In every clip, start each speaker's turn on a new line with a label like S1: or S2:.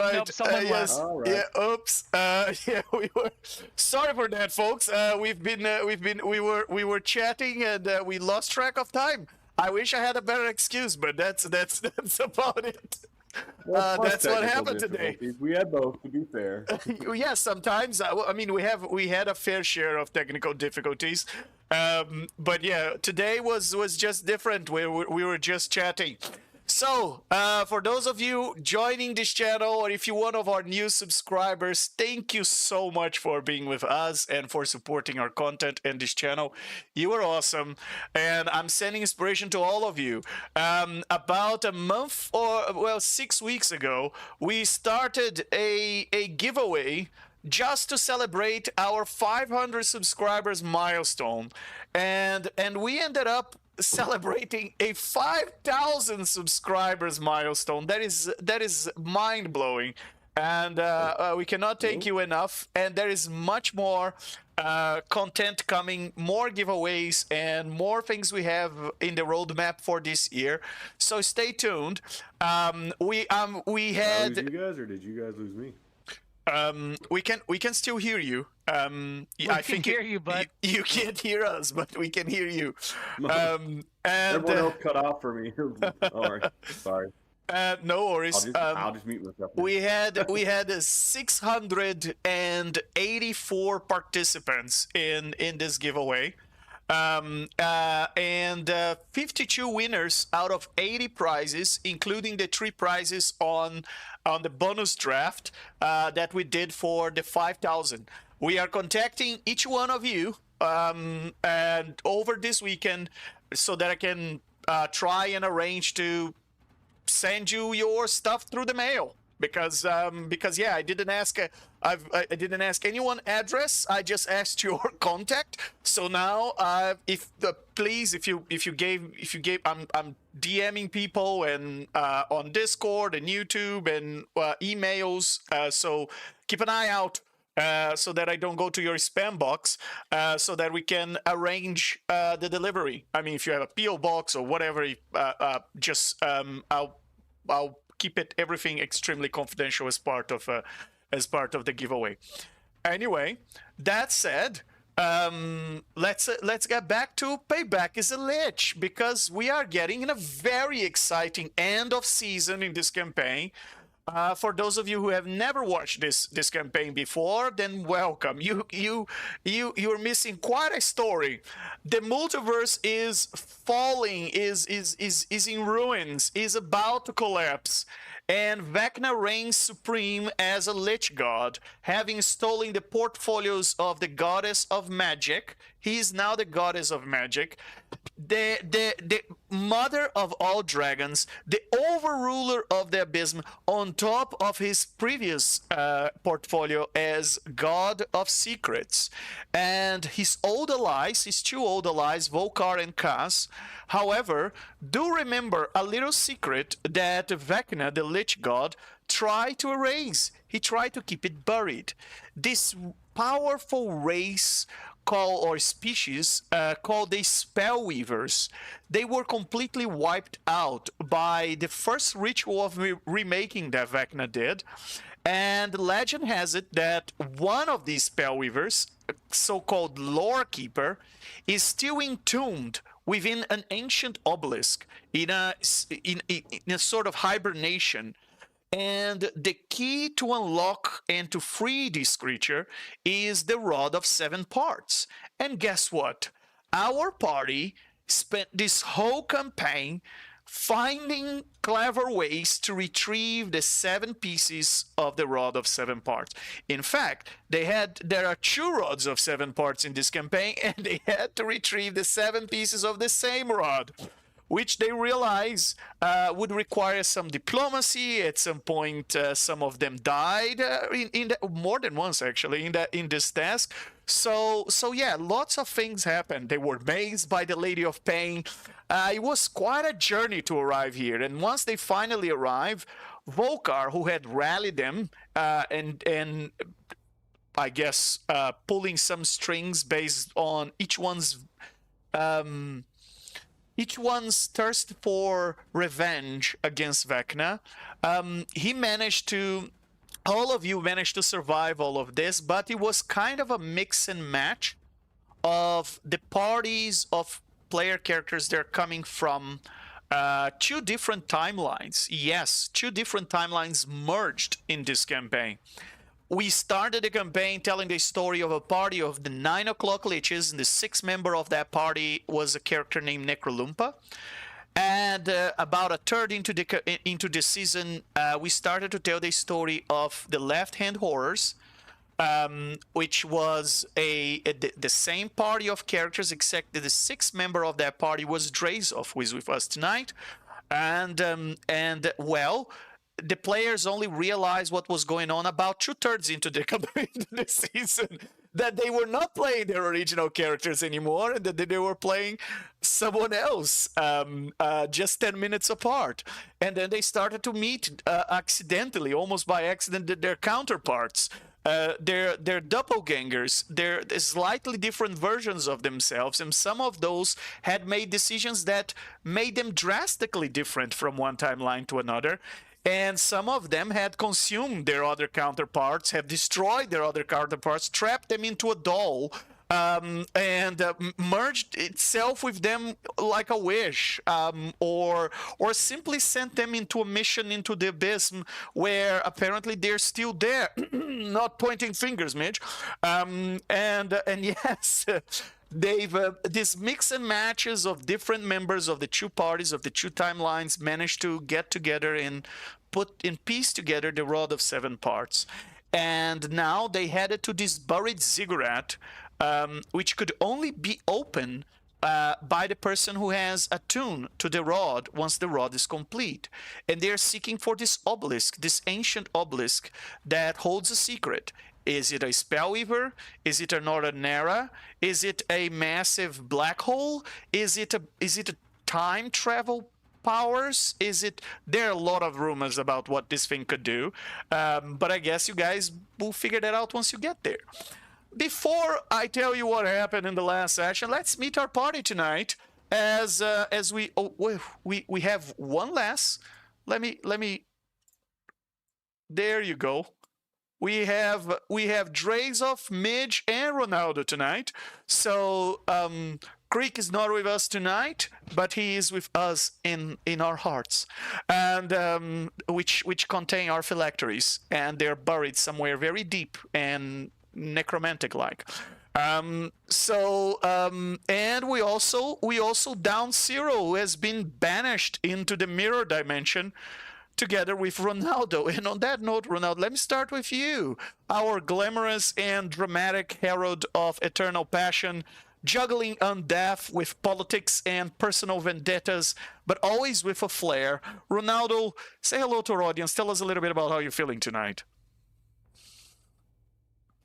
S1: right.
S2: Nope, someone
S1: Yes.
S2: left.
S3: All right.
S1: Yeah. Oops. Yeah. We were sorry for that, folks. We were chatting and we lost track of time. I wish I had a better excuse, but that's about it.
S3: Well, plus
S1: That's what
S3: technical
S1: happened today.
S3: difficulties. We had both, to be fair.
S1: Yeah, sometimes. I mean, we had a fair share of technical difficulties, but yeah, today was just different. We were just chatting. So, for those of you joining this channel, or if you're one of our new subscribers, thank you so much for being with us and for supporting our content and this channel. You are awesome, and I'm sending inspiration to all of you. About a month or, well, 6 weeks ago, we started a giveaway just to celebrate our 500 subscribers milestone, and we ended up celebrating a 5,000 subscribers milestone. That is mind-blowing, and we cannot thank you enough. And there is much more content coming, more giveaways, and more things we have in the roadmap for this year. So stay tuned. We
S3: Did I
S1: had
S3: lose you guys, or did you guys lose me?
S1: we can still hear you. I think
S2: hear you, but
S1: you can't hear us, but we can hear you. And
S3: Everyone else cut off for me. All right, sorry.
S1: no worries.
S3: I'll just mute myself.
S1: We had 684 participants in this giveaway, and 52 winners out of 80 prizes, including the 3 prizes on the bonus draft that we did for the 5,000. We are contacting each one of you and over this weekend, so that I can try and arrange to send you your stuff through the mail, because yeah, I didn't ask I didn't ask anyone address. I just asked your contact. So now please, if you gave I'm DMing people and on Discord and YouTube and emails, so keep an eye out so that I don't go to your spam box, so that we can arrange the delivery. I mean, if you have a PO box or whatever, just I'll keep everything extremely confidential as part of the giveaway. Anyway, that said, let's get back to Payback is a Lich, because we are getting in a very exciting end of season in this campaign. For those of you who have never watched this campaign before, then welcome. You're missing quite a story. The multiverse is falling, is in ruins, is about to collapse, and Vecna reigns supreme as a Lich god, having stolen the portfolios of the goddess of magic. He is now the goddess of magic, the mother of all dragons, the overruler of the abyss, on top of his previous portfolio as god of secrets, and his old allies, his 2 old allies, Volkar and Cass. However, do remember a little secret that Vecna, the Lich god, tried to erase. He tried to keep it buried. This powerful race species called the Spellweavers, they were completely wiped out by the first ritual of remaking that Vecna did, and legend has it that one of these Spellweavers, so-called Lore Keeper, is still entombed within an ancient obelisk in a sort of hibernation. And the key to unlock and to free this creature is the Rod of 7 Parts. And guess what? Our party spent this whole campaign finding clever ways to retrieve the 7 pieces of the Rod of 7 Parts. In fact, there are 2 rods of 7 parts in this campaign, and they had to retrieve the 7 pieces of the same rod, which they realize would require some diplomacy. At some point, some of them died, more than once actually, in this task. So yeah, lots of things happened. They were mazed by the Lady of Pain. It was quite a journey to arrive here. And once they finally arrive, Volkar, who had rallied them and I guess pulling some strings based on each one's thirst for revenge against Vecna, he managed to all of you managed to survive all of this, but it was kind of a mix and match of the parties of player characters. They're coming from two different timelines. Yes, two different timelines merged in this campaign. We started the campaign telling the story of a party of the 9 o'clock Liches, and the sixth member of that party was a character named Necrolumpa. And about a third into the season, we started to tell the story of the Left Hand Horrors, which was the same party of characters, except that the sixth member of that party was Drazov, who is with us tonight. And well, the players only realized what was going on about 2/3 into the season, that they were not playing their original characters anymore, and that they were playing someone else, just 10 minutes apart. And then they started to meet accidentally, almost by accident, their counterparts. They're doppelgangers. They're slightly different versions of themselves, and some of those had made decisions that made them drastically different from one timeline to another. And some of them had consumed their other counterparts, have destroyed their other counterparts, trapped them into a doll, and merged itself with them like a wish, or simply sent them into a mission into the abyss, where apparently they're still there. Not pointing fingers, Midge. And yes, they've these mix and matches of different members of the two parties of the two timelines managed to get together and piece together the Rod of Seven Parts. And now they headed to this buried ziggurat, which could only be opened by the person who has attuned to the rod once the rod is complete. And they're seeking for this obelisk, this ancient obelisk that holds a secret. Is it a spellweaver? Is it a Northern Era? Is it a massive black hole? Is it a time travel powers? There are a lot of rumors about what this thing could do, but I guess you guys will figure that out once you get there. Before I tell you what happened in the last session, let's meet our party tonight. As we have one less. Let me. There you go. We have Drazov, Midge, and Ronaldo tonight. So Creek is not with us tonight, but he is with us in our hearts, and which contain our phylacteries, and they're buried somewhere very deep and necromantic-like. And we also down Zero, who has been banished into the mirror dimension, together with Ronaldo. And on that note, Ronaldo, let me start with you, our glamorous and dramatic herald of eternal passion, juggling undeath with politics and personal vendettas, but always with a flair. Ronaldo, say hello to our audience. Tell us a little bit about how you're feeling tonight.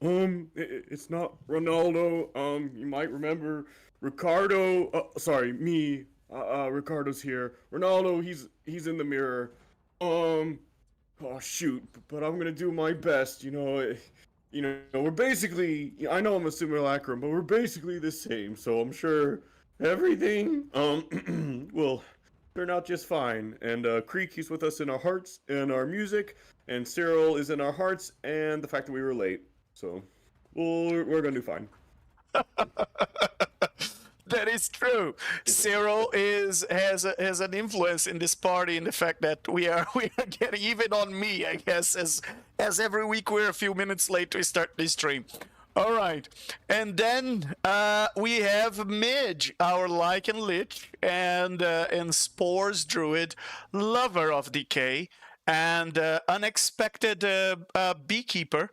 S3: It's not Ronaldo. You might remember Ricardo. Sorry, me. Ricardo's here. Ronaldo, he's in the mirror. Oh shoot, but I'm gonna do my best, we're basically, I know I'm a simulacrum, but we're basically the same, so I'm sure everything, will turn out just fine. And, Creek, he's with us in our hearts and our music, and Cyril is in our hearts, and the fact that we were late, so we're gonna do fine.
S1: That is true. Cyril has an influence in this party in the fact that we are getting even on me, I guess, as every week we're a few minutes late to start this stream. All right, and then we have Midge, our Lichen Lich and Spores Druid, lover of decay, and unexpected beekeeper.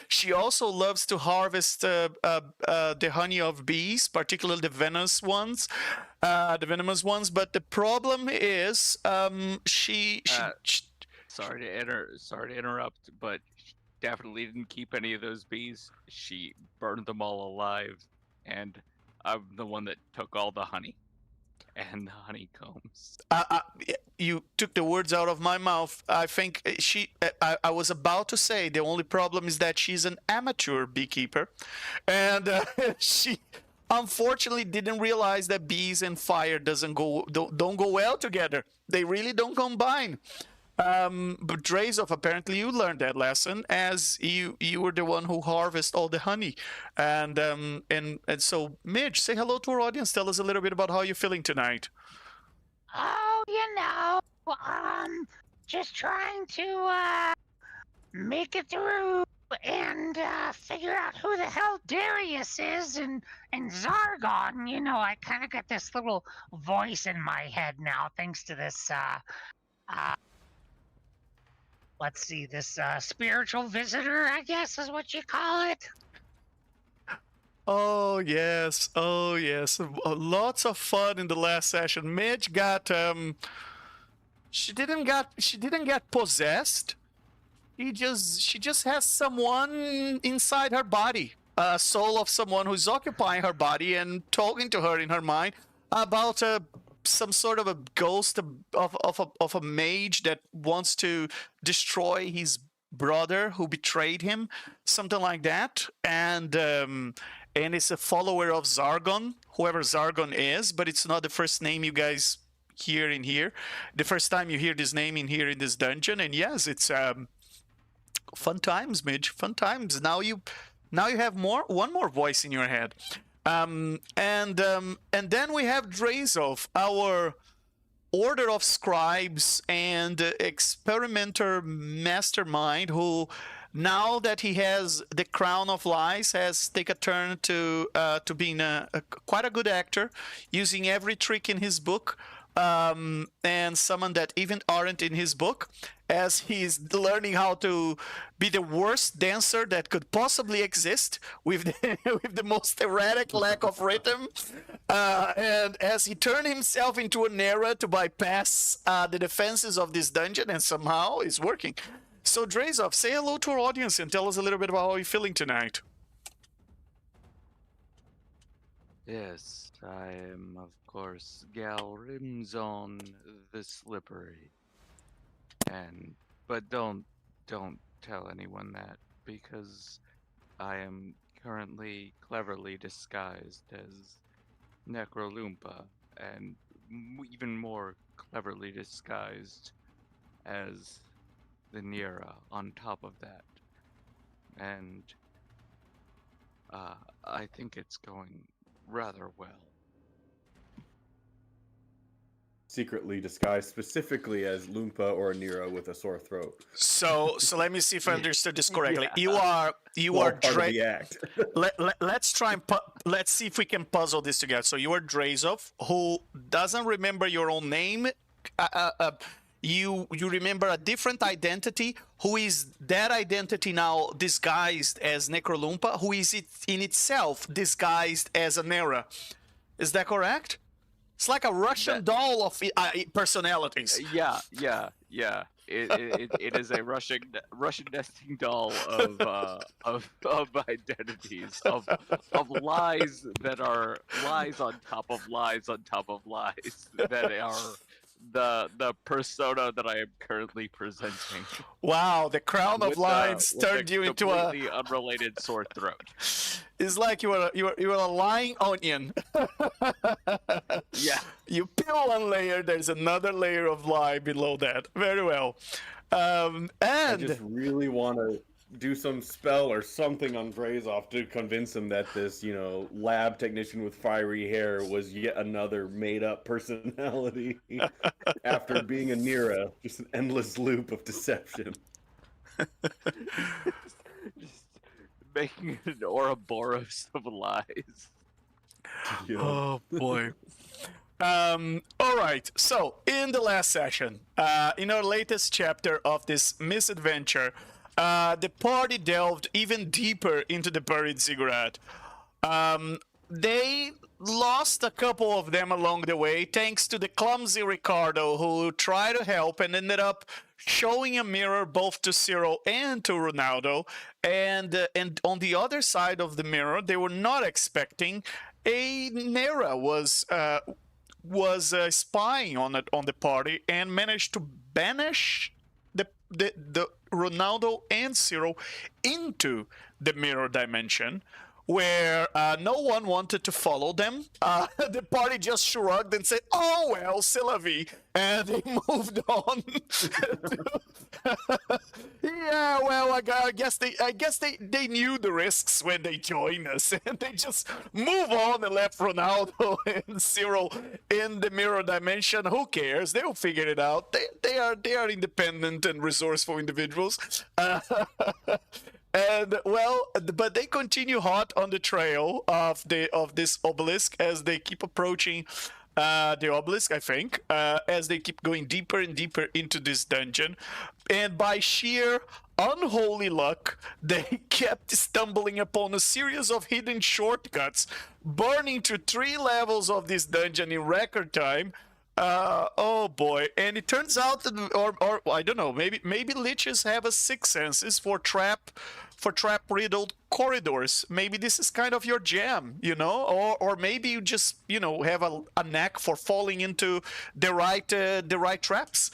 S1: She also loves to harvest the honey of bees, particularly the venomous ones. But the problem is,
S2: sorry to interrupt, but she definitely didn't keep any of those bees. She burned them all alive, and I'm the one that took all the honey and the honeycombs.
S1: You took the words out of my mouth. I think I was about to say the only problem is that she's an amateur beekeeper, and she unfortunately didn't realize that bees and fire don't go well together. They really don't combine. But Drazov, apparently you learned that lesson, as you were the one who harvested all the honey. And so, Midge, say hello to our audience. Tell us a little bit about how you're feeling tonight.
S4: Oh, just trying to make it through and figure out who the hell Darius is and Zargon. You know, I kind of got this little voice in my head now, thanks to this let's see, this spiritual visitor, I guess is what you call it.
S1: Oh yes, lots of fun in the last session. Midge got she didn't get possessed. She just has someone inside her body, a soul of someone who's occupying her body and talking to her in her mind about some sort of a ghost of a mage that wants to destroy his brother who betrayed him, something like that. And it's a follower of Zargon, whoever Zargon is, but it's not the first name you guys hear in here. The first time you hear this name in here in this dungeon. And yes, it's fun times, Midge. Fun times. Now you have one more voice in your head. And then we have Drazov, our order of scribes and experimenter mastermind, who, now that he has the crown of lies, has taken a turn to being quite a good actor, using every trick in his book, and some that even aren't in his book, as he's learning how to be the worst dancer that could possibly exist with the most erratic lack of rhythm, and as he turned himself into an era to bypass the defenses of this dungeon, and somehow it's working. So Drazov, say hello to our audience and tell us a little bit about how you're feeling tonight.
S2: Yes, I am, of course, Gal Rimzon the Slippery. But don't tell anyone that, because I am currently cleverly disguised as Necrolumpa, and even more cleverly disguised as the Nira on top of that. And I think it's going rather well.
S3: Secretly disguised specifically as Loompa or Nero with a sore throat.
S1: So let me see if I understood this correctly.
S2: Yeah.
S1: You
S3: Well,
S1: are
S3: part of the act.
S1: let's try and let's see if we can puzzle this together. So you are Drazov, who doesn't remember your own name. You remember a different identity, who is that identity now disguised as Necrolumpa, who is it in itself disguised as a Nera. Is that correct? It's like a Russian doll of personalities.
S2: Yeah. It is a Russian nesting doll of identities, of lies that are lies on top of lies on top of lies that are the persona that I am currently presenting.
S1: Wow, the crown of lies turned you into a
S2: completely unrelated sore throat.
S1: It's like you were a lying onion.
S2: Yeah.
S1: You peel one layer, there's another layer of lie below that. Very well.
S3: I
S1: And
S3: just really want to do some spell or something on Drazov to convince him that this, lab technician with fiery hair was yet another made-up personality after being a Nira. Just an endless loop of deception.
S2: Just making an Ouroboros of lies.
S3: Yeah.
S1: oh boy. All right. So in the last session, in our latest chapter of this misadventure, the party delved even deeper into the buried ziggurat. They lost a couple of them along the way, thanks to the clumsy Ricardo, who tried to help and ended up showing a mirror both to Cyril and to Ronaldo. And on the other side of the mirror, they were not expecting a Nera was spying on the party and managed to banish the Ronaldo and Cyril into the mirror dimension, where no one wanted to follow them. The party just shrugged and said, "Oh well, c'est la vie," and they moved on. Yeah, well, I guess they knew the risks when they joined us, and they just move on and left Ronaldo and Cyril in the mirror dimension. Who cares? They'll figure it out. They are independent and resourceful individuals. And well, but they continue hot on the trail of this obelisk as they keep approaching the obelisk, I think, as they keep going deeper and deeper into this dungeon. And by sheer unholy luck, they kept stumbling upon a series of hidden shortcuts, burning to 3 levels of this dungeon in record time. Oh boy! And it turns out that, or I don't know, maybe liches have a sixth senses for trap riddled corridors. Maybe this is kind of your jam, you know, or maybe you just, you know, have a knack for falling into the right traps.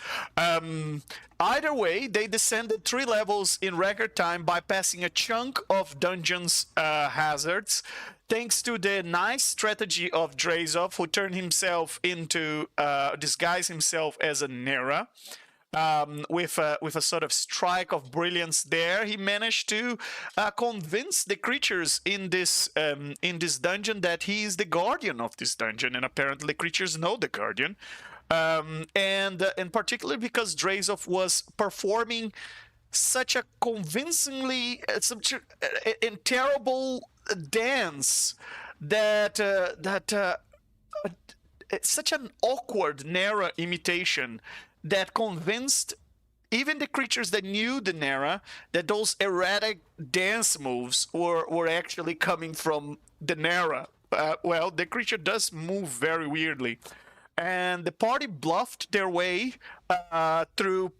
S1: Either way, they descended 3 levels in record time, bypassing a chunk of dungeons hazards, thanks to the nice strategy of Drazov, who turned himself into disguise himself as a Nera. With a sort of strike of brilliance there, he managed to convince the creatures in this dungeon that he is the guardian of this dungeon, and apparently creatures know the guardian. And particularly because Drazov was performing such a convincingly and terrible dance that it's such an awkward Nera imitation that convinced even the creatures that knew the Nera that those erratic dance moves were actually coming from the Nera. Well, the creature does move very weirdly. And the party bluffed their way through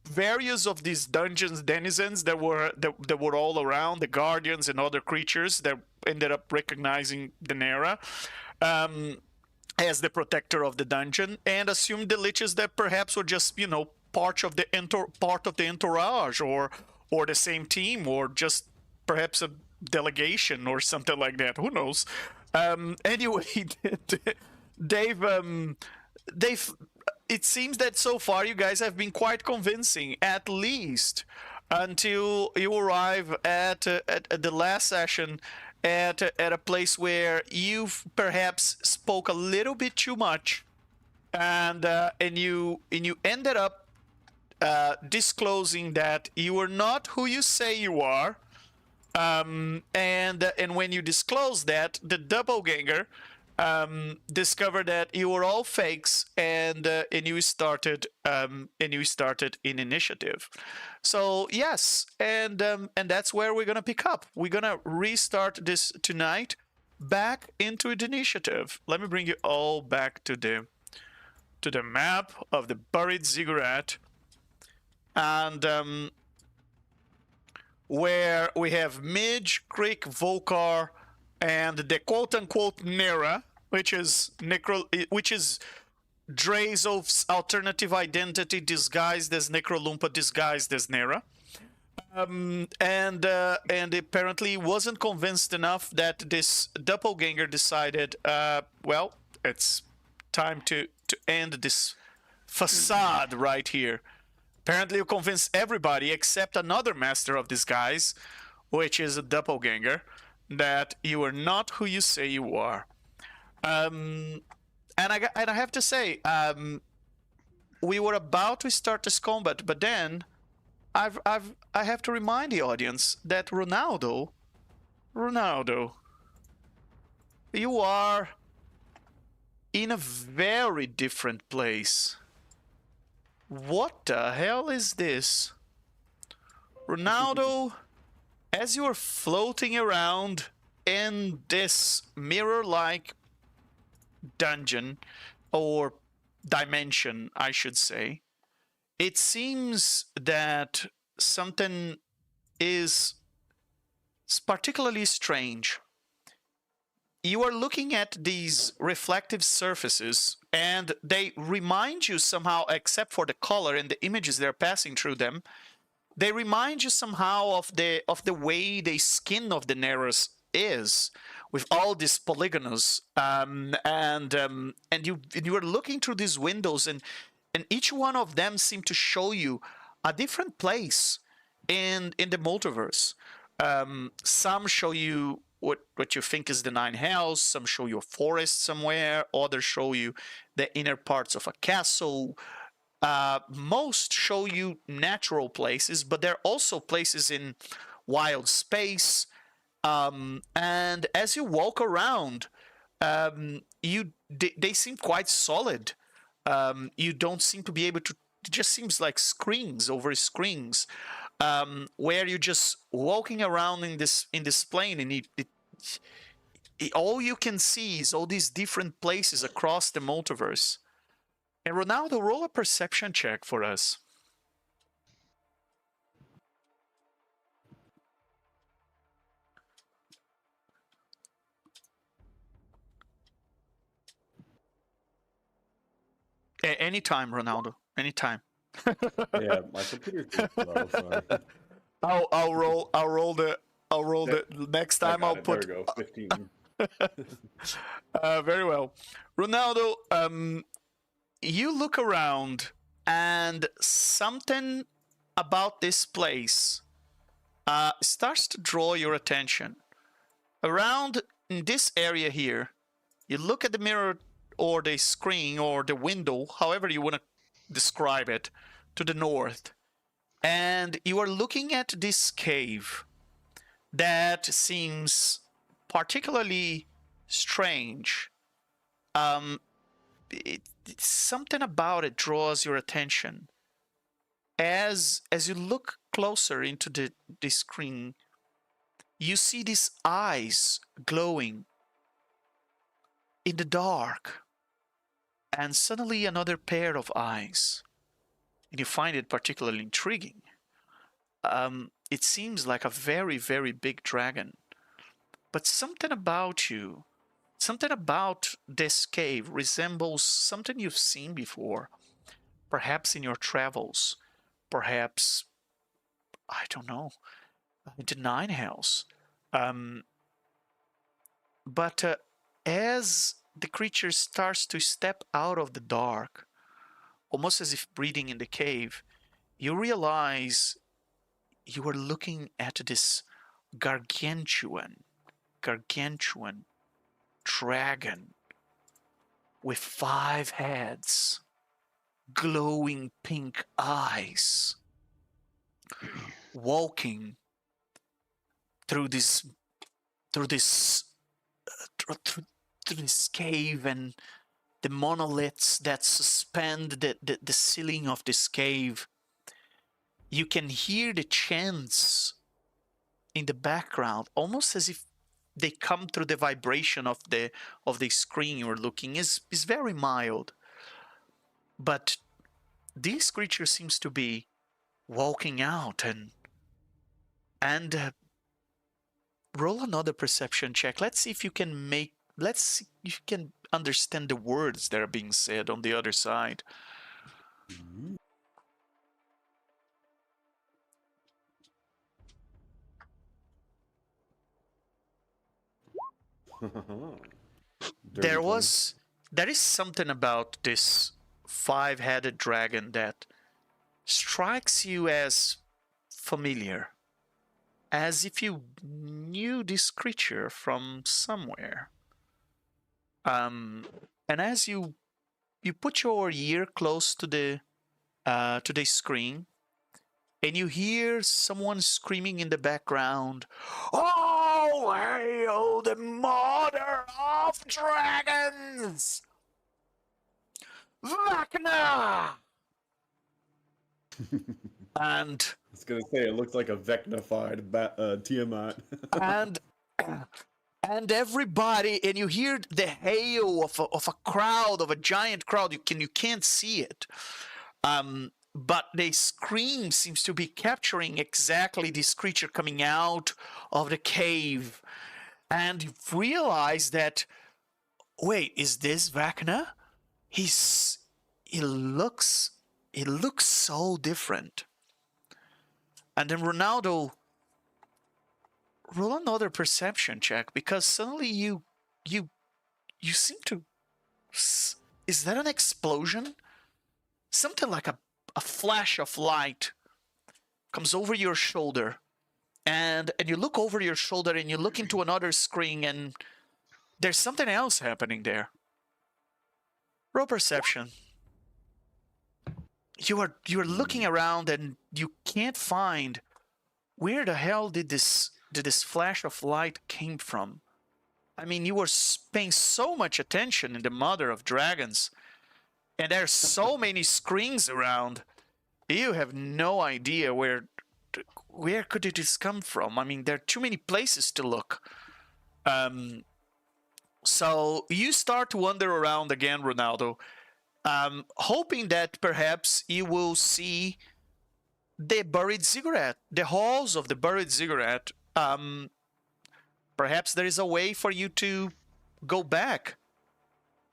S1: various of these dungeons denizens that were all around, the guardians and other creatures that ended up recognizing the Nera as the protector of the dungeon, and assumed the liches that perhaps were just, you know, part of the entourage, or the same team, or just perhaps a delegation or something like that. Who knows? Anyway, they've it seems that so far you guys have been quite convincing, at least until you arrive at the last session at a place where you've perhaps spoke a little bit too much, and you ended up disclosing that you are not who you say you are, and when you disclose that, the doppelganger discovered that you were all fakes, and you started in initiative. So yes, and that's where we're gonna pick up. We're gonna restart this tonight back into the initiative. Let me bring you all back to the map of the buried ziggurat, and where we have Midge, Crick, Volcar, and the quote-unquote Nera, which is Drazov's alternative identity disguised as Necrolumpa, disguised as Nera. And apparently wasn't convinced enough that this doppelganger decided, well, it's time to end this facade right here. Apparently you convinced everybody except another master of disguise, which is a doppelganger, that you are not who you say you are. And I have to say, we were about to start this combat, but then I have to remind the audience that Ronaldo, you are in a very different place. What the hell is this? Ronaldo, as you are floating around in this mirror-like dungeon, or dimension, I should say, it seems that something is particularly strange. You are looking at these reflective surfaces, and they remind you somehow, except for the color and the images they're passing through them, they remind you somehow of the way the skin of the Neras is, with all these polygonals, and you are looking through these windows, and each one of them seem to show you a different place in the multiverse. Some show you what you think is the nine hells, some show you a forest somewhere, others show you the inner parts of a castle. Most show you natural places, but there are also places in wild space. And as you walk around, they seem quite solid. You don't seem to be able to. It just seems like screens over screens, where you're just walking around in this plane, and all you can see is all these different places across the multiverse. And Ronaldo, roll a perception check for us. Anytime, Ronaldo. Anytime.
S5: Yeah, my computer's been slow. Sorry.
S1: I'll roll the next time. I'll put.
S5: There we go. 15.
S1: Very well, Ronaldo. You look around, and something about this place starts to draw your attention. Around in this area here, you look at the mirror or the screen or the window, however you want to describe it, to the north, and you are looking at this cave that seems particularly strange. Something about it draws your attention. As you look closer into the screen, you see these eyes glowing in the dark, and suddenly another pair of eyes, and you find it particularly intriguing. It seems like a very, very big dragon, but something about you, something about this cave resembles something you've seen before, perhaps in your travels, perhaps, I don't know, the Nine Hells. But as the creature starts to step out of the dark, almost as if breathing in the cave, you realize you are looking at this gargantuan dragon with 5 heads, glowing pink eyes, walking through this cave, and the monoliths that suspend the ceiling of this cave. You can hear the chants in the background, almost as if they come through the vibration of the screen you're looking. Is very mild, but this creature seems to be walking out, and roll another perception check. Let's see if you can understand the words that are being said on the other side. There is something about this 5-headed dragon that strikes you as familiar, as if you knew this creature from somewhere. And as you put your ear close to the screen, and you hear someone screaming in the background, "Oh, hail the mother of dragons, Vecna!" And
S5: I was gonna say it looks like a Vecnified Tiamat.
S1: and everybody, and you hear the hail of a crowd, of a giant crowd. You can't see it. But the scream seems to be capturing exactly this creature coming out of the cave. And you realize that, wait, is this Vecna? He looks so different. And then Ronaldo, roll another perception check, because suddenly you seem to. Is that an explosion? Something like a flash of light comes over your shoulder, and you look over your shoulder and you look into another screen, and there's something else happening there. Roll perception. You are looking around and you can't find where the hell did this flash of light came from. I mean, you were paying so much attention in the Mother of Dragons, and there's so many screens around. You have no idea where could this come from. I mean, there are too many places to look. So you start to wander around again, Ronaldo, hoping that perhaps you will see the buried ziggurat, the halls of the buried ziggurat. Perhaps there is a way for you to go back.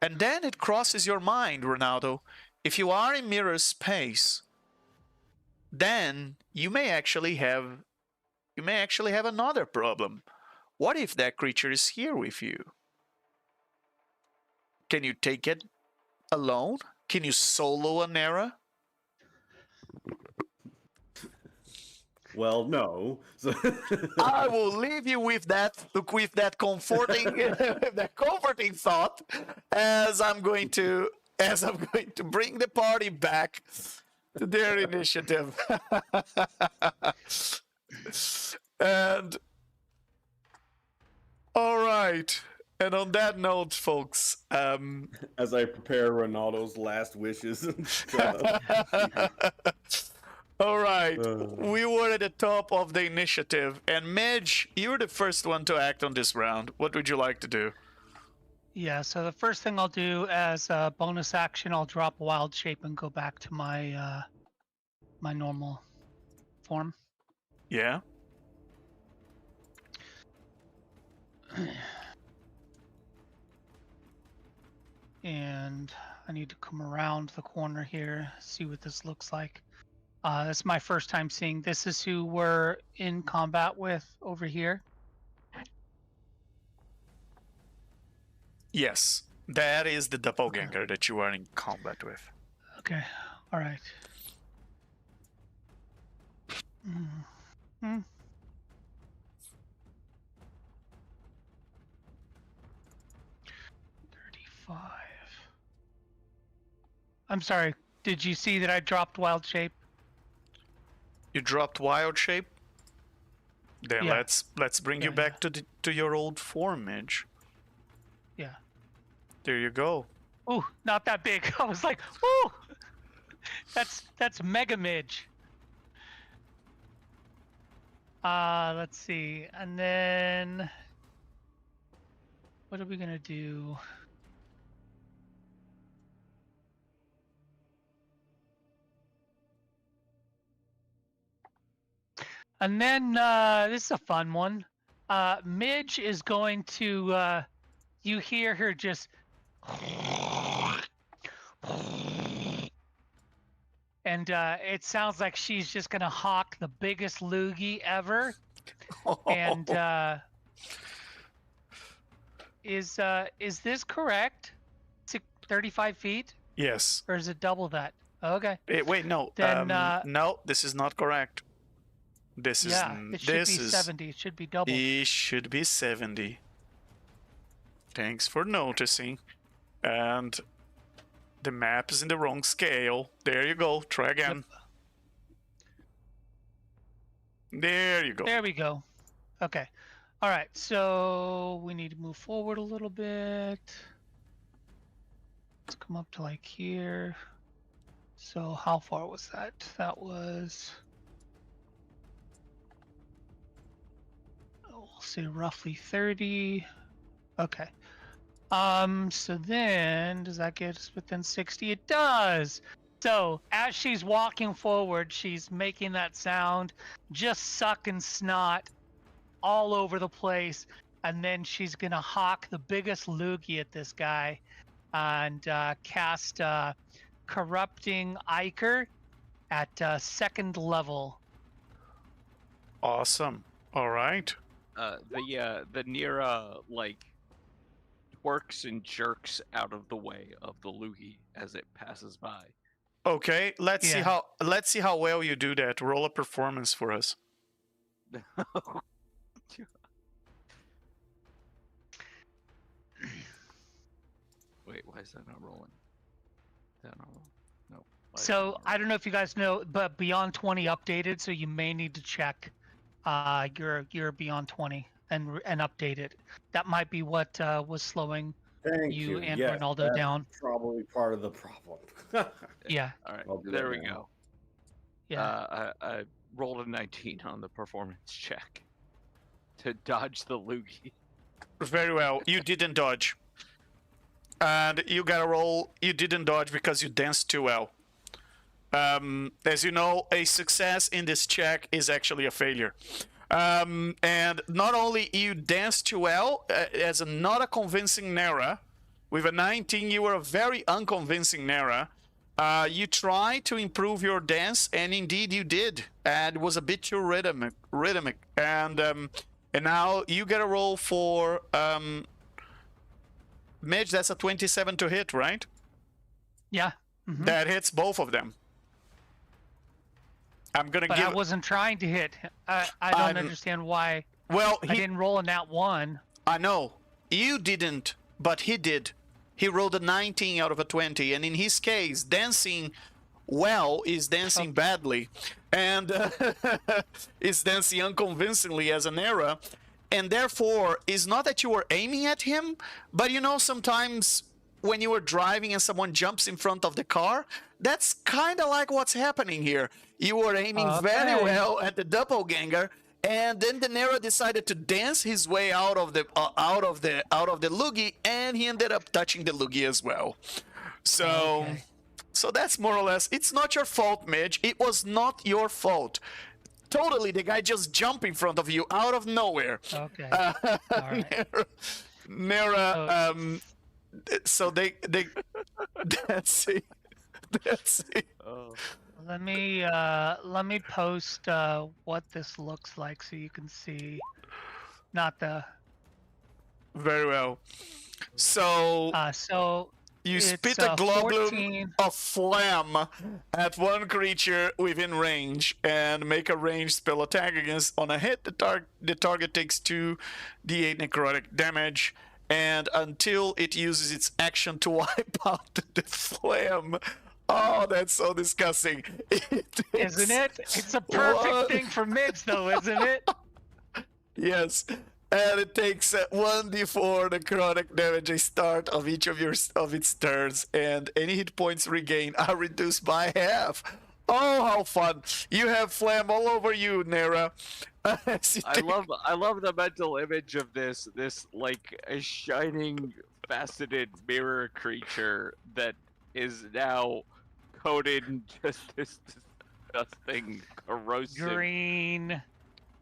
S1: And then it crosses your mind, Ronaldo, if you are in mirror space, then you may actually have another problem. What if that creature is here with you? Can you take it alone? Can you solo a Nera?
S5: Well, no. So
S1: I will leave you with that comforting thought, as I'm going to bring the party back to their initiative. And all right. And on that note, folks,
S5: as I prepare Ronaldo's last wishes.
S1: all right, we were at the top of the initiative, and Midge, you're the first one to act on this round. What would you like to do?
S6: Yeah, so the first thing I'll do as a bonus action, I'll drop wild shape and go back to my my normal form.
S1: Yeah.
S6: And I need to come around the corner here, see what this looks like. This is my first time seeing. This is who we're in combat with over here.
S1: Yes, that is the doppelganger that you are in combat with.
S6: Okay, all right. Mm-hmm. 35. I'm sorry, did you see that I dropped wild shape?
S1: You dropped wild shape? Then
S6: Yeah.
S1: let's bring you back to your old form, Midge.
S6: Yeah.
S1: There you go.
S6: Ooh, not that big. I was like, ooh! That's mega midge. Let's see. And then what are we gonna do? And then this is a fun one. Midge is going to you hear her just and it sounds like she's just gonna hawk the biggest loogie ever. And is this correct? 35 feet?
S1: Yes.
S6: Or is it double that? Okay.
S1: Wait, no.
S6: Then,
S1: no, this is not correct. This
S6: Yeah,
S1: is
S6: it should
S1: this
S6: be
S1: is
S6: 70. It should be double.
S1: it should be 70. Thanks for noticing. And the map is in the wrong scale. There you go. Try again. There you go.
S6: There we go. Okay. All right. So we need to move forward a little bit. Let's come up to like here. So how far was that? That was, we'll say roughly 30. Okay. So then does that get us within 60? It does. So as she's walking forward, she's making that sound, just sucking snot all over the place, and then she's gonna hawk the biggest loogie at this guy and cast corrupting ichor at 2nd level.
S1: Awesome. All right.
S2: The Nira like twerks and jerks out of the way of the Lugi as it passes by.
S1: Okay, let's see
S6: Yeah.
S1: how well you do that. Roll a performance for us.
S2: Wait, why is that not rolling? Is that not rolling? No. why is that
S6: So
S2: not
S6: I don't know if you guys know, but Beyond 20 updated, so you may need to check your Beyond 20 and update it. That might be what was slowing
S5: Thank
S6: you
S5: you.
S6: and
S5: Yes,
S6: Ronaldo
S5: that's
S6: down.
S5: probably part of the problem.
S6: Yeah,
S2: All right,
S5: I'll do
S2: there
S5: that
S2: we
S5: now.
S2: go.
S6: yeah.
S2: I rolled a 19 on the performance check to dodge the Lugi.
S1: Very well. You didn't dodge. And you got a roll. You didn't dodge because you danced too well. As you know, a success in this check is actually a failure. And not only you danced too well, as not a convincing Nera, with a 19, you were a very unconvincing Nera. You tried to improve your dance, and indeed you did. And it was a bit too rhythmic. And now you get a roll for Midge. That's a 27 to hit, right?
S6: Yeah. Mhm.
S1: That hits both of them. I'm gonna
S6: But
S1: give.
S6: I wasn't trying to hit. I don't
S1: I'm-
S6: understand why
S1: Well,
S6: I didn't roll in that one.
S1: I know. You didn't, but he did. He rolled a 19 out of a 20, and in his case, dancing well is dancing badly, and is dancing unconvincingly as an era, and therefore, it's not that you were aiming at him, but you know, sometimes when you were driving and someone jumps in front of the car, that's kind of like what's happening here. You were aiming very
S6: Okay.
S1: well at the doppelganger, and then the Nero decided to dance his way out of the Lugi, and he ended up touching the Lugi as well. So,
S6: Okay.
S1: so that's more or less. It's not your fault, Midge. It was not your fault. Totally, the guy just jumped in front of you out of nowhere.
S6: Okay. All right.
S1: Nera, so they that's it. That's it.
S2: Oh.
S6: Let me post what this looks like so you can see. Not the
S1: Very well. So
S6: so
S1: you
S6: it's,
S1: spit a globule
S6: 14.
S1: of phlegm at one creature within range and make a ranged spell attack against on a hit. The target takes 2d8 necrotic damage, and until it uses its action to wipe out the phlegm. Oh, that's so disgusting.
S6: Isn't it? It's a perfect
S1: What?
S6: thing for mids, though, isn't it?
S1: Yes. And it takes 1d4 necrotic damage a start of each of its turns, and any hit points regained are reduced by half. Oh, how fun! You have phlegm all over you, Nera.
S2: I love the mental image of this like a shining faceted mirror creature that is now coated in just this disgusting corrosive
S6: Green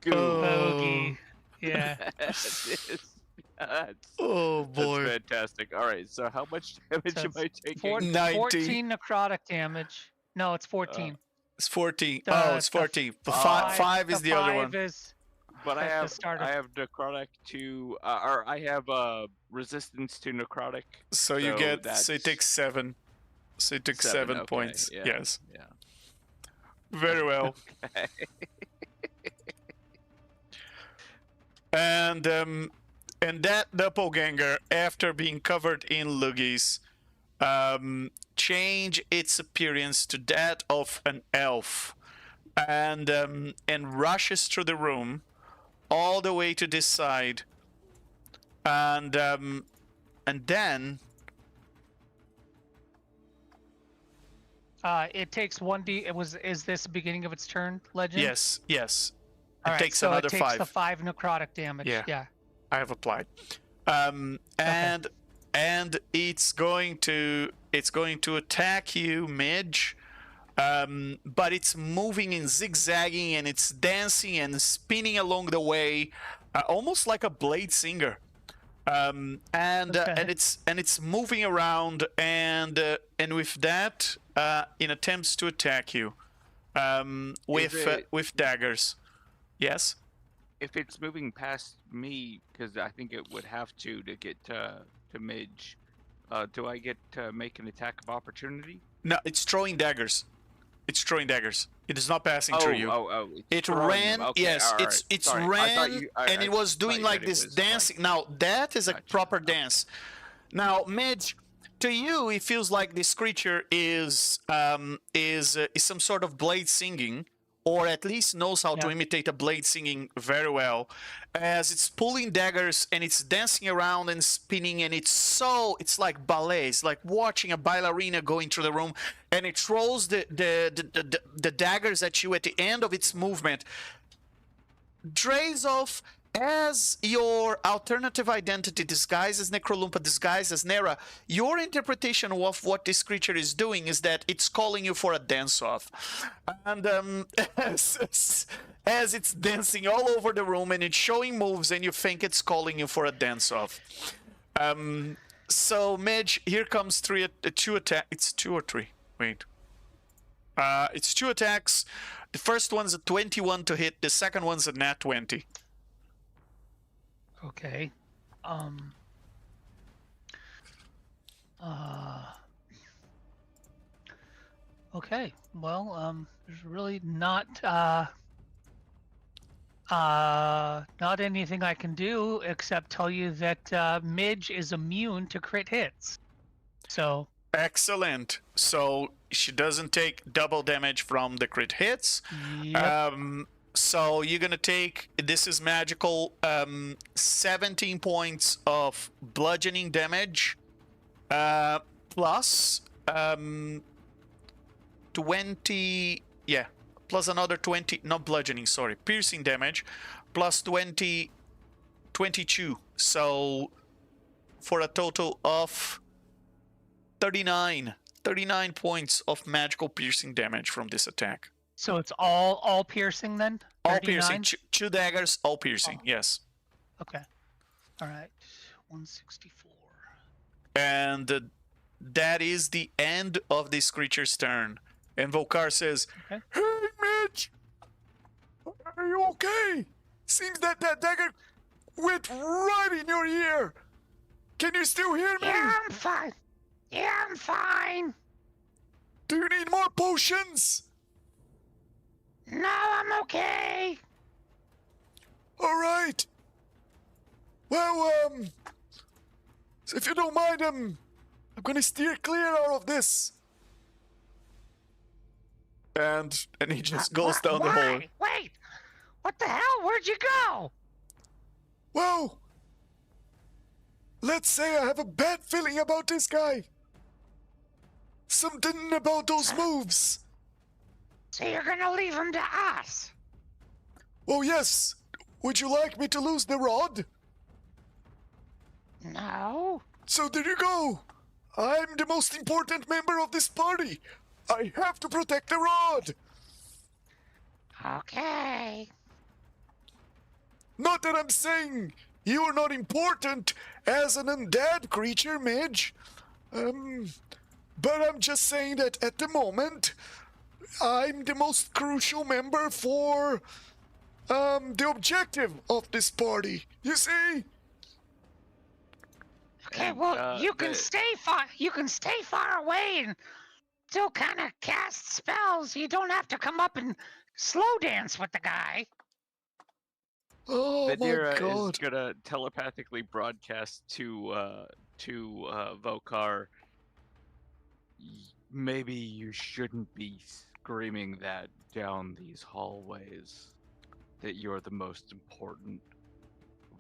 S2: goo.
S6: bogey. Yeah.
S2: That's
S1: Oh boy.
S2: fantastic. All right, so how much damage
S6: So
S2: am I taking?
S1: 90.
S6: 14 necrotic damage. No, it's 14.
S1: It's 14.
S6: The-
S1: It's
S6: the
S1: 14. The
S2: five-
S1: five is the other one.
S6: Five is
S2: But I
S6: That's the
S2: have
S6: starter.
S2: I have necrotic to or I have resistance to necrotic.
S1: So you
S2: so
S1: get. So
S2: that's
S1: it takes 7. So it took 7
S2: okay,
S1: points.
S2: yeah,
S1: Yes.
S2: Yeah.
S1: Very well.
S2: Okay.
S1: And that doppelganger, after being covered in luggies, change its appearance to that of an elf, and rushes through the room, all the way to this side, and then
S6: it takes 1d. Is this the beginning of its turn, Legend?
S1: yes, it
S6: All right,
S1: takes
S6: so
S1: another
S6: it takes
S1: 5.
S6: the 5 necrotic damage.
S1: Yeah.
S6: Yeah.
S1: I have applied. And it's going to attack you, Midge. But it's moving and zigzagging, and it's dancing and spinning along the way, almost like a blade singer. And it's moving around, and with that, it attempts to attack you with daggers. Yes.
S2: if it's moving past me, because I think it would have to get to Midge, do I get to make an attack of opportunity?
S1: No, it's throwing daggers. It's throwing daggers. It is not passing through you.
S2: It's
S1: It ran,
S2: them. Okay,
S1: yes,
S2: all right.
S1: it's
S2: Sorry, I
S1: ran,
S2: thought you- I-
S1: and
S2: I
S1: it was
S2: thought
S1: doing
S2: you
S1: like
S2: said it
S1: this
S2: was,
S1: dancing. Now, that is a
S2: Gotcha.
S1: proper dance. Now, Midge, to you, it feels like this creature is some sort of blade singing, or at least knows how to
S6: Yeah.
S1: imitate a blade singing very well, as it's pulling daggers and it's dancing around and spinning, and it's like ballet. It's like watching a ballerina going through the room, and it throws the daggers at you at the end of its movement. Drazov, as your alternative identity disguised as Necrolumpa, disguised as Nera, your interpretation of what this creature is doing is that it's calling you for a dance-off. And as it's dancing all over the room and it's showing moves and you think it's calling you for a dance-off. So, Midge, here comes two attacks. It's 2 or 3. Wait. It's 2 attacks. The first one's a 21 to hit. The second one's a nat 20.
S6: Okay. Okay. Well, there's really not anything I can do except tell you that Midge is immune to crit hits. So.
S1: Excellent. So she doesn't take double damage from the crit hits.
S6: Yep.
S1: So you're gonna take, this is magical, 17 points of bludgeoning damage, plus 20, yeah, plus another 20, not bludgeoning, sorry, piercing damage, plus 20, 22. So for a total of 39 points of magical piercing damage from this attack.
S6: So it's all piercing then?
S1: All
S6: 39?
S1: piercing. Two daggers, all piercing.
S6: Oh.
S1: Yes.
S6: Okay. All right. 164.
S1: And that is the end of this creature's turn. And Volkar says,
S6: Okay.
S1: "Hey, Mitch! Are you okay? Seems that dagger went right in your ear. Can you still hear me?
S4: Yeah, I'm fine. Yeah, I'm fine.
S1: Do you need more potions?
S4: No, I'm okay.
S1: All right. Well, so if you don't mind, I'm gonna steer clear out of this." And he just goes down the hole.
S4: Wait, what the hell? Where'd you go?
S1: Well, let's say I have a bad feeling about this guy. Something about those moves.
S4: So you're gonna leave him to us?
S1: Oh, yes. Would you like me to lose the rod?
S4: No.
S1: So there you go. I'm the most important member of this party. I have to protect the rod.
S4: Okay.
S1: Not that I'm saying you are not important as an undead creature, Midge. But I'm just saying that at the moment, I'm the most crucial member for the objective of this party. You see?
S4: Okay,
S2: And,
S4: well, you can
S2: the-
S4: stay far. You can stay far away and still kind of cast spells. You don't have to come up and slow dance with the guy.
S1: Oh
S2: Vedira
S1: my god.
S2: is gonna telepathically broadcast to Vokar. Maybe you shouldn't be screaming that down these hallways. That you're the most important,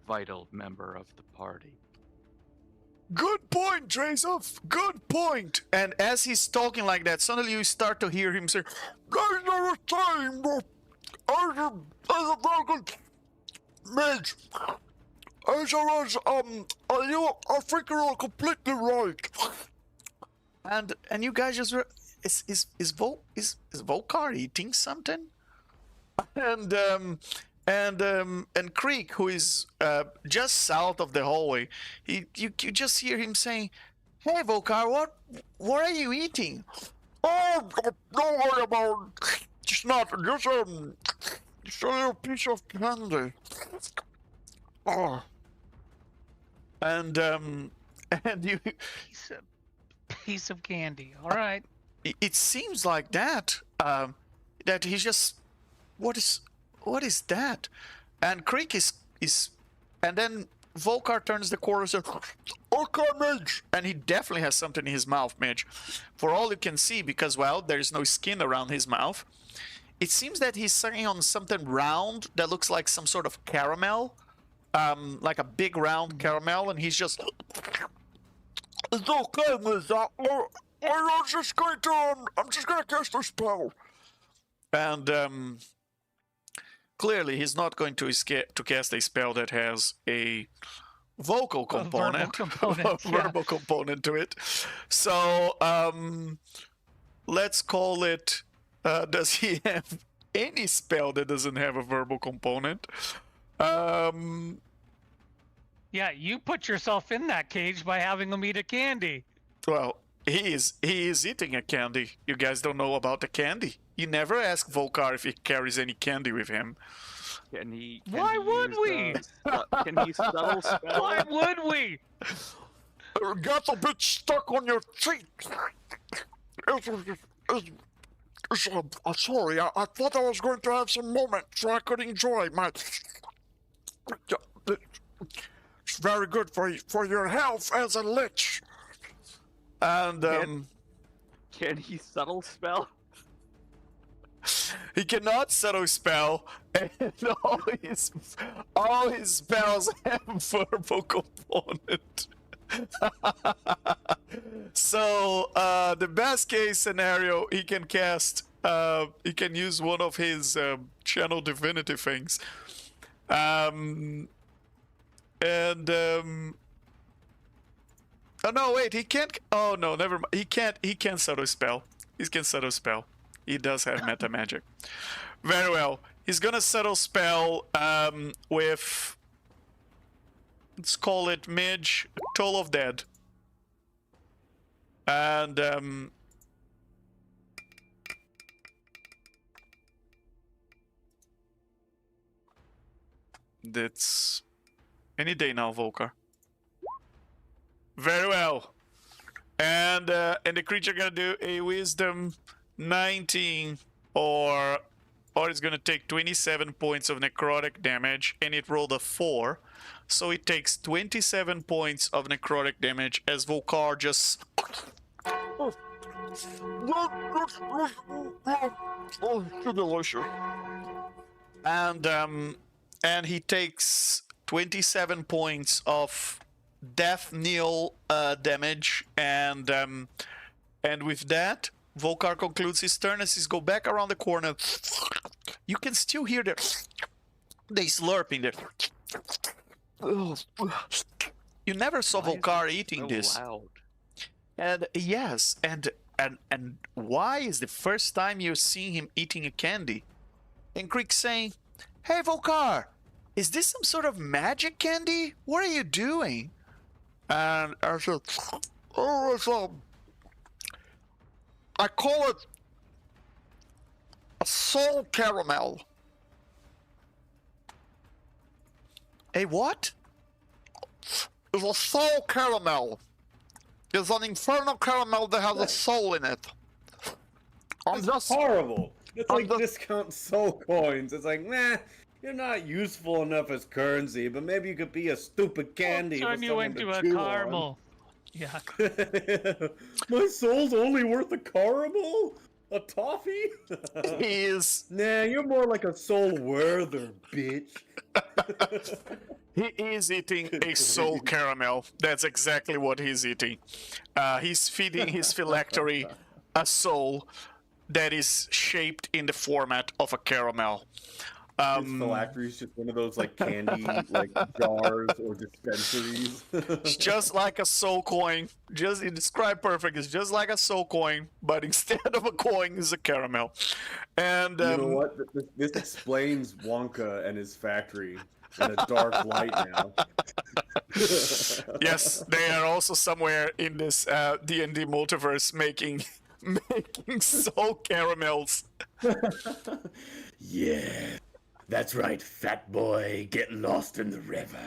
S2: vital member of the party.
S1: Good point, Drazov. Good point. And as he's talking like that, suddenly you start to hear him say, "There's no time, but as a very good mage, as I was, I think you're completely right." And you guys just is Volkar eating something? And Creek, who is just south of the hallway, you just hear him saying, "Hey, Volkar, what are you eating?" "Oh, don't worry about it. Just not just It's a little piece of candy. Oh. And you,
S6: Piece of candy. All right.
S1: it seems like that. That he's just, what is that? And Creek is, and then Volkar turns the corner and says, "Okay, Midge," and he definitely has something in his mouth, Midge. For all you can see, because well, there is no skin around his mouth. It seems that he's sucking on something round that looks like some sort of caramel, like a big round caramel, and he's just. It's okay, Miss. I'm just going to cast a spell. And clearly, he's not going to cast a spell that has a vocal component,
S6: component,
S1: a verbal component to it. So let's call it. Does he have any spell that doesn't have a verbal component?
S6: Yeah, you put yourself in that cage by having him eat a candy.
S1: Well, he is eating a candy. You guys don't know about the candy. You never ask Volkar if he carries any candy with him.
S2: Can he?
S6: Why would we?
S2: Can he subtle spell?
S6: Why would we?
S1: Got a bit stuck on your cheek. Sorry, I thought I was going to have some moment so I could enjoy my. It's very good for your health as a lich. And
S2: Can he subtle spell?
S1: he cannot subtle spell, and all his spells have verbal component. So the best case scenario, he can cast. He can use one of his channel divinity things. Oh no! Wait, he can't. Oh no, never mind. He can't. He can subtle spell. He can subtle spell. He does have meta magic. Very well. He's gonna subtle spell with. Let's call it Midge, Toll of Dead. And that's any day now, Volkar. Very well. And the creature gonna do a wisdom 19 or it's gonna take 27 points of necrotic damage, and it rolled a 4. So it takes 27 points of necrotic damage as Volkar just delicious. And he takes 27 points of death knell damage, and with that, Volkar concludes his turn as he goes back around the corner. You can still hear the slurping there. You never saw Volkar eating
S2: So
S1: this.
S2: loud.
S1: And yes, and why is the first time you're seeing him eating a candy? And Creek saying, "Hey Volkar, is this some sort of magic candy? What are you doing?" And I said, "Oh, it's I call it a soul caramel." A what? It's a soul caramel. It's an infernal caramel that has a soul in it.
S5: That's horrible. It's like discount soul coins. It's like, nah, you're not useful enough as currency, but maybe you could be a stupid candy.
S6: Turn
S5: for
S6: you
S5: someone
S6: into
S5: to
S6: a
S5: chew
S6: caramel. Yeah.
S5: on. My soul's only worth a caramel? A toffee?
S1: He is.
S5: Nah, you're more like a soul worther, bitch.
S1: He is eating a soul caramel. That's exactly what he's eating. He's feeding his phylactery a soul that is shaped in the format of a caramel.
S5: His phylactery is just one of those like candy like jars or dispensaries.
S1: It's just like a soul coin. Just you described perfect. It's just like a soul coin, but instead of a coin, is a caramel. And
S5: You know what? This explains Wonka and his factory in a dark light now.
S1: yes, they are also somewhere in this D&D multiverse making soul caramels.
S5: Yeah.
S3: That's right, fat boy. Get lost in the river.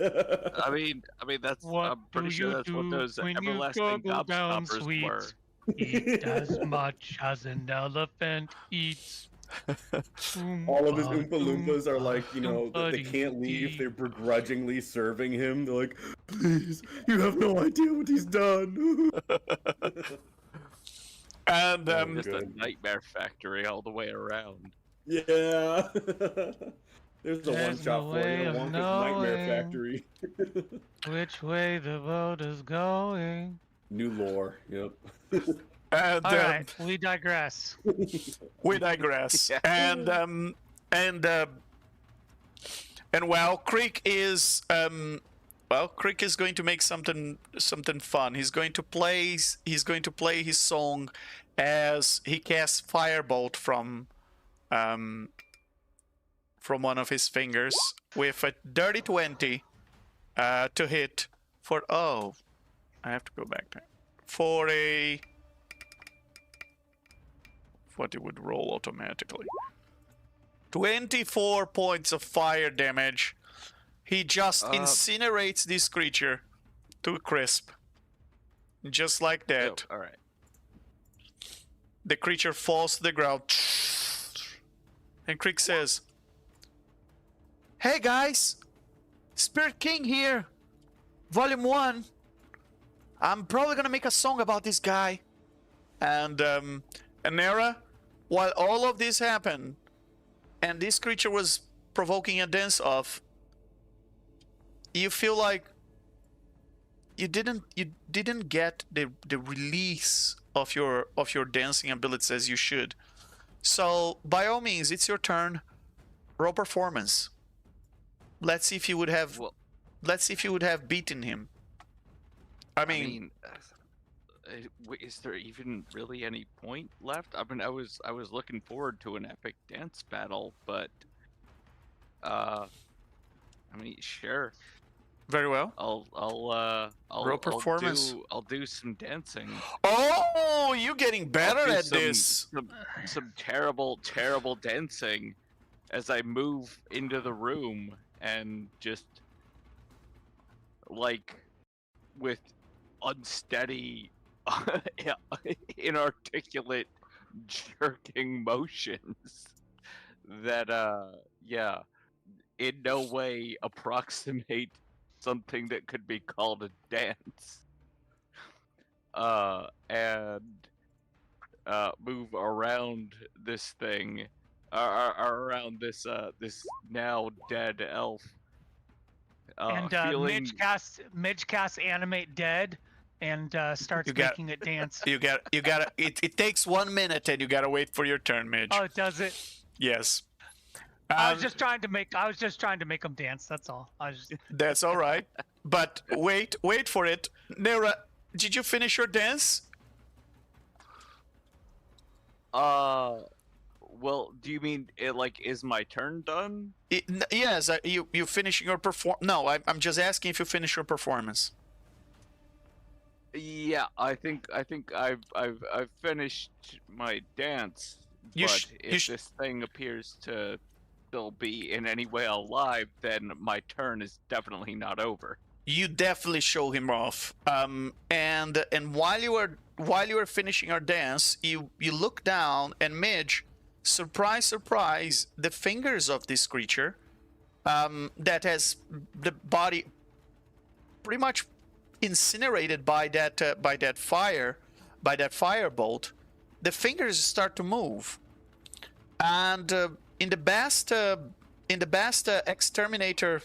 S2: I mean, that's.
S6: What
S2: I'm pretty
S6: do
S2: sure
S6: you
S2: that's what
S6: do
S2: those
S6: when you
S2: everlasting
S6: gobble down
S2: gobstoppers
S6: sweets?
S2: were.
S6: Eat as much as an elephant eats.
S3: All of his
S6: Oompa
S3: Oompa Loompas are
S6: Loompa,
S3: like, they
S6: Oompa
S3: can't leave.
S6: Dee.
S3: They're begrudgingly serving him. They're like, please, you have no idea what he's done.
S1: And
S3: Oh,
S2: Just
S3: good.
S2: a nightmare factory all the way around.
S3: Yeah. There's the one
S6: There's
S3: shot
S6: no
S3: for you,
S6: way of
S3: Wonka's Nightmare
S6: knowing.
S3: Factory.
S6: Which way the boat is going?
S3: New lore, yep.
S1: and
S6: All right, we digress.
S1: we digress.
S2: Yeah.
S1: And well, Creek is Creek is going to make something fun. He's going to play his song as he casts firebolt from one of his fingers with a dirty 20 to hit for I have to go back there. For a what it would roll automatically. 24 points of fire damage. He just incinerates this creature to a crisp. Just like that.
S2: Oh, all right.
S1: The creature falls to the ground. And Creek says, "Hey guys! Spirit King here! Volume 1. I'm probably gonna make a song about this guy." And Nera, while all of this happened, and this creature was provoking a dance off, you feel like you didn't get the release of your dancing abilities as you should. So by all means, it's your turn. Roll performance. Let's see if you would have. Let's see if you would have beaten him. I mean,
S2: is there even really any point left? I mean, I was looking forward to an epic dance battle, but I mean, sure.
S1: very well.
S2: I'll
S1: Roll performance.
S2: I'll do some dancing.
S1: Oh, you getting better
S2: I'll do
S1: at
S2: some-
S1: this.
S2: Some terrible dancing as I move into the room and just like with unsteady, inarticulate, jerking motions that in no way approximate something that could be called a dance. And move around this thing, around this now dead elf.
S6: And
S2: feeling...
S6: Midge casts animate dead and starts
S1: You got-
S6: making it dance.
S1: You got. It takes 1 minute, and you gotta wait for your turn, Midge.
S6: Oh, does it?
S1: Yes.
S6: I was just trying to make him dance. That's all.
S1: That's all right. But wait for it. Nera, did you finish your dance?
S2: Well, do you mean it? Like, is my turn done?
S1: Yes. You finishing your No, I'm just asking if you finish your performance.
S2: Yeah, I think I've finished my dance. But if this thing appears to still be in any way alive, then my turn is definitely not over.
S1: You definitely show him off. And while you were finishing your dance, you look down, and Midge, surprise, the fingers of this creature, that has the body pretty much incinerated by that firebolt, the fingers start to move, and in the best exterminator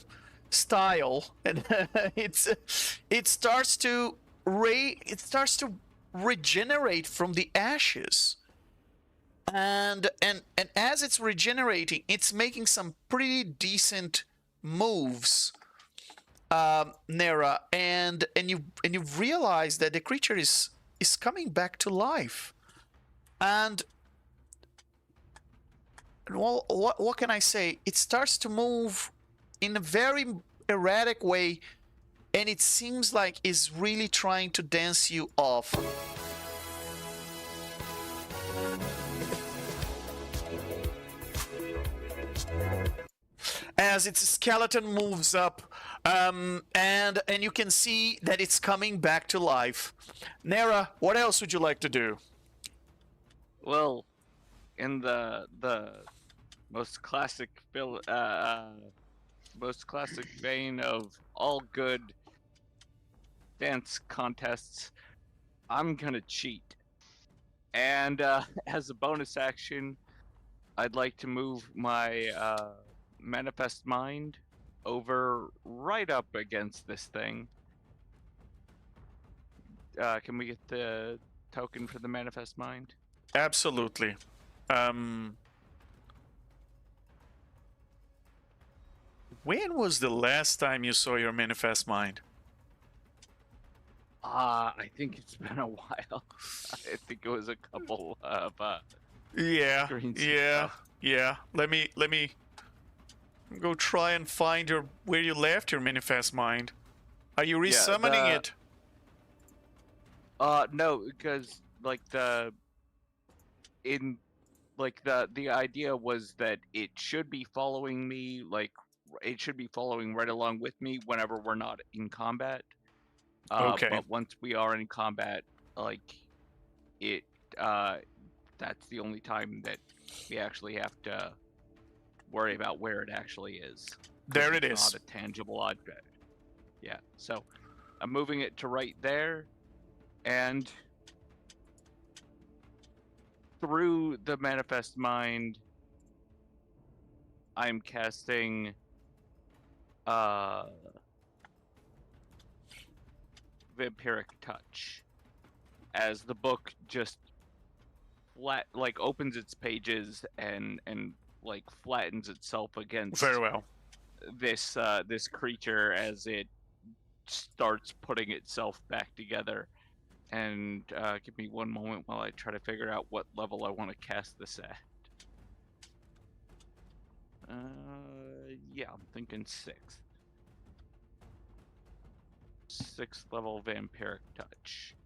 S1: style, and it starts to regenerate from the ashes, and as it's regenerating, it's making some pretty decent moves, Nera, and you realize that the creature is coming back to life, and well, what can I say? It starts to move in a very erratic way, and it seems like it's really trying to dance you off. as its skeleton moves up, and you can see that it's coming back to life. Nera, what else would you like to do?
S2: Well, in the most classic most classic vein of all good dance contests, I'm gonna cheat. And as a bonus action, I'd like to move my manifest mind over right up against this thing. Can we get the token for the manifest mind?
S1: Absolutely. When was the last time you saw your manifest mind?
S2: I think it's been a while. I think it was a couple of
S1: Yeah,
S2: screens
S1: yeah,
S2: ago.
S1: yeah. Let me go try and find where you left your manifest mind. Are you resummoning it?
S2: No, because like the idea was that it should be following me, like it should be following right along with me whenever we're not in combat.
S1: Okay.
S2: But once we are in combat, like it, that's the only time that we actually have to worry about where it actually is. 'Cause
S1: There it
S2: it's
S1: is.
S2: not a tangible object. Yeah, so I'm moving it to right there, and through the manifest mind, I'm casting vampiric touch, as the book just opens its pages and like flattens itself against
S1: Very well.
S2: this this creature as it starts putting itself back together. And give me one moment while I try to figure out what level I want to cast this at. Yeah, I'm thinking 6th. 6th level vampiric touch.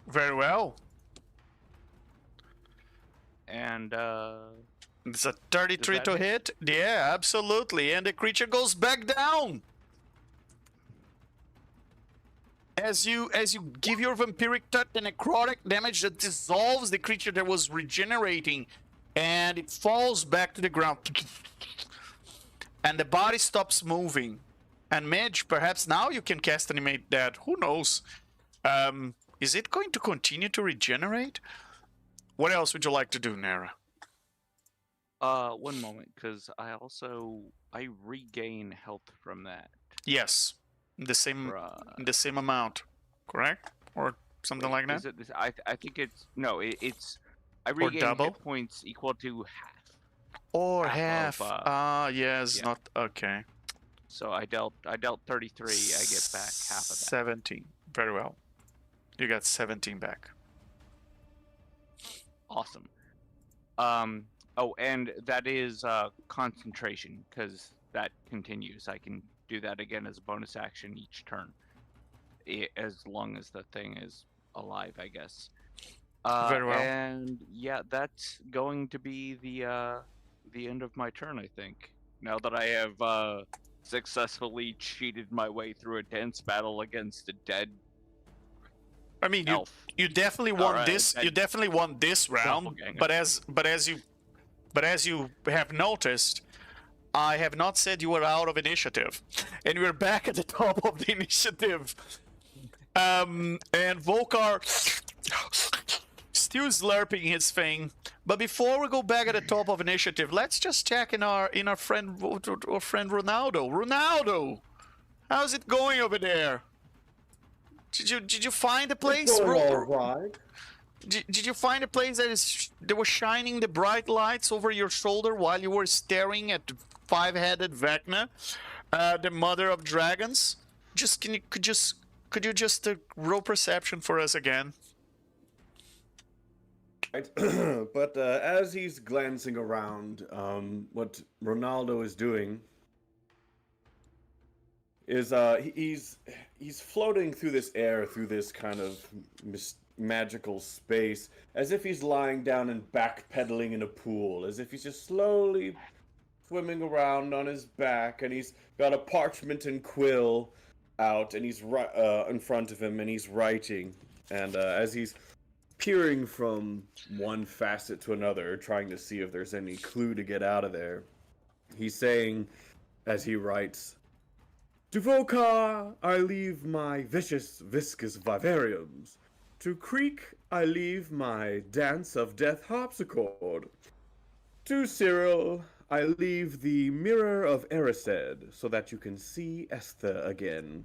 S1: Very well.
S2: And
S1: It's a 33
S2: that
S1: to
S2: hit?
S1: hit. Yeah, absolutely. And the creature goes back down. As you give your vampiric touch the necrotic damage that dissolves the creature that was regenerating, and it falls back to the ground. And the body stops moving. And Midge, perhaps now you can cast animate that. Who knows? Is it going to continue to regenerate? What else would you like to do, Nera?
S2: one moment, because I regain health from that.
S1: Yes, the same amount, correct? Or something like that?
S2: Is it this? I think it's no. It's I
S1: Or
S2: regain
S1: double?
S2: hit points equal to half.
S1: Or
S2: half
S1: half.
S2: of,
S1: Yes,
S2: yeah.
S1: not okay.
S2: So I dealt 33. I get back half of that.
S1: 17. Very well. You got 17 back.
S2: Awesome. Oh, and that is concentration, because that continues. I can do that again as a bonus action each turn, as long as the thing is alive, I guess.
S1: Very well.
S2: And yeah, that's going to be the end of my turn, I think. Now that I have successfully cheated my way through a dense battle against a dead
S1: I mean,
S2: elf.
S1: you definitely won
S2: Alright,
S1: this. You definitely won this round.
S2: Doppelganger.
S1: But as you have noticed, I have not said you were out of initiative, and we're back at the top of the initiative. And Volkar still slurping his thing. But before we go back at the top of initiative, let's just check in our friend Ronaldo. Ronaldo, how's it going over there? Did you find a place?
S5: Alright.
S1: Did you find a place that was shining the bright lights over your shoulder while you were staring at the five-headed Vecna, the mother of dragons? Could you just roll perception for us again?
S5: Right. But as he's glancing around, what Ronaldo is doing is he's floating through this air, through this kind of magical space, as if he's lying down and backpedaling in a pool, as if he's just slowly swimming around on his back, and he's got a parchment and quill out, and he's in front of him, and he's writing. And as he's peering from one facet to another, trying to see if there's any clue to get out of there, he's saying, as he writes, "To Vokar I leave my vicious viscous vivariums. To Creek I leave my dance of death harpsichord. To Cyril I leave the mirror of Erised, so that you can see Esther again."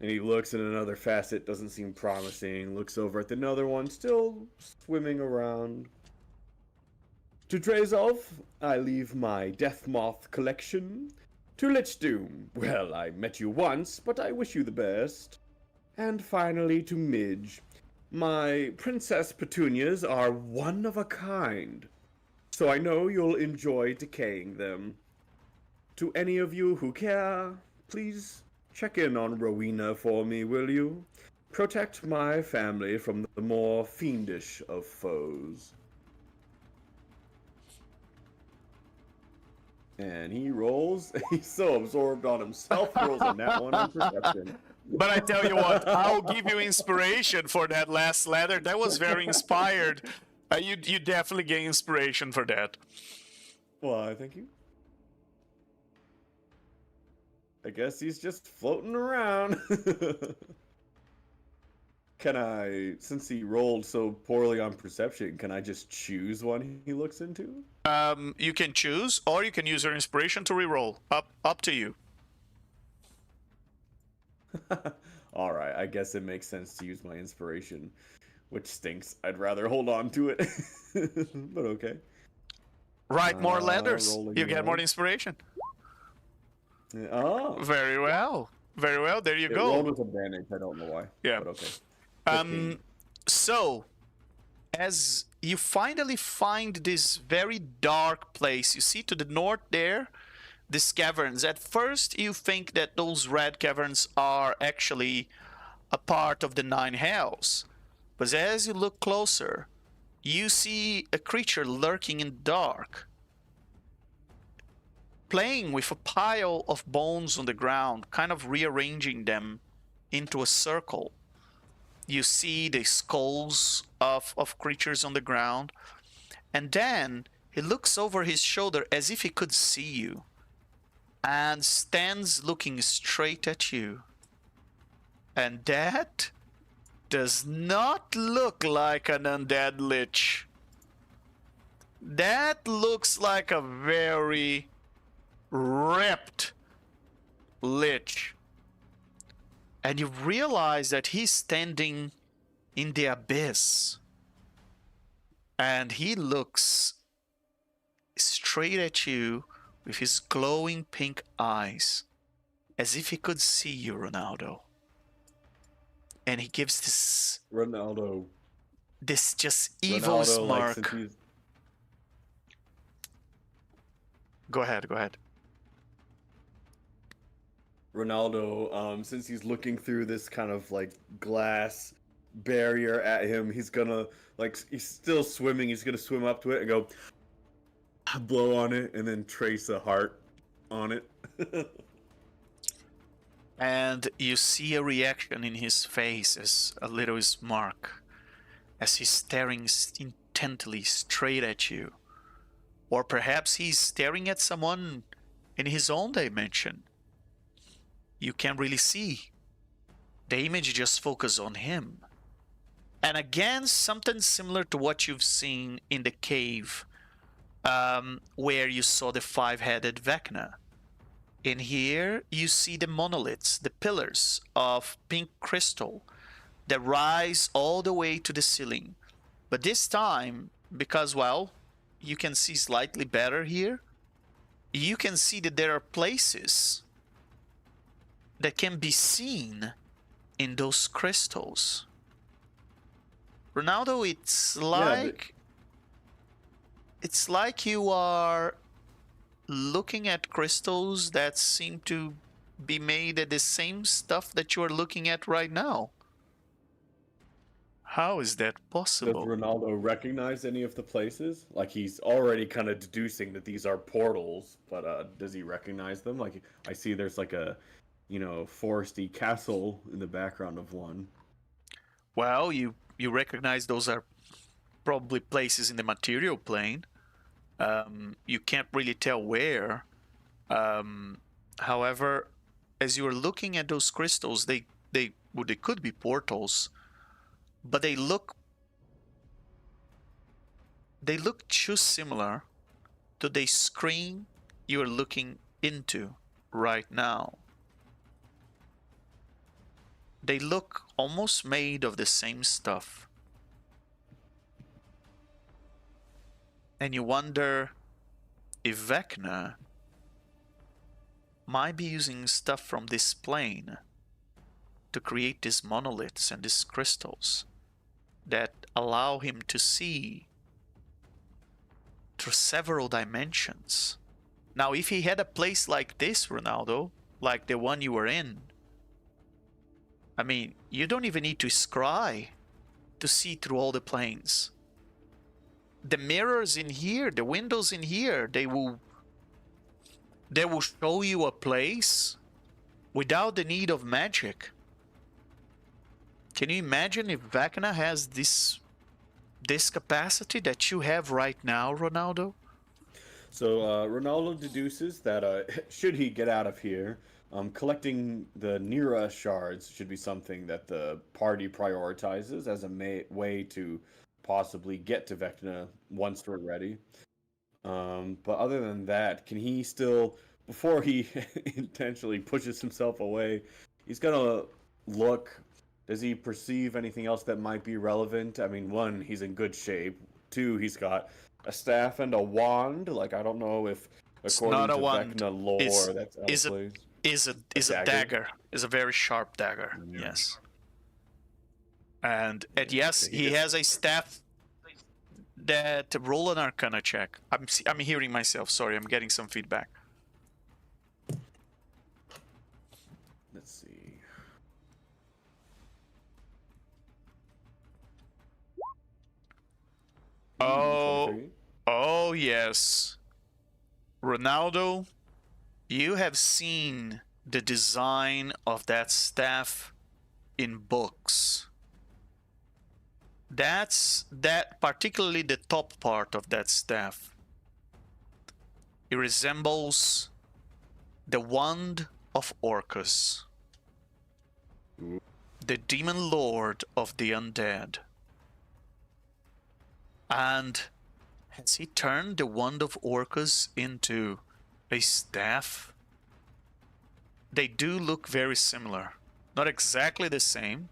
S5: And he looks at another facet, doesn't seem promising, looks over at another one, still swimming around. "To Drazolf I leave my Death Moth collection. To Lich Doom, well, I met you once, but I wish you the best. And finally to Midge, my Princess Petunias are one of a kind, so I know you'll enjoy decaying them. To any of you who care, please check in on Rowena for me, will you? Protect my family from the more fiendish of foes." And he rolls. He's so absorbed on himself. He rolls on that one on perception.
S1: But I tell you what, I'll give you inspiration for that last letter. That was very inspired. You definitely gain inspiration for that.
S5: Why, thank you. I guess he's just floating around. Can I, since he rolled so poorly on perception, can I just choose one he looks into?
S1: You can choose, or you can use your inspiration to reroll. Up to you.
S5: All right, I guess it makes sense to use my inspiration, which stinks. I'd rather hold on to it, but okay.
S1: Write more letters.
S5: rolling
S1: You get
S5: one.
S1: more inspiration.
S5: Oh,
S1: Very well. Very well. There you
S5: it
S1: go.
S5: rolled with advantage. I don't know why.
S1: Yeah.
S5: But okay. 15.
S1: So, as you finally find this very dark place, you see to the north there, these caverns. At first, you think that those red caverns are actually a part of the Nine Hells. But as you look closer, you see a creature lurking in the dark, playing with a pile of bones on the ground, kind of rearranging them into a circle. You see the skulls of creatures on the ground, and then he looks over his shoulder as if he could see you, and stands looking straight at you. And that does not look like an undead lich. That looks like a very ripped lich. And you realize that he's standing in the abyss. And he looks straight at you with his glowing pink eyes, as if he could see you, Ronaldo. And he gives
S5: Ronaldo.
S1: this just evil smirk.
S5: since he's-
S1: Go ahead.
S5: Ronaldo, since he's looking through this kind of like glass barrier at him, he's gonna, like, he's still swimming, he's gonna swim up to it and go, blow on it, and then trace a heart on it.
S1: And you see a reaction in his face as a little smirk, as he's staring intently straight at you. Or perhaps he's staring at someone in his own dimension. You can't really see. The image just focuses on him. And again, something similar to what you've seen in the cave, where you saw the five-headed Vecna. In here, you see the monoliths, the pillars of pink crystal that rise all the way to the ceiling. But this time, because, well, you can see slightly better here, you can see that there are places that can be seen in those crystals. Ronaldo, it's like you are looking at crystals that seem to be made of the same stuff that you are looking at right now. How is that
S5: Does
S1: possible?
S5: Ronaldo recognize any of the places? Like he's already kind of deducing that these are portals, but does he recognize them? Like I see there's like a, foresty castle in the background of one.
S1: Well, you recognize those are probably places in the material plane. You can't really tell where. However, as you are looking at those crystals, they could be portals, but they look too similar to the screen you are looking into right now. They look almost made of the same stuff. And you wonder if Vecna might be using stuff from this plane to create these monoliths and these crystals that allow him to see through several dimensions. Now, if he had a place like this, Ronaldo, like the one you were in, I mean, you don't even need to scry to see through all the planes. The mirrors in here, the windows in here, they will show you a place without the need of magic. Can you imagine if Vecna has this capacity that you have right now, Ronaldo?
S5: So Ronaldo deduces that should he get out of here, collecting the Nira shards should be something that the party prioritizes as a way to possibly get to Vecna once we're ready. But other than that, can he still, before he intentionally pushes himself away, he's gonna look. Does he perceive anything else that might be relevant? I mean, one, he's in good shape. Two, he's got a staff and a wand. Like, I don't know if, according
S1: not a
S5: to
S1: wand.
S5: Vecna lore, that's
S1: Is a dagger. Is a very sharp dagger.
S5: Yeah.
S1: Yes. And yes, he has a staff that roll an Arcana check. I'm hearing myself. Sorry, I'm getting some feedback.
S5: Let's see.
S1: Oh,
S5: 23.
S1: oh yes. Ronaldo, you have seen the design of that staff in books. Particularly the top part of that staff. It resembles the wand of Orcus, the demon lord of the undead. And has he turned the wand of Orcus into a staff? They do look very similar. Not exactly the same,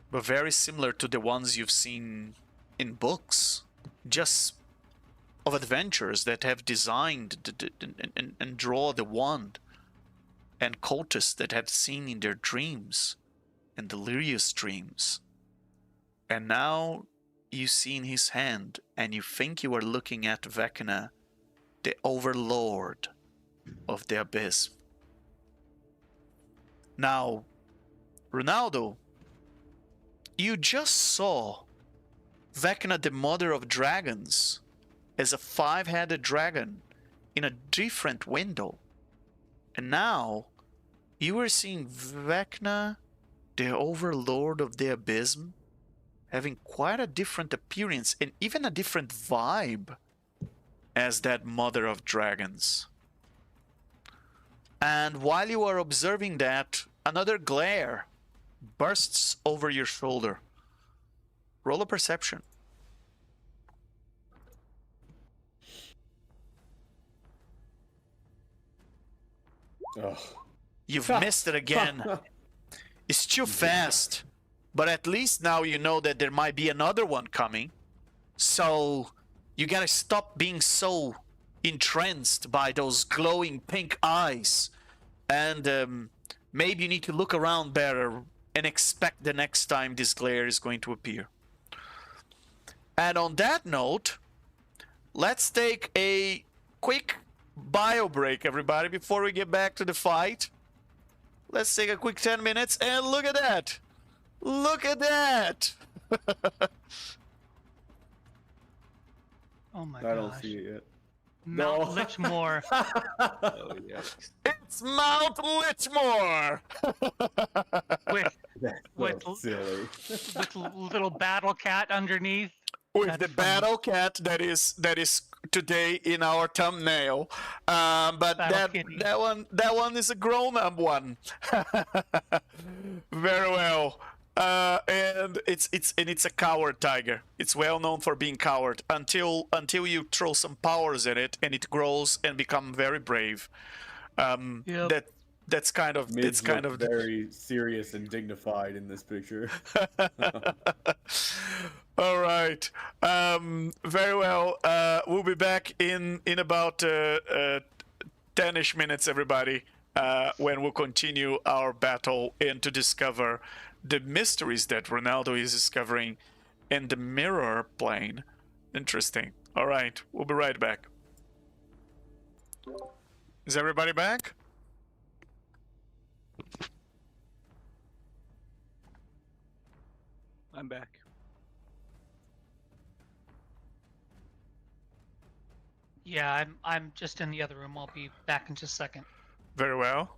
S1: but very similar to the ones you've seen in books, just of adventurers that have designed and draw the wand, and cultists that have seen in their dreams and delirious dreams. And now you see in his hand, and you think you are looking at Vecna, the overlord of the abyss. Now, Ronaldo, you just saw Vecna, the mother of dragons, as a 5-headed dragon in a different window. And now, you are seeing Vecna, the overlord of the abyss, having quite a different appearance and even a different vibe as that mother of dragons. And while you are observing that, another glare bursts over your shoulder. Roll a perception.
S5: Ugh.
S1: You've missed it again. It's too fast. But at least now you know that there might be another one coming. So you gotta stop being so entranced by those glowing pink eyes. And maybe you need to look around better and expect the next time this glare is going to appear. And on that note, let's take a quick bio break, everybody, before we get back to the fight. Let's take a quick 10 minutes and look at that. Look at that!
S6: Oh my
S3: I don't
S6: gosh.
S3: see it yet.
S6: Mount
S3: No.
S6: Lichmore.
S2: Oh yeah.
S1: It's Mount Lichmore!
S6: with
S3: That's
S6: With-
S3: so silly.
S6: with little battle cat underneath.
S1: With
S6: That's
S1: the
S6: funny.
S1: battle cat that is today in our thumbnail, but
S6: Battle kitty.
S1: that one is a grown-up one. Very well, and it's a coward tiger. It's well known for being coward until you throw some powers in it, and it grows and become very brave.
S6: Yep.
S1: That's kind of
S3: Mids
S1: it's kind
S3: look
S1: of
S3: very serious and dignified in this picture.
S1: All right. Very well. We'll be back in about 10-ish minutes, everybody, when we'll continue our battle and to discover the mysteries that Ronaldo is discovering in the mirror plane. Interesting. All right. We'll be right back. Is everybody back?
S2: I'm back.
S6: Yeah, I'm just in the other room. I'll be back in just a second.
S1: Very well.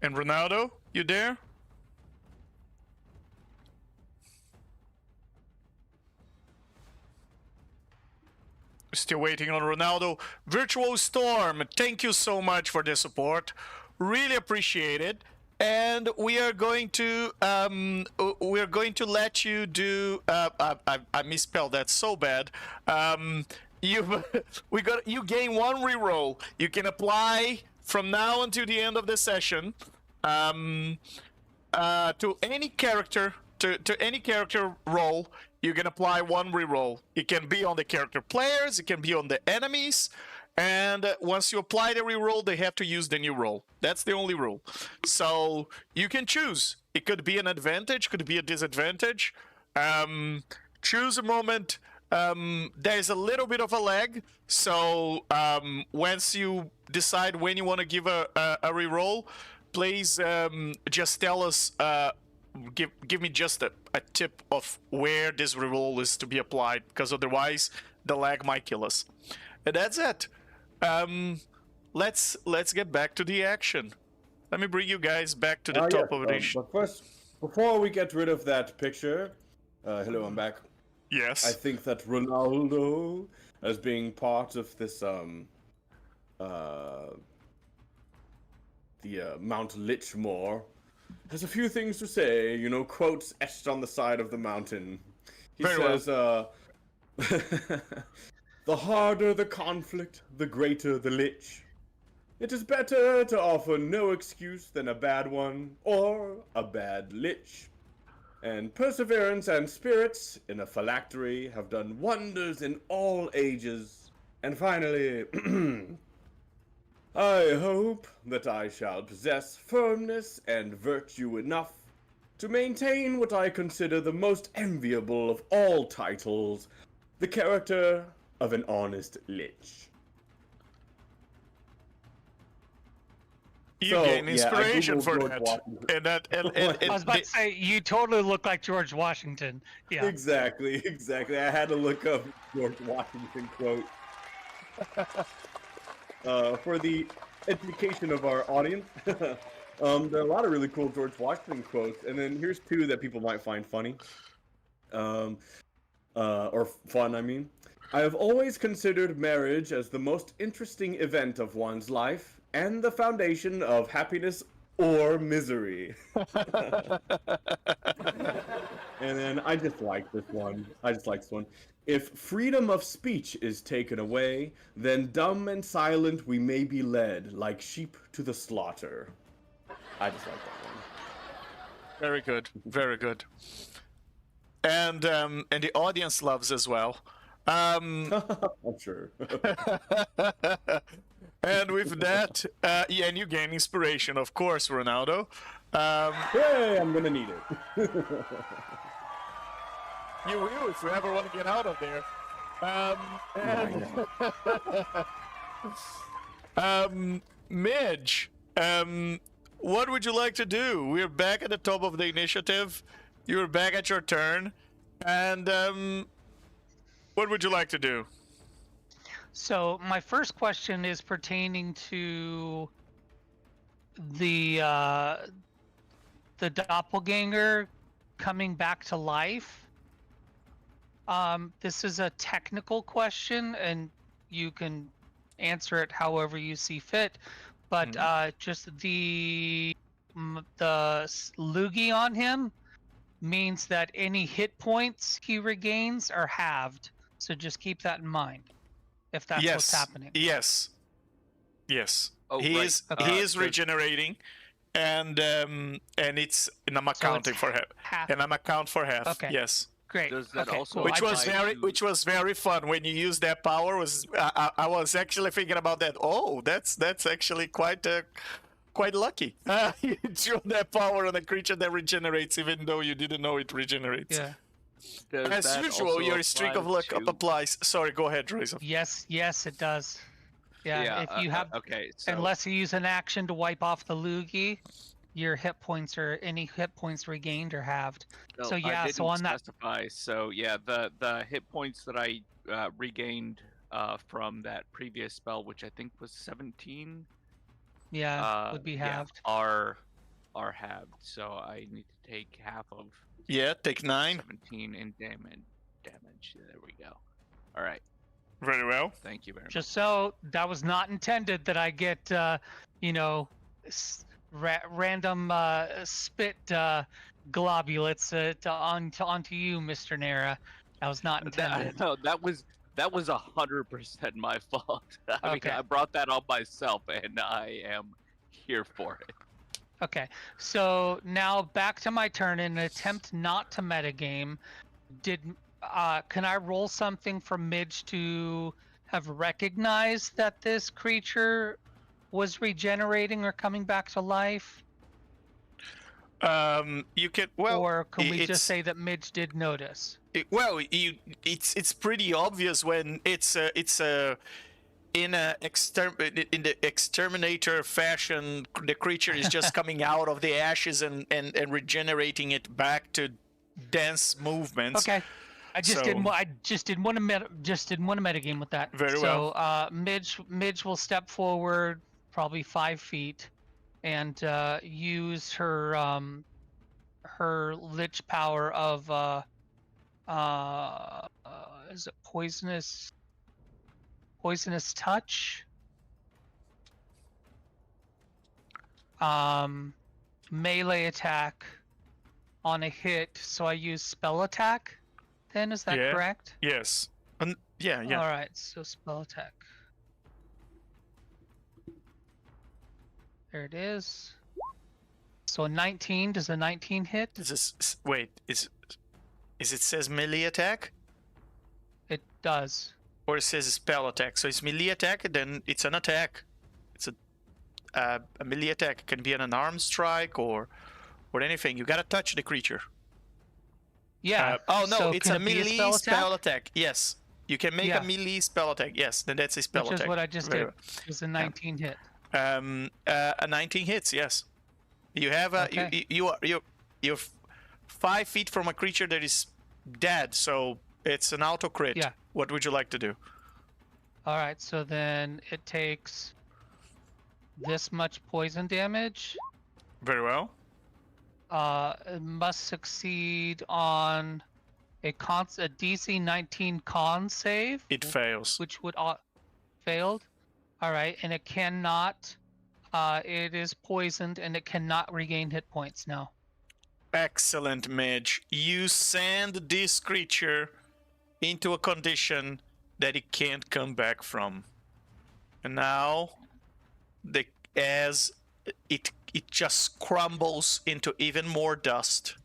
S1: And Ronaldo, you there? Still waiting on Ronaldo. Virtual Storm, thank you so much for the support. Really appreciate it. And we are going to let you do. I misspelled that so bad. You gain one reroll. You can apply from now until the end of the session to any character any character role. You can apply one reroll. It can be on the character players. It can be on the enemies. And once you apply the reroll, they have to use the new roll. That's the only rule. So you can choose. It could be an advantage, could be a disadvantage. Choose a moment. There's a little bit of a lag. So once you decide when you want to give a reroll, please just tell us. Give me just a tip of where this reroll is to be applied, because otherwise the lag might kill us. And that's it. Let's get back to the action. Let me bring you guys back to the top of the.
S3: But first, before we get rid of that picture, hello, I'm back.
S1: Yes.
S3: I think that Ronaldo, as being part of this Mount Lichmore, has a few things to say. You know, quotes etched on the side of the mountain. He
S1: Very
S3: says, the harder the conflict, the greater the lich. It is better to offer no excuse than a bad one, or a bad lich. And perseverance and spirits in a phylactery have done wonders in all ages. And finally, I hope that I shall possess firmness and virtue enough to maintain what I consider the most enviable of all titles, the character of an honest lich.
S1: You
S3: So,
S1: gain
S3: yeah, I
S1: inspiration
S3: Googled
S1: for
S3: George
S1: that.
S3: Washington.
S1: And that and
S6: I was about to say, you totally look like George Washington. Yeah.
S3: Exactly. I had to look up George Washington quote. For the education of our audience, there are a lot of really cool George Washington quotes, and then here's two that people might find funny. Or fun, I mean. I have always considered marriage as the most interesting event of one's life, and the foundation of happiness or misery. And then I just like this one. If freedom of speech is taken away, then dumb and silent we may be led, like sheep to the slaughter. I just like that one.
S1: Very good. Very good. And the audience loves as well.
S3: I'm sure.
S1: And with that, yeah, and you gain inspiration, of course, Ronaldo.
S3: Hey, I'm gonna need it.
S1: You will if you ever want to get out of there. Midge, what would you like to do? We're back at the top of the initiative. You're back at your turn, and what would you like to do?
S6: So my first question is pertaining to the doppelganger coming back to life. This is a technical question, and you can answer it however you see fit. But just the loogie on him means that any hit points he regains are halved. So just keep that in mind, if that's
S1: yes.
S6: what's happening.
S1: Yes. Yes.
S2: Oh,
S1: he
S2: right.
S1: is
S6: Okay.
S1: he is
S2: So-
S1: regenerating, and it's and I'm accounting for half.
S6: half.
S1: And I'm account for half.
S6: Okay.
S1: Yes.
S6: Great.
S2: Does that
S6: okay,
S2: also
S6: cool.
S1: Which was
S2: apply
S1: very
S2: to-
S1: very fun when you used that power. Was I was actually thinking about that. Oh, that's actually quite lucky. You drew that power on a creature that regenerates, even though you didn't know it regenerates.
S6: Yeah.
S2: Does
S1: As
S2: that
S1: usual,
S2: also
S1: your streak of
S2: apply
S1: luck
S2: to-
S1: applies. Sorry, go ahead, Razor.
S6: Yes, it does. Yeah, if you have,
S2: okay, so
S6: unless you use an action to wipe off the loogie, your hit points or any hit points regained are halved.
S2: no,
S6: so
S2: I
S6: yeah,
S2: didn't
S6: so on that-
S2: specify. So yeah, the hit points that I regained from that previous spell, which I think was 17,
S6: would be halved.
S2: are halved. So I need to take half of
S1: Yeah, take 9.
S2: 17 in damage. There we go. All right.
S1: Very well.
S2: Thank you very much.
S6: Just so that was not intended that I get, random spit globulates onto you, Mr. Nera. That was not intended.
S2: No, that was 100% my fault. I mean,
S6: Okay.
S2: I brought that on myself, and I am here for it.
S6: Okay, so now back to my turn. In an attempt not to metagame, can I roll something for Midge to have recognized that this creature was regenerating or coming back to life?
S1: You can
S6: Or can we
S1: it's-
S6: just say that Midge did notice?
S1: it's pretty obvious when it's in the exterminator fashion. The creature is just coming out of the ashes and regenerating it back to dance movements.
S6: Okay, I just didn't.
S1: So-
S6: I just didn't want to metagame with that.
S1: Very
S6: so, Midge will step forward probably 5 feet, and use her her lich power of is it poisonous touch? Melee attack on a hit. So I use spell attack. Then is that
S1: Yeah.
S6: correct?
S1: Yes. Yeah.
S6: All right. So spell attack. There it is. So a 19. Does a 19 hit?
S1: Wait. Is it says melee attack
S6: It does.
S1: or it says spell attack? So it's melee attack, then it's an attack. It's a melee attack. It can be an unarmed strike or anything. You gotta touch the creature.
S6: Yeah.
S1: Oh no,
S6: so
S1: it's
S6: can
S1: a
S6: it be
S1: melee spell attack? Yes, you can make
S6: Yeah.
S1: a melee spell attack. Yes, then that's a spell
S6: Which
S1: attack.
S6: is what I just
S1: Very
S6: did. It was a 19 hit.
S1: well. A 19 hits. Yes, you have a
S6: Okay.
S1: you're 5 feet from a creature that is dead, so it's an auto crit.
S6: Yeah.
S1: What would you like to do?
S6: All right. So then it takes this much poison damage.
S1: Very well.
S6: It must succeed on a DC 19 con save,
S1: It fails.
S6: which would failed. All right, and it cannot. It is poisoned, and it cannot regain hit points now.
S1: Excellent, Midge. You send this creature into a condition that it can't come back from. And now, as it just crumbles into even more dust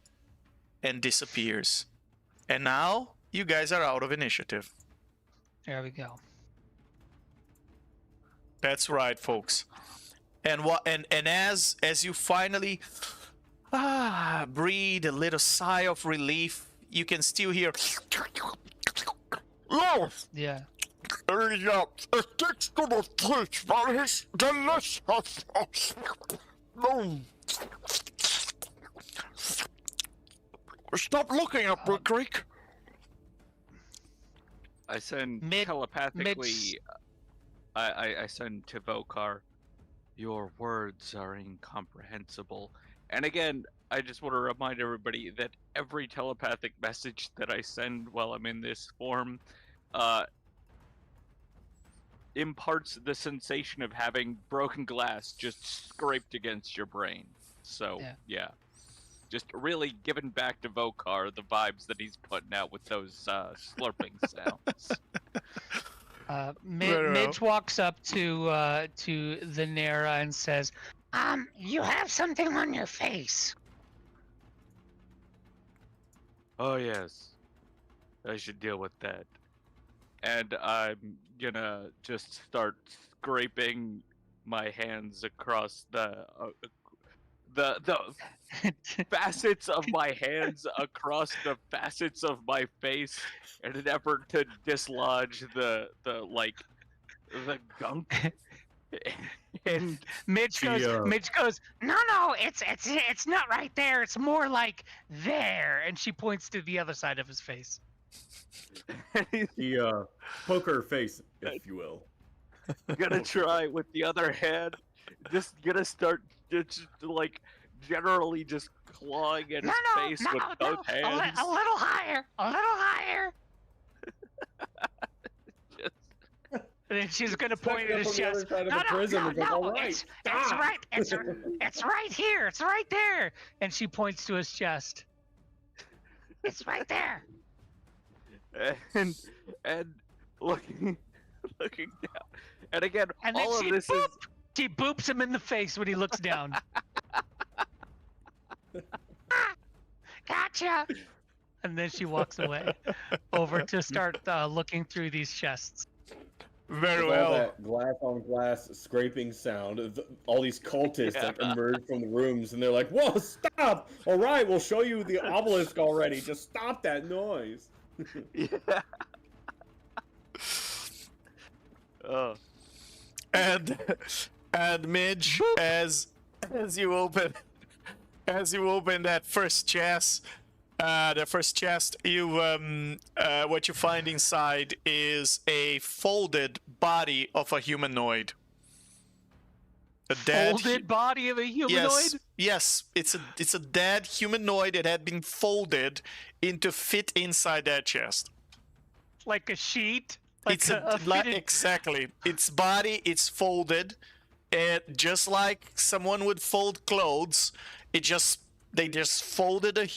S1: and disappears. And now, you guys are out of initiative.
S6: There we go.
S1: That's right, folks. And as you finally breathe a little sigh of relief, you can still hear. Yes,
S6: Yeah.
S1: it takes to the teeth, but it's delicious. Stop looking up, Brook Creek.
S2: I send
S6: Mid-
S2: telepathically. I send to Vokar. Your words are incomprehensible. And again, I just want to remind everybody that every telepathic message that I send while I'm in this form, imparts the sensation of having broken glass just scraped against your brain. So yeah. Just really giving back to Vokar the vibes that he's putting out with those slurping sounds.
S1: Very well.
S6: Midge walks up to the Nera and says,
S4: You have something on your face.
S2: Oh yes, I should deal with that. And I'm gonna just start scraping my hands across the facets of my hands across the facets of my face in an effort to dislodge the gunk. And
S6: Midge goes, no, it's not right there. It's more like there. And she points to the other side of his face.
S3: The poker face, if you will.
S2: gonna try with the other hand, just gonna start just like generally just clawing at his face with both hands.
S4: A little higher.
S6: And then she's gonna point at his chest.
S4: It's right. It's right here. It's right there.
S6: And she points to his chest.
S4: It's right there.
S2: And looking down. And again,
S6: And then
S2: all of this is
S6: she boops him in the face when he looks down.
S4: Gotcha.
S6: And then she walks away over to start looking through these chests.
S1: Very
S5: With all
S1: well.
S5: that glass on glass scraping sound, all these cultists like emerge from the rooms, and they're like, "Whoa, stop! All right, we'll show you the obelisk already. Just stop that noise."
S2: yeah. Oh.
S1: And Midge, as you open that first chest, you what you find inside is a folded body of a humanoid. A dead
S6: Folded body of a humanoid?
S1: Yes, it's a dead humanoid that had been folded into fit inside that chest.
S6: Like a sheet? Like
S1: It's exactly. Its body is folded, and just like someone would fold clothes, they just folded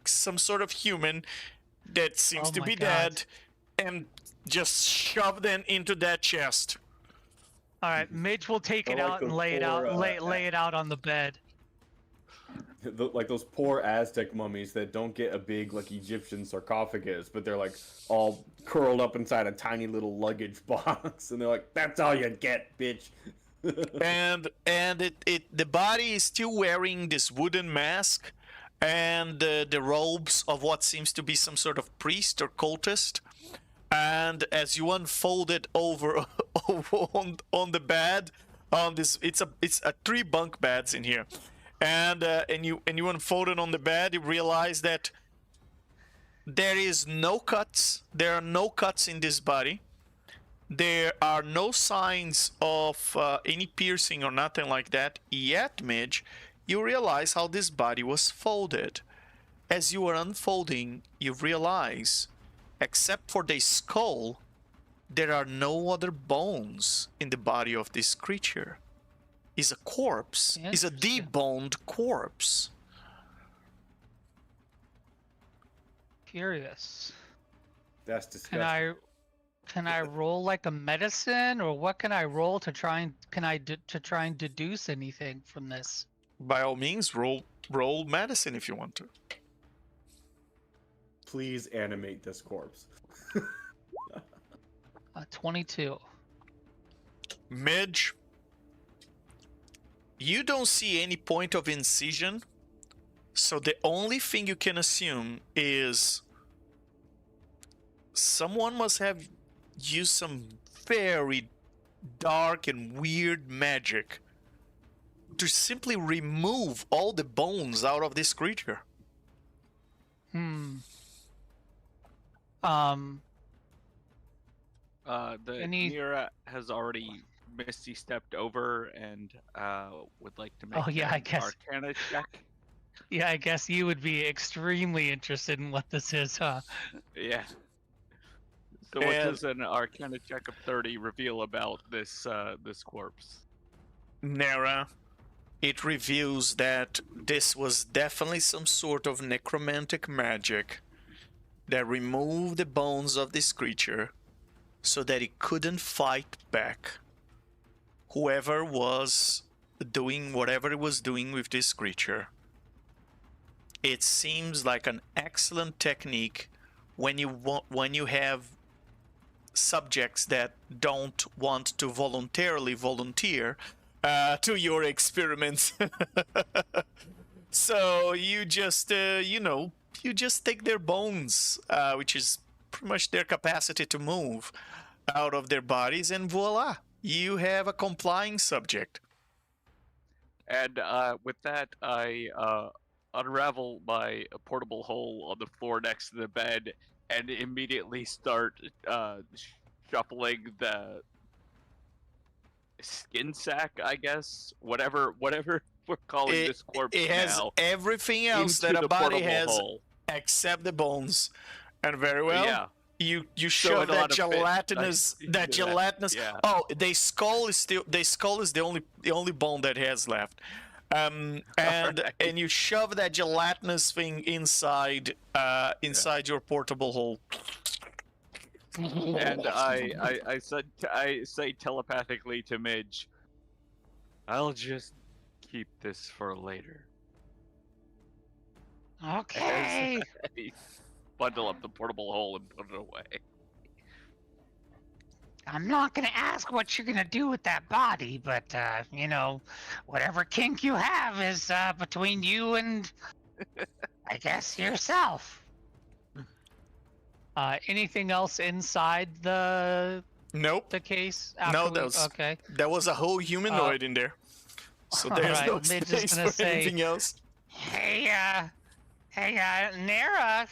S1: some sort of human that seems to
S6: my
S1: be
S6: God.
S1: dead, and just shoved them into that chest.
S6: All right, Midge will take it
S5: I like
S6: out and
S5: those
S6: lay it out,
S5: poor,
S6: lay it out on the bed.
S5: Like those poor Aztec mummies that don't get a big like Egyptian sarcophagus, but they're like all curled up inside a tiny little luggage box, and they're like, "That's all you get, bitch."
S1: and the body is still wearing this wooden mask and the robes of what seems to be some sort of priest or cultist. And as you unfold it over on the bed, on this, it's a 3 bunk beds in here, and you unfold it on the bed, you realize that there is no cuts. There are no cuts in this body. There are no signs of any piercing or nothing like that. Yet, Midge, you realize how this body was folded. As you are unfolding, you realize, except for the skull, there are no other bones in the body of this creature. It's a corpse. It's a deboned corpse.
S6: Curious.
S5: That's disgusting.
S6: Can I roll like a medicine, or what can I roll to try and deduce anything from this?
S1: By all means, roll medicine if you want to.
S5: Please animate this corpse.
S6: 22.
S1: Midge, you don't see any point of incision, so the only thing you can assume is someone must have used some very dark and weird magic to simply remove all the bones out of this creature.
S6: Hmm.
S2: The
S6: Any-
S2: Mira has already Misty stepped over and would like to make
S6: Oh, yeah, I
S2: an
S6: guess.
S2: Arcana check.
S6: Yeah, I guess you would be extremely interested in what this is, huh?
S2: Yeah. So what
S1: And-
S2: does an Arcana check of 30 reveal about this this corpse?
S1: Nera, it reveals that this was definitely some sort of necromantic magic that removed the bones of this creature so that it couldn't fight back. Whoever was doing whatever it was doing with this creature. It seems like an excellent technique when you have subjects that don't want to voluntarily volunteer to your experiments. So you just you just take their bones, which is pretty much their capacity to move, out of their bodies, and voila, you have a complying subject.
S2: And with that, I unravel my portable hole on the floor next to the bed and immediately start shuffling the skin sack, I guess. Whatever we're calling this corpse
S1: It has
S2: now.
S1: everything else
S2: into
S1: that a
S2: the
S1: body
S2: portable
S1: has
S2: hole.
S1: except the bones, and very well.
S2: Yeah.
S1: You
S2: So
S1: shove
S2: it'll
S1: that
S2: not fit,
S1: gelatinous
S2: like,
S1: that
S2: yeah,
S1: gelatinous.
S2: yeah.
S1: Oh, the skull is the only bone that has left. And
S2: Alright.
S1: you shove that gelatinous thing inside your portable hole.
S2: And I say telepathically to Midge, I'll just keep this for later.
S4: Okay.
S2: I bundle up the portable hole and put it away.
S4: I'm not gonna ask what you're gonna do with that body, but whatever kink you have is between you and I guess yourself.
S6: Anything else inside the
S1: Nope,
S6: case?
S1: No,
S6: after we-
S1: that was-
S6: okay.
S1: there was a whole humanoid in there, so there's no
S6: Alright, Midge is
S1: space
S6: gonna
S1: for
S6: say-
S1: anything else.
S4: Hey, Nara,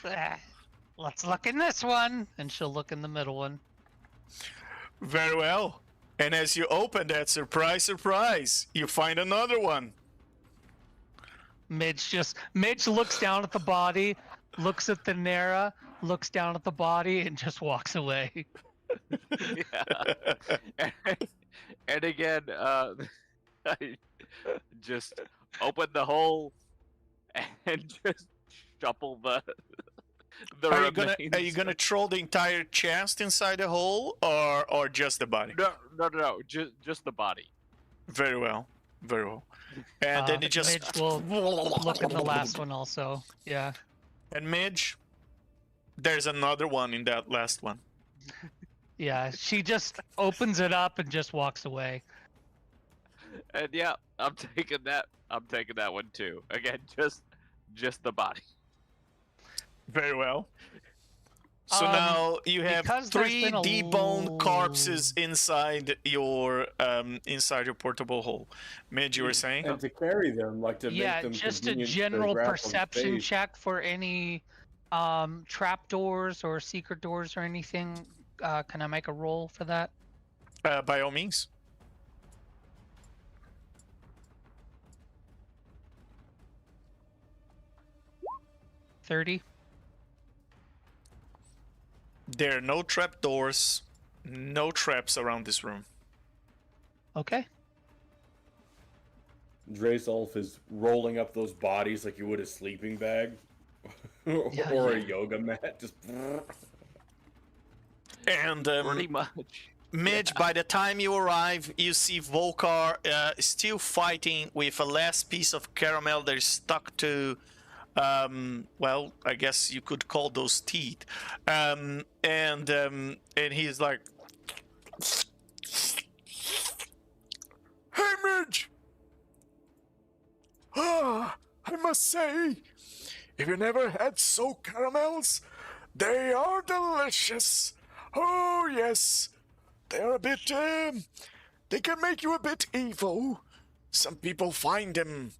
S4: let's look in this one.
S6: And she'll look in the middle one.
S1: Very well. And as you open that, surprise, you find another one.
S6: Midge looks down at the body, looks at the Nera, looks down at the body, and just walks away.
S2: Yeah. And again, I just open the hole and just shuffle the
S1: Are you gonna
S2: remains.
S1: throw the entire chest inside the hole, or just the body?
S2: No, just the body.
S1: Very well. And then it just
S6: Midge will look in the last one also. Yeah.
S1: And Midge, there's another one in that last one.
S6: Yeah, she just opens it up and just walks away.
S2: And yeah, I'm taking that. I'm taking that one too. Again, just the body.
S1: Very well. So
S6: Um,
S1: now you have
S6: because there's
S1: three
S6: been a
S1: deboned corpses inside your portable hole. Midge, you were saying?
S5: And to carry them, like to
S6: Yeah,
S5: make them
S6: just a
S5: convenient to
S6: general
S5: grab on
S6: perception
S5: space.
S6: check for any trap doors or secret doors or anything. Can I make a roll for that?
S1: By all means.
S6: $30.
S1: There are no trap doors, no traps around this room.
S6: Okay.
S5: Draculf is rolling up those bodies like you would a sleeping bag. or
S6: Yeah,
S5: a
S6: yeah.
S5: yoga mat. Just
S1: And
S2: Pretty much.
S1: Midge, by the time you arrive, you see Volkar still fighting with a last piece of caramel that is stuck to, well, I guess you could call those teeth. And he's like, "Hey, Midge! Ah, I must say, if you never had soaked caramels, they are delicious. Oh, yes. They're a bit, they can make you a bit evil. Some people find them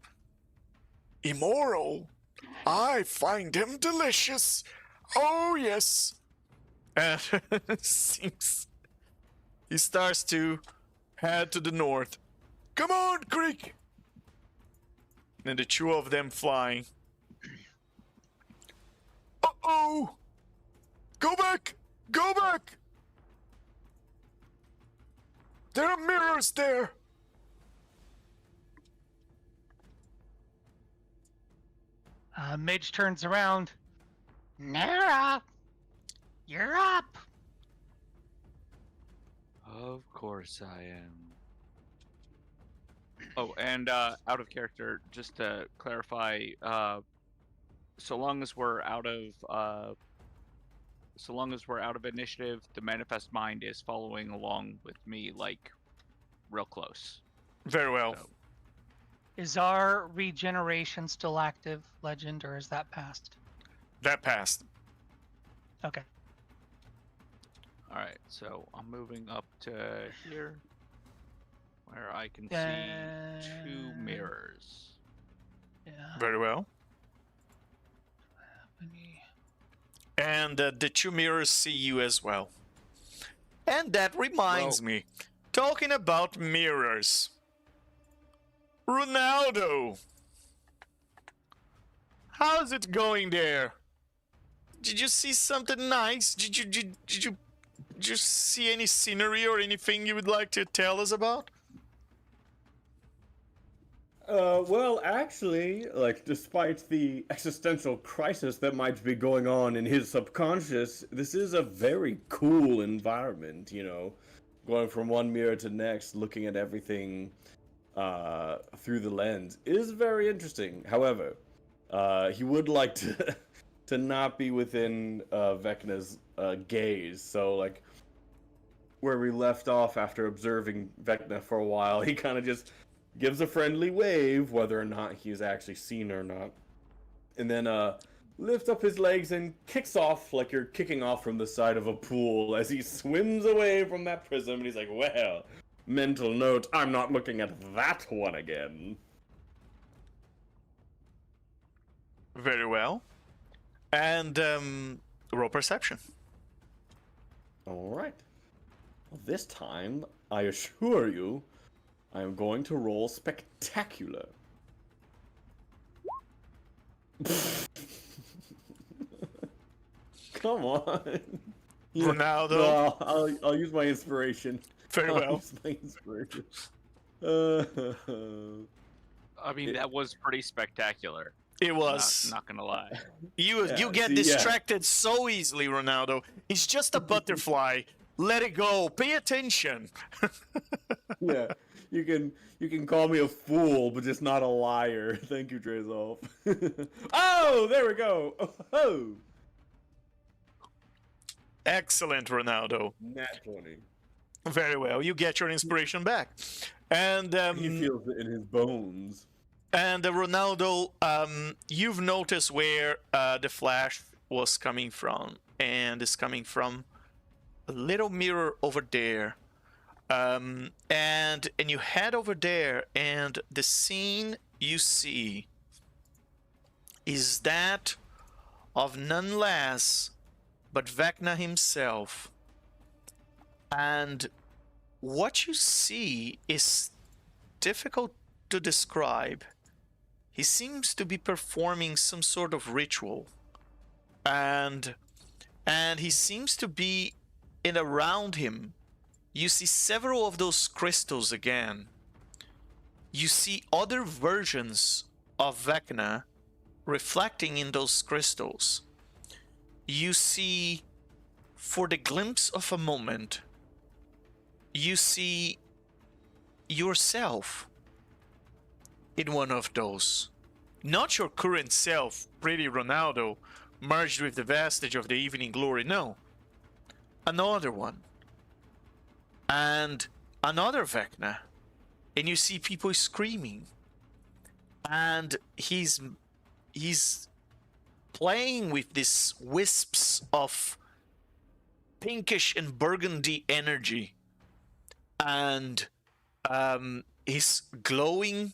S1: immoral. I find them delicious. Oh, yes. And seems he starts to head to the north. Come on, Creek. And the two of them flying. Uh-oh. Go back. Go back. There are mirrors there.
S6: Mage turns around.
S4: Nara, you're up.
S2: Of course I am. Oh, and out of character, just to clarify, so long as we're out of initiative, the manifest mind is following along with me, like real close.
S1: Very well.
S2: So,
S6: Is our regeneration still active, Legend, or is that passed?
S1: That passed.
S6: Okay.
S2: all right, so I'm moving up to here, where I can see 2 mirrors.
S6: Yeah.
S1: Very well. And the two mirrors see you as well. And that reminds me, talking about mirrors, Ronaldo, how's it going there? Did you see something nice? Did you see any scenery or anything you would like to tell us about?
S5: Well, actually, like, despite the existential crisis that might be going on in his subconscious, this is a very cool environment, you know? Going from one mirror to next, looking at everything, through the lens is very interesting. However, he would like to, to not be within, Vecna's, gaze, so, like, where we left off after observing Vecna for a while, he kind of just gives a friendly wave, whether or not he's actually seen or not, and then lifts up his legs and kicks off like you're kicking off from the side of a pool as he swims away from that prism, and he's like, well, mental note, I'm not looking at that one again.
S1: Very well. And roll perception.
S5: Alright. Well, this time, I assure you, I am going to roll spectacular. Come on. Yeah,
S1: Ronaldo.
S5: no, I'll use my inspiration.
S1: Very
S5: I'll
S1: well.
S5: use my inspiration.
S2: I mean, that was pretty spectacular.
S1: It was.
S2: Not gonna lie.
S1: You
S5: Yeah,
S1: get
S5: see, yeah.
S1: distracted so easily, Ronaldo. He's just a butterfly. Let it go. Pay attention.
S5: Yeah, you can call me a fool, but just not a liar. Thank you, Drezolf. Oh, there we go. Oh,
S1: Excellent, Ronaldo.
S5: nat 20.
S1: Very well. You get your inspiration back. And
S5: He feels it in his bones.
S1: and Ronaldo, you've noticed where the flash was coming from, and it's coming from a little mirror over there. And you head over there, and the scene you see is that of none less but Vecna himself. And what you see is difficult to describe. He seems to be performing some sort of ritual, and he seems to be, and around him you see several of those crystals again. You see other versions of Vecna reflecting in those crystals. You see, for the glimpse of a moment, you see yourself in one of those. Not your current self, pretty Ronaldo, merged with the vestige of the evening glory, no. Another one. And another Vecna. And you see people screaming. And he's playing with these wisps of pinkish and burgundy energy. And his glowing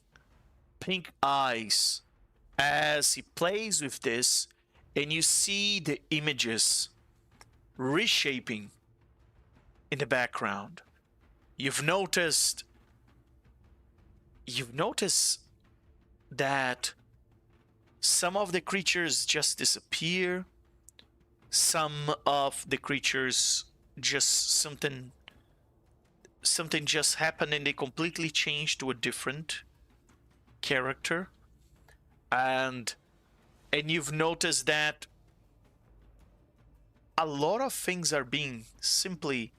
S1: pink eyes as he plays with this, and you see the images reshaping in the background. You've noticed that some of the creatures just disappear. Some of the creatures just something just happened and they completely changed to a different character. And you've noticed that a lot of things are being simply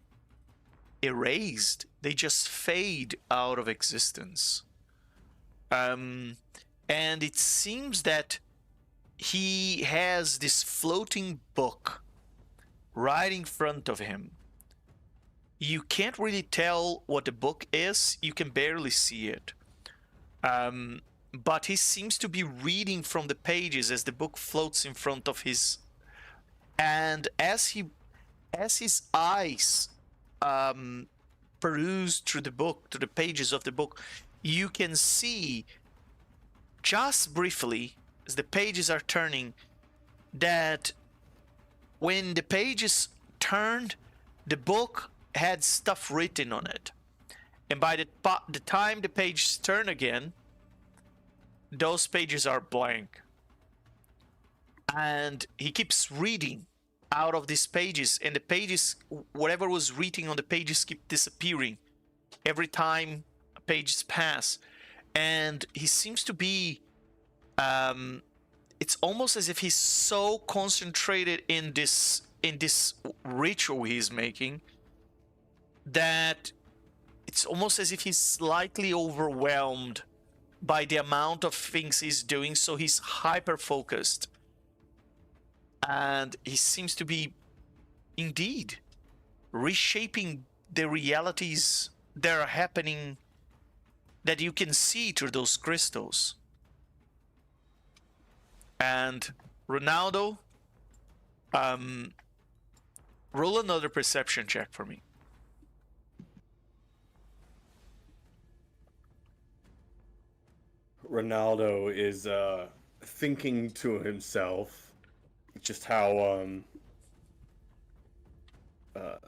S1: erased. They just fade out of existence. And it seems that he has this floating book right in front of him. You can't really tell what the book is. You can barely see it. But he seems to be reading from the pages as the book floats in front of his. And as his eyes peruse through the book, to the pages of the book, you can see just briefly as the pages are turning that when the pages turned, the book had stuff written on it, and by the time the pages turn again, those pages are blank. And he keeps reading out of these pages, and the pages, whatever was written on the pages, keep disappearing every time pages pass. And he seems to be it's almost as if he's so concentrated in this ritual he's making that it's almost as if he's slightly overwhelmed by the amount of things he's doing, so he's hyper focused. And he seems to be indeed reshaping the realities that are happening, that you can see through those crystals. And Ronaldo, roll another perception check for me.
S5: Ronaldo is thinking to himself just how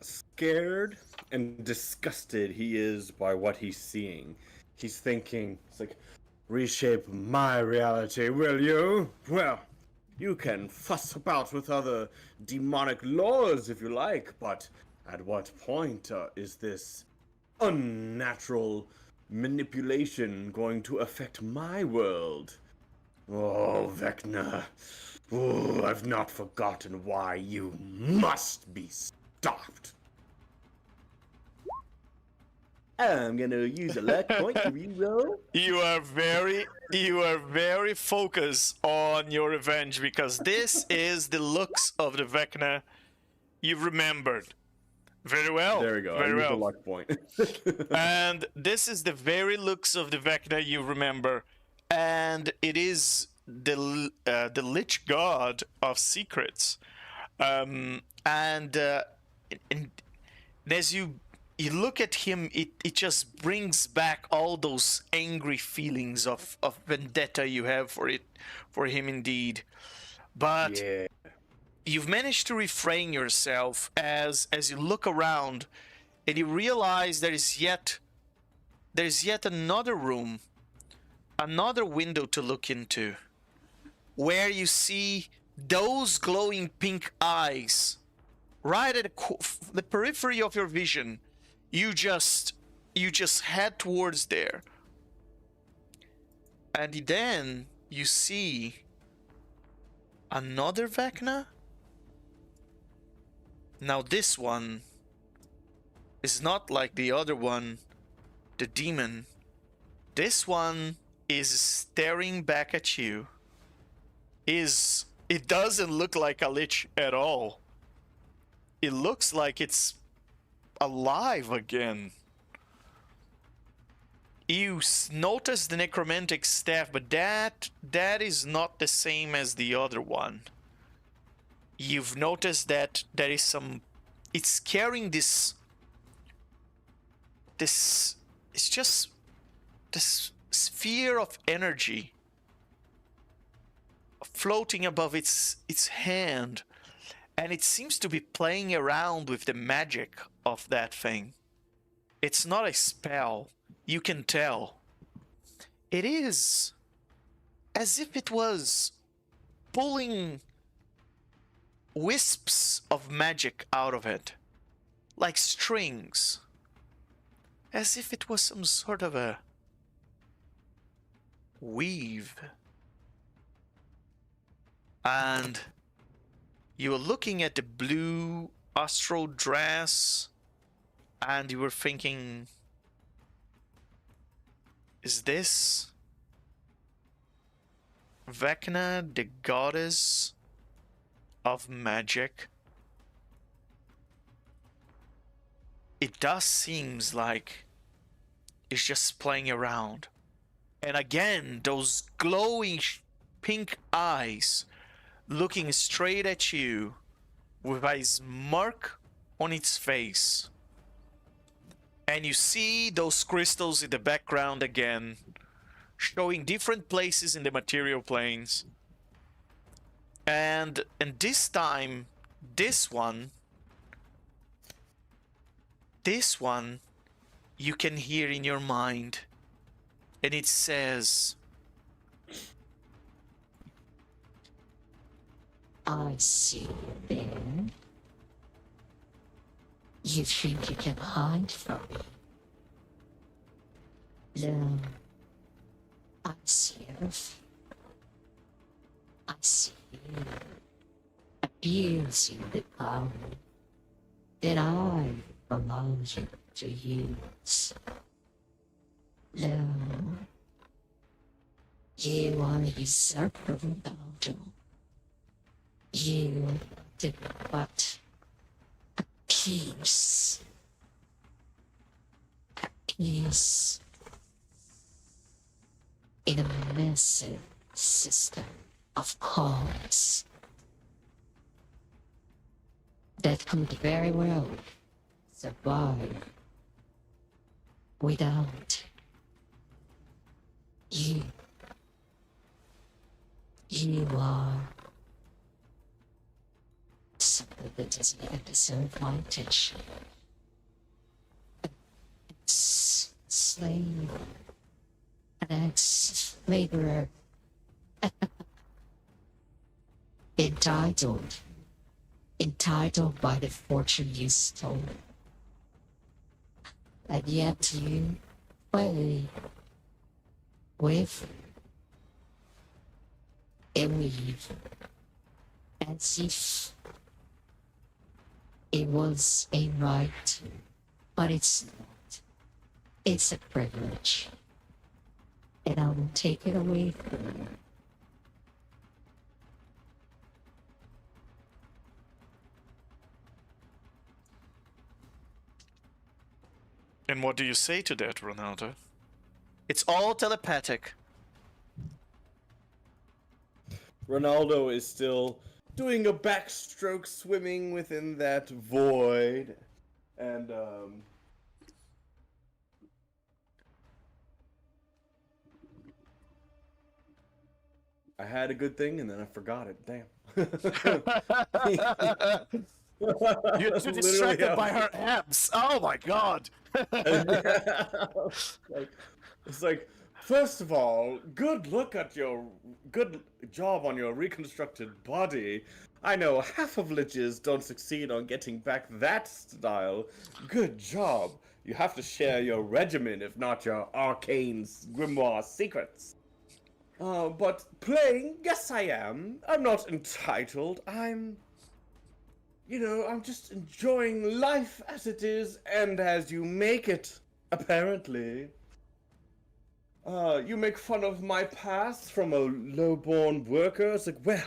S5: scared and disgusted he is by what he's seeing. He's thinking, it's like, reshape my reality, will you? Well, you can fuss about with other demonic laws if you like, but at what point is this unnatural manipulation going to affect my world? Oh, Vecna. Oh, I've not forgotten why you must be stopped. I'm gonna use a luck point to reroll.
S1: You are very focused on your revenge, because this is the looks of the Vecna you've remembered. Very well.
S5: There we go.
S1: Very
S5: I used
S1: well.
S5: a luck point.
S1: And this is the very looks of the Vecna you remember, and it is the Lich god of secrets. And as you look at him, it just brings back all those angry feelings of vendetta you have for him indeed. But
S5: Yeah.
S1: you've managed to refrain yourself as you look around, and you realize there's yet another room, another window to look into, where you see those glowing pink eyes right at the periphery of your vision. You just head towards there, and then you see another Vecna. Now this one is not like the other one, the demon. This one is staring back at you. It doesn't look like a Lich at all. It looks like it's alive again. You notice the necromantic staff, but that is not the same as the other one. You've noticed that there is some, it's carrying this it's just this sphere of energy floating above its hand, and it seems to be playing around with the magic of that thing. It's not a spell, you can tell. It is as if it was pulling wisps of magic out of it, like strings, as if it was some sort of a weave. And you were looking at the blue astral dress, and you were thinking, is this Vecna, the goddess of magic? It does seems like it's just playing around. And again, those glowing pink eyes looking straight at you with a smirk on its face. And you see those crystals in the background again, showing different places in the material planes. And this time, this one, you can hear in your mind. And it says,
S7: I see you there. You think you can hide from me? No. I see everything. I see you abusing the power that I allowed you to use. No. You are a usurper, Ronaldo. You did but a piece in a massive system of cards that could very well survive without you. You are something that doesn't even deserve my attention. Slave, an ex-laborer, entitled by the fortune you stole. And yet you play with a weave as if it was a right, but it's not. It's a privilege, and I will take it away from you.
S1: and what do you say to that, Ronaldo? It's all telepathic.
S5: Ronaldo is still doing a backstroke swimming within that void. And, I had a good thing and then I forgot it. Damn.
S1: You're too distracted by her abs. Oh my god.
S5: It's like, first of all, good job on your reconstructed body. I know half of liches don't succeed on getting back that style. Good job. You have to share your regimen, if not your arcane grimoire secrets. But playing, yes I am. I'm not entitled. I'm just enjoying life as it is and as you make it, apparently. You make fun of my past from a low-born worker. It's like, well,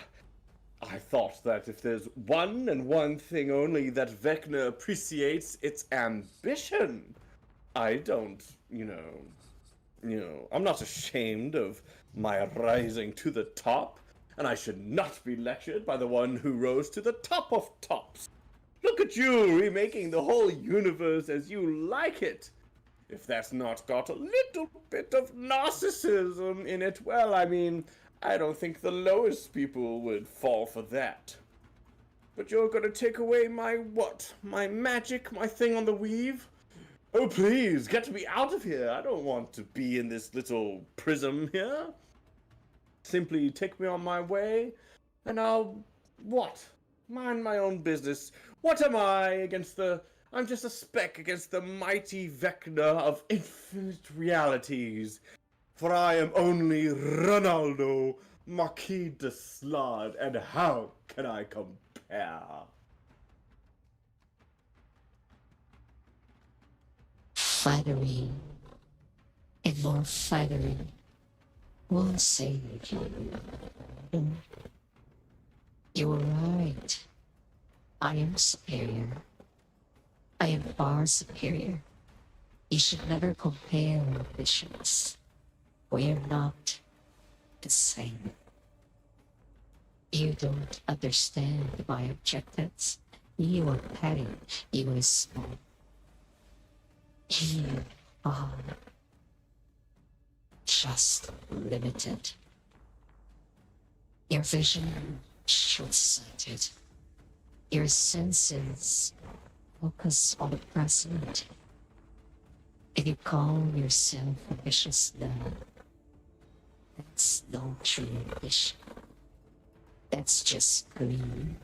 S5: I thought that if there's one thing only that Vecna appreciates, it's ambition. I don't, I'm not ashamed of my rising to the top, and I should not be lectured by the one who rose to the top of tops. Look at you remaking the whole universe as you like it. If that's not got a little bit of narcissism in it, well, I mean, I don't think the lowest people would fall for that. But you're gonna take away my what? My magic? My thing on the weave? Oh, please, get me out of here. I don't want to be in this little prism here. Simply take me on my way, and I'll... what? Mind my own business. What am I against the... I'm just a speck against the mighty Vecna of infinite realities. For I am only Ronaldo, Marquis de Slard, and how can I compare?
S7: Flattery and more flattery will save you. You were right. I am superior. I am far superior. You should never compare ambitions. We are not the same. You don't understand my objectives. You are petty. You are small. You are just limited. Your vision short-sighted. Your senses focus on the present. If you call yourself ambitious now, that's no true ambition. That's just greed.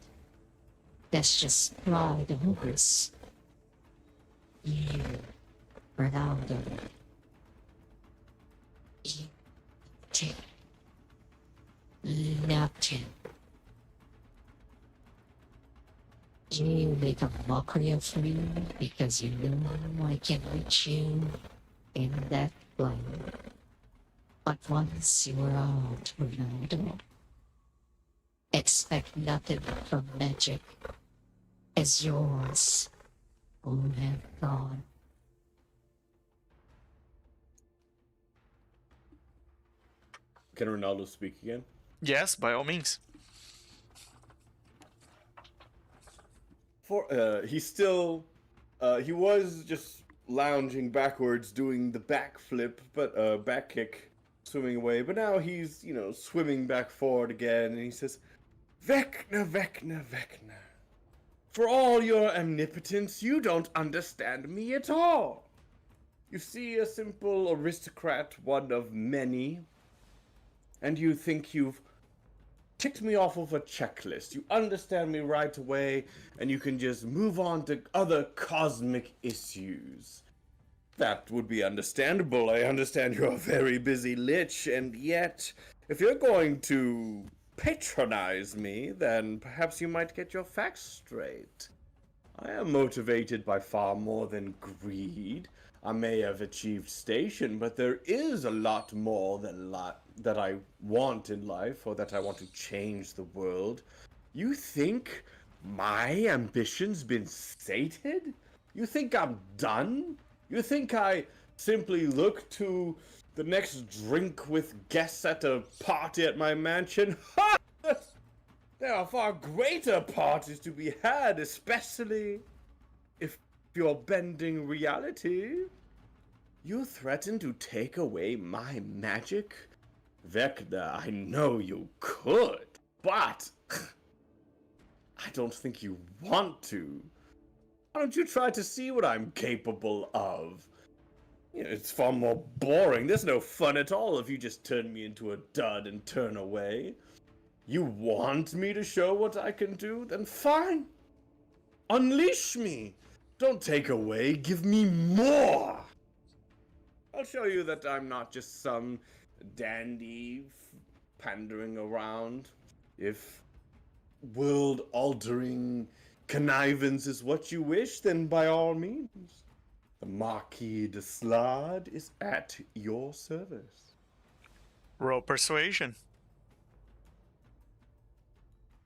S7: That's just pride and hubris. You, Ronaldo, you take nothing. You make a mockery of me because you know I can reach you in that flame. But once you are out, Ronaldo, expect nothing from magic, as yours will have gone.
S5: Can Ronaldo speak again?
S1: Yes, by all means.
S5: He's still, he was just lounging backwards, doing the backflip, but back kick, swimming away. But now he's, swimming back forward again, and he says, "Vecna, Vecna, Vecna. For all your omnipotence, you don't understand me at all. You see a simple aristocrat, one of many, and you think you've ticked me off of a checklist. You understand me right away, and you can just move on to other cosmic issues. That would be understandable. I understand you're a very busy lich, and yet, if you're going to patronize me, then perhaps you might get your facts straight. I am motivated by far more than greed. I may have achieved station, but there is a lot more that I want in life, or that I want to change the world. You think my ambition's been sated? You think I'm done? You think I simply look to the next drink with guests at a party at my mansion? Ha! There are far greater parties to be had, especially if you're bending reality. You threaten to take away my magic? Vecna, I know you could, but I don't think you want to. Why don't you try to see what I'm capable of? It's far more boring. There's no fun at all if you just turn me into a dud and turn away. You want me to show what I can do? Then fine. Unleash me. Don't take away. Give me more. I'll show you that I'm not just some dandy pandering around. If world-altering connivance is what you wish, then by all means. The Marquis de Slard is at your service.
S1: Roll persuasion.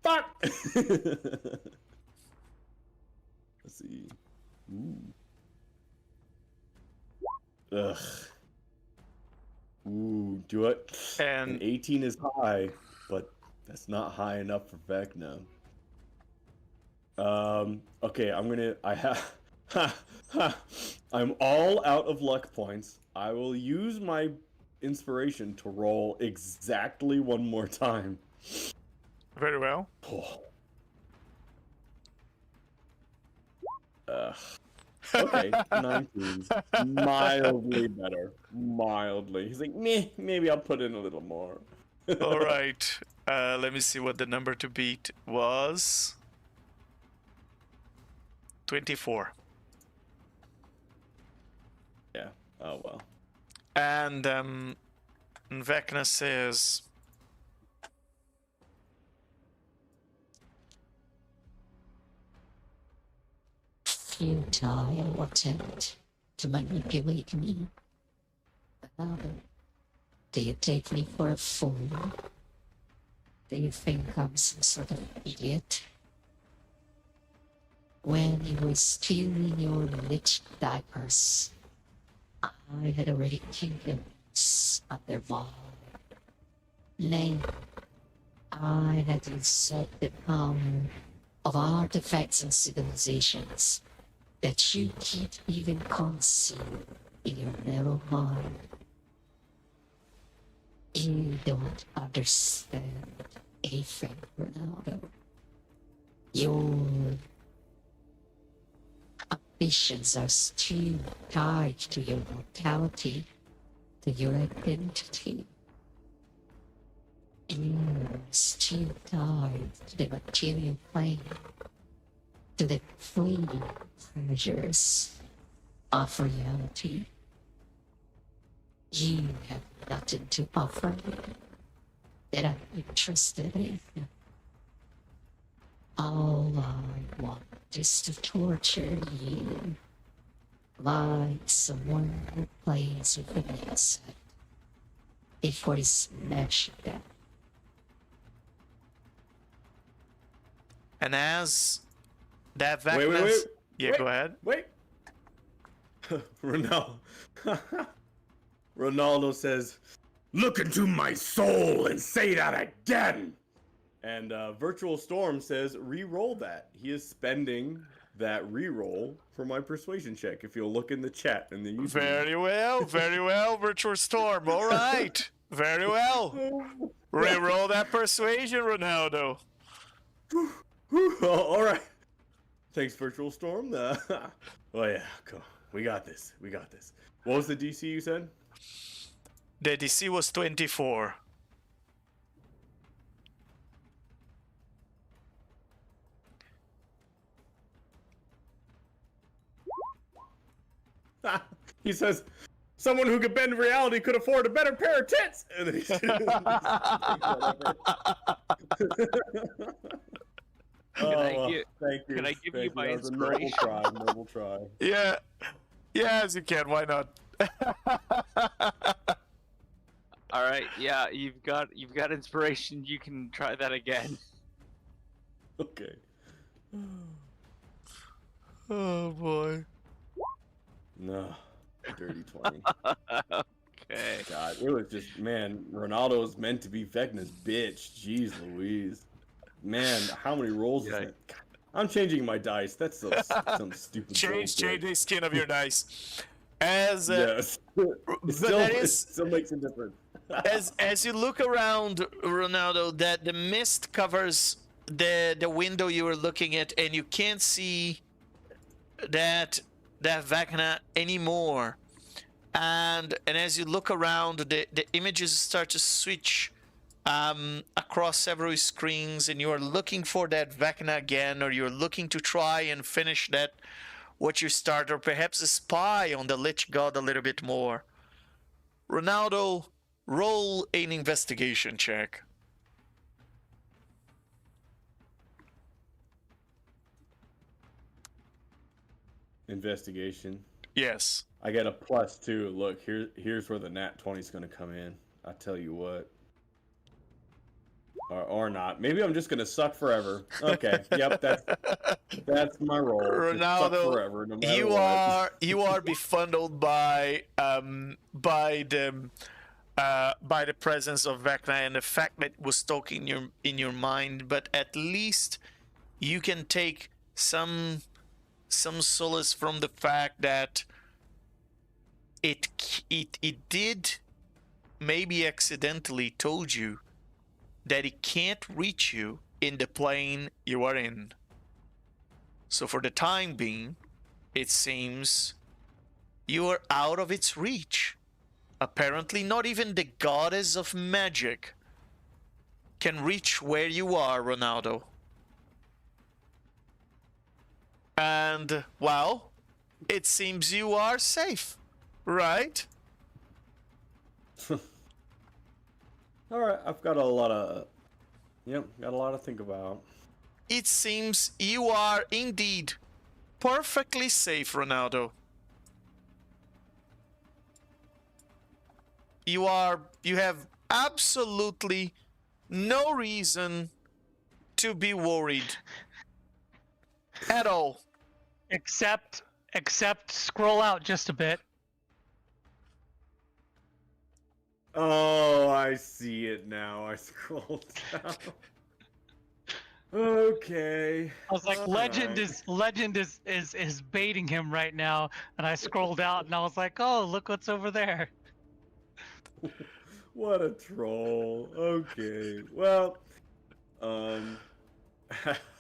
S5: Fuck! Let's see. Ooh. Ugh. Ooh, do it.
S1: And
S5: An 18 is high, but that's not high enough for Vecna. Okay, I'm all out of luck points. I will use my
S3: inspiration to roll exactly one more time.
S1: Very well.
S3: Okay, 19. Mildly better. Mildly. He's like, meh, maybe I'll put in a little more.
S1: All right. Let me see what the number to beat was. 24.
S3: Yeah. Oh, well.
S1: And Vecna says,
S7: futile attempt to manipulate me. Do you take me for a fool? Do you think I'm some sort of idiot? When you were stealing your Lich diapers, I had already killed them under my name. I had usurped the power of artifacts and civilizations that you can't even conceive in your narrow mind. You don't understand anything, Ronaldo. Your ambitions are still tied to your mortality, to your identity. You're still tied to the material plane, to the fleeting pleasures of reality. You have nothing to offer me that I'm interested in. All I want is to torture you, like someone who plays with an insect before he smashes them.
S1: and as that Vecna...
S3: Wait.
S1: Yeah,
S3: Wait.
S1: go ahead.
S3: Wait. Ronaldo says, "Look into my soul and say that again." And Virtual Storm says, "Re-roll that." He is spending that re-roll for my persuasion check. If you'll look in the chat in the YouTube.
S1: Very well, Virtual Storm. All right. Very well. Reroll that persuasion, Ronaldo.
S3: All right. Thanks, Virtual Storm. Oh yeah, cool. We got this. What was the DC you said?
S1: The DC was 24.
S3: He says, "Someone who could bend reality could afford a better pair of tits." And then thank you.
S2: Can I give you my
S3: That was a
S2: inspiration?
S3: Noble try.
S1: Yeah. Yes, you can. Why not?
S2: All right, yeah, you've got inspiration. You can try that again.
S3: Okay.
S1: Oh, boy.
S3: No. Dirty 20.
S2: Okay.
S3: God, it was just, man, Ronaldo was meant to be Vecna's bitch. Jeez Louise. Man, how many rolls is
S2: Yeah.
S3: that? God, I'm changing my dice. That's some stupid
S1: Change
S3: bullshit.
S1: the skin of your dice. As
S3: Yes.
S1: but
S3: It still makes a difference.
S1: as you look around, Ronaldo, that the mist covers the window you were looking at, and you can't see that Vecna anymore. And as you look around, the images start to switch across several screens, and you are looking for that Vecna again, or you're looking to try and finish that what you start, or perhaps spy on the Lich God a little bit more. Ronaldo, roll an investigation check.
S3: Investigation.
S1: Yes.
S3: I get a +2. Look, here's where the nat 20 is going to come in. I tell you what. Or not. Maybe I'm just going to suck forever. Okay. Yep, that's my role. Just suck
S1: Ronaldo,
S3: forever, no matter what.
S1: you are befuddled by the presence of Vecna and the fact that it was stuck in your mind, but at least you can take some solace from the fact that it did maybe accidentally told you that he can't reach you in the plane you are in. So for the time being, it seems you are out of its reach. Apparently not even the goddess of magic can reach where you are, Ronaldo. And, well, it seems you are safe, right?
S5: All right, I've got a lot of, got a lot to think about.
S1: It seems you are indeed perfectly safe, Ronaldo. You have absolutely no reason to be worried at all.
S6: Except scroll out just a bit.
S5: Oh, I see it now. I scrolled down. Okay.
S6: I was like,
S5: all
S6: Legend
S5: right.
S6: is baiting him right now, and I scrolled out and I was like, oh, look what's over there.
S5: What a troll. Okay. Well,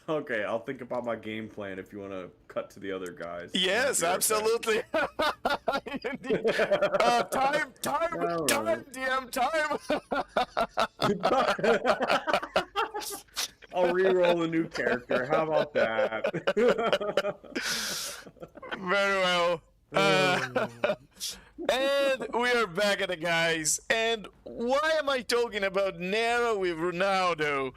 S5: okay, I'll think about my game plan if you want to cut to the other guys.
S1: Yes,
S5: I'll be right back.
S1: absolutely. Indeed. Time,
S5: All right.
S1: DM, time.
S5: I'll re-roll a new character. How about that?
S1: Very well. And we are back at the guys. And why am I talking about Nera with Ronaldo?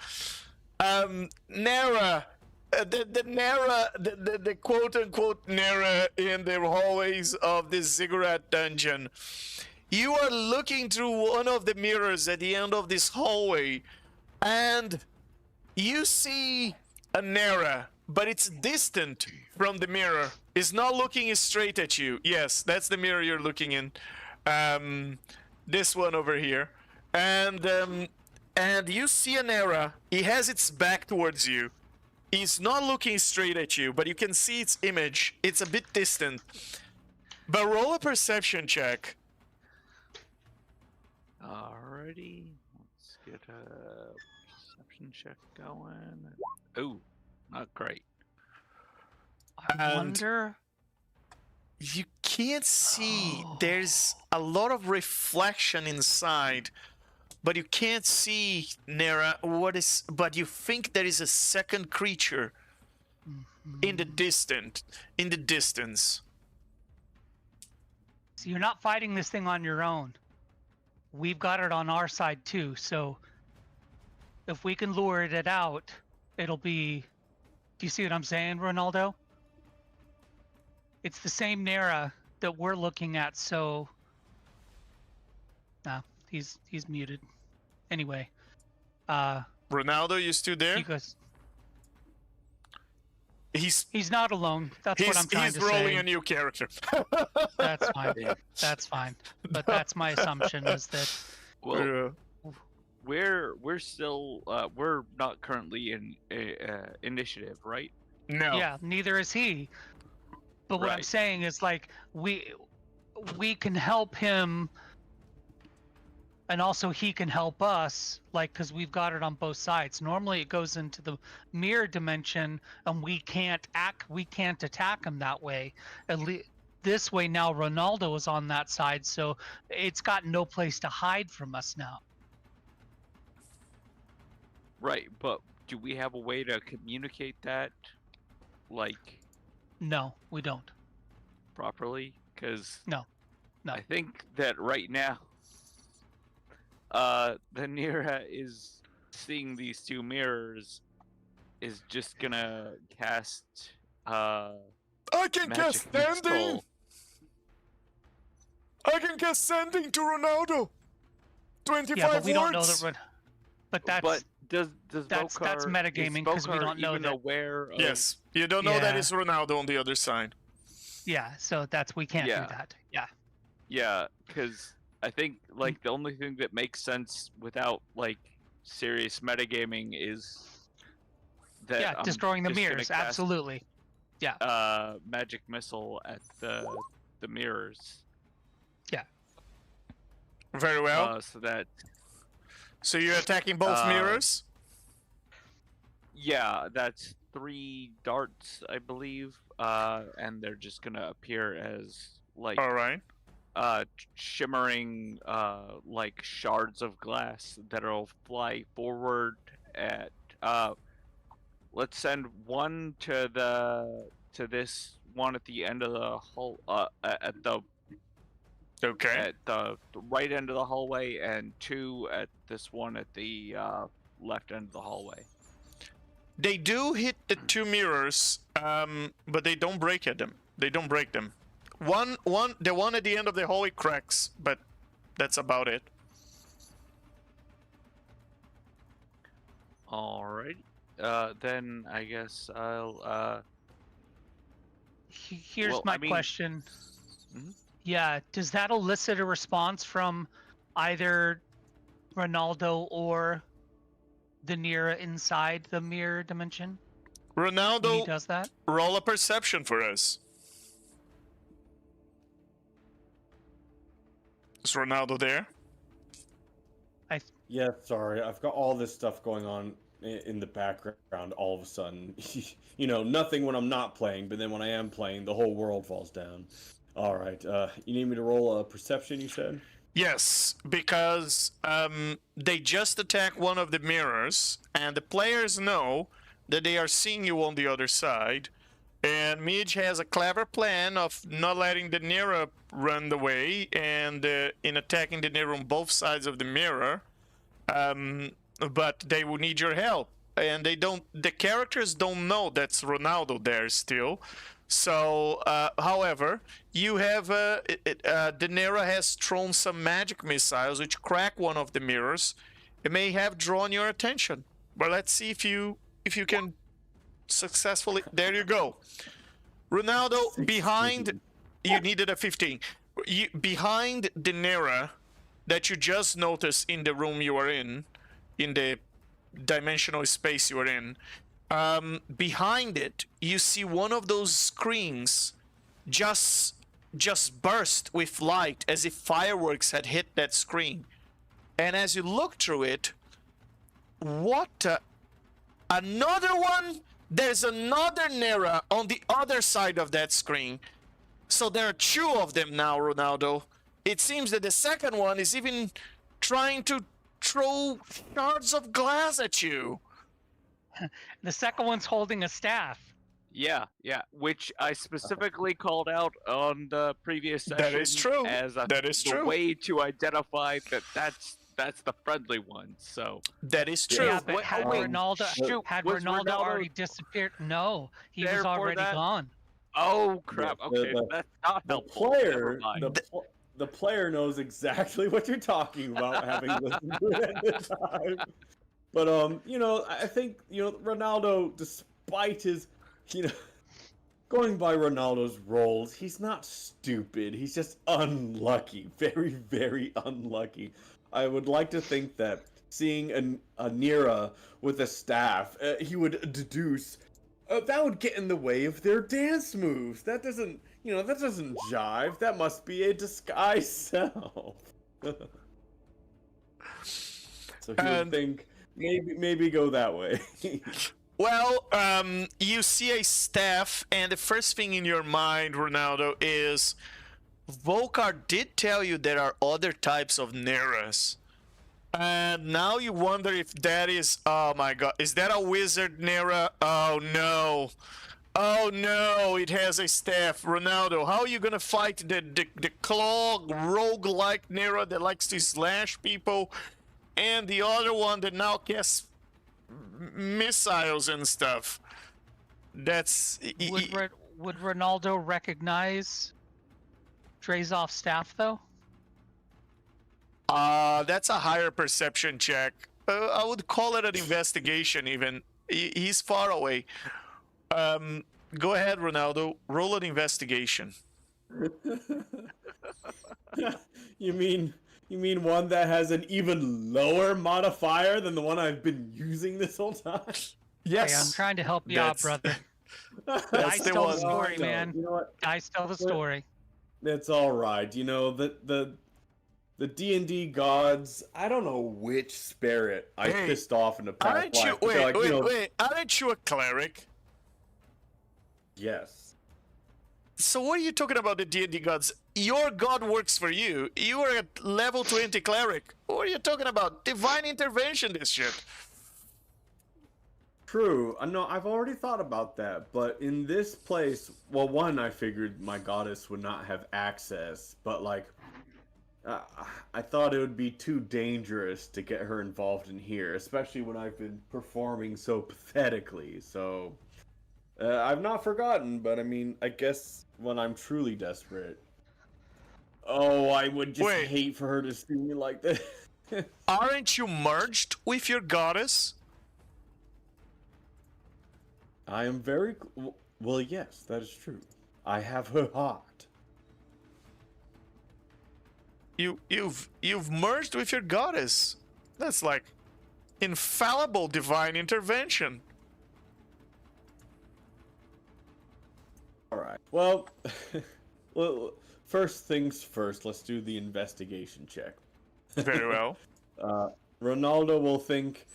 S1: Nera, the Nera, the quote unquote Nera in the hallways of this ziggurat dungeon. You are looking through one of the mirrors at the end of this hallway, and you see a Nera, but it's distant from the mirror. It's not looking straight at you. Yes, that's the mirror you're looking in. This one over here. And you see an Nera. He has its back towards you. He's not looking straight at you, but you can see its image. It's a bit distant. But roll a perception check.
S2: Alrighty, let's get a perception check going. Oh, not great.
S6: I
S1: And-
S6: wonder.
S1: You can't see. There's a lot of reflection inside, but you can't see, Nera, but you think there is a second creature in the distance.
S6: So you're not fighting this thing on your own. We've got it on our side too. So if we can lure it out, it'll be. Do you see what I'm saying, Ronaldo? It's the same Nera that we're looking at. So, no, he's muted. Anyway,
S1: Ronaldo, you still there?
S6: he goes.
S1: He's
S6: He's not alone. That's what I'm trying to
S1: he's rolling
S6: say.
S1: a new character.
S6: That's fine. That's fine. But that's my assumption is that.
S2: Well, we're still we're not currently in initiative, right?
S1: No.
S6: Yeah, neither is he. But what I'm
S2: Right.
S6: saying is like we can help him, and also he can help us, like because we've got it on both sides. Normally it goes into the mirror dimension, and we can't attack him that way. At least this way now, Ronaldo is on that side, so it's got no place to hide from us now.
S2: Right, but do we have a way to communicate that, like,
S6: No, we don't.
S2: properly? Because
S6: No.
S2: I think that right now, the Nira is seeing these two mirrors, is just gonna cast
S1: I can cast
S2: magic
S1: standing.
S2: missile.
S1: I can cast standing to Ronaldo. 25
S6: Yeah, but we don't know
S1: words.
S6: that. But that's
S2: But does
S6: that's
S2: Vokar,
S6: metagaming, 'cause we
S2: is Vokar
S6: don't know
S2: even
S6: that-
S2: aware of,
S1: Yes, you don't know that
S6: Yeah.
S1: it's Ronaldo on the other side.
S6: yeah. So that's we can't
S2: Yeah.
S6: do that. Yeah.
S2: Yeah, because I think like the only thing that makes sense without like serious metagaming is that
S6: Yeah,
S2: I'm
S6: destroying the
S2: just gonna
S6: mirrors.
S2: cast,
S6: Absolutely.
S2: magic missile at the mirrors.
S1: Very well.
S2: So that
S1: So you're attacking both mirrors?
S2: yeah, that's 3 darts, I believe. And they're just gonna appear as like
S1: All right.
S2: shimmering like shards of glass that'll fly forward at let's send one to this one at the end of the hall at the
S1: Okay.
S2: right end of the hallway, and 2 at this one at the left end of the hallway.
S1: They do hit the 2 mirrors, but they don't break them. They don't break them. The one at the end of the hallway cracks, but that's about it.
S2: Alright. Then I guess I'll
S6: Here's
S2: Well,
S6: my
S2: I mean-
S6: question.
S2: Mhm.
S6: Yeah, does that elicit a response from either Ronaldo or the Nira inside the mirror dimension when he
S1: Ronaldo,
S6: does that?
S1: roll a perception for us. Is Ronaldo there?
S5: Yeah, sorry, I've got all this stuff going on in the background all of a sudden. You know, nothing when I'm not playing, but then when I am playing, the whole world falls down. All right, you need me to roll a perception, you said?
S1: Yes, because they just attack one of the mirrors, and the players know that they are seeing you on the other side. And Midge has a clever plan of not letting the Nira run the way, and in attacking the Nira on both sides of the mirror. But they will need your help, and they don't. The characters don't know that's Ronaldo there still. So, however, you have the Nira has thrown some magic missiles which crack one of the mirrors. It may have drawn your attention, but let's see if you can successfully. There you go, Ronaldo. Behind, you needed a 15. Behind the Nira that you just noticed in the room you are in the dimensional space you are in. Behind it, you see one of those screens just burst with light as if fireworks had hit that screen. And as you look through it, another one? There's another Nira on the other side of that screen. So there are 2 of them now, Ronaldo. It seems that the second one is even trying to throw shards of glass at you.
S6: The second one's holding a staff.
S2: Yeah, which I specifically called out on the previous session.
S1: That is true.
S2: As
S1: That is
S2: the
S1: true.
S2: way to identify that's the friendly one. So
S1: That is true.
S6: Yeah, but
S2: Wait,
S6: had
S2: wait,
S6: Ronaldo
S2: was
S6: Ronaldo already disappeared? No, he was
S2: there for
S6: already
S2: that?
S6: gone.
S2: oh crap!
S5: Yeah,
S2: Okay, that's not
S5: The
S2: helpful. Never
S5: player,
S2: mind.
S5: the player knows exactly what you're talking about, having listened to it at the time. But you know, I think Ronaldo, despite his, going by Ronaldo's roles, he's not stupid. He's just unlucky, very, very unlucky. I would like to think that seeing a Nira with a staff, he would deduce that would get in the way of their dance moves. That doesn't jive. That must be a disguised self. So he would think maybe go that way.
S1: Well, you see a staff, and the first thing in your mind, Ronaldo, is Volkar did tell you there are other types of Neras. And now you wonder if that is... Oh my god. Is that a wizard Nera? Oh no. Oh no, it has a staff. Ronaldo, how are you gonna fight the claw rogue-like Nera that likes to slash people, and the other one that now casts missiles and stuff? That's...
S6: Would Ronaldo recognize Drazov's staff, though?
S1: That's a higher perception check. I would call it an investigation even. He's far away. Go ahead, Ronaldo. Roll an investigation.
S5: You mean one that has an even lower modifier than the one I've been using this whole time?
S1: Yes.
S6: Hey, I'm trying to help you out, brother.
S1: That's
S6: Guys
S1: the
S6: tell
S1: one.
S6: the story,
S5: No,
S6: man.
S5: You know what?
S6: Guys tell the story.
S5: It's all right. You know, the D&D gods. I don't know which spirit I
S1: Hey,
S5: pissed off in the past
S1: Aren't you?
S5: life, but they're like, you know,
S1: Wait! Aren't you a cleric?
S5: yes.
S1: So what are you talking about the D&D gods? Your god works for you. You are a level 20 cleric. What are you talking about? Divine intervention, this shit.
S5: True. No, I've already thought about that, but in this place, well, one, I figured my goddess would not have access, but like, I thought it would be too dangerous to get her involved in here, especially when I've been performing so pathetically. So, I've not forgotten, but I mean, I guess when I'm truly desperate. Oh, I would just
S1: Wait.
S5: hate for her to see me like this.
S1: Aren't you merged with your goddess?
S5: I am very well. Yes, that is true. I have her heart.
S1: You've merged with your goddess. That's like infallible divine intervention.
S5: All right. Well, well, first things first. Let's do the investigation check.
S1: Very well.
S5: Ronaldo will think,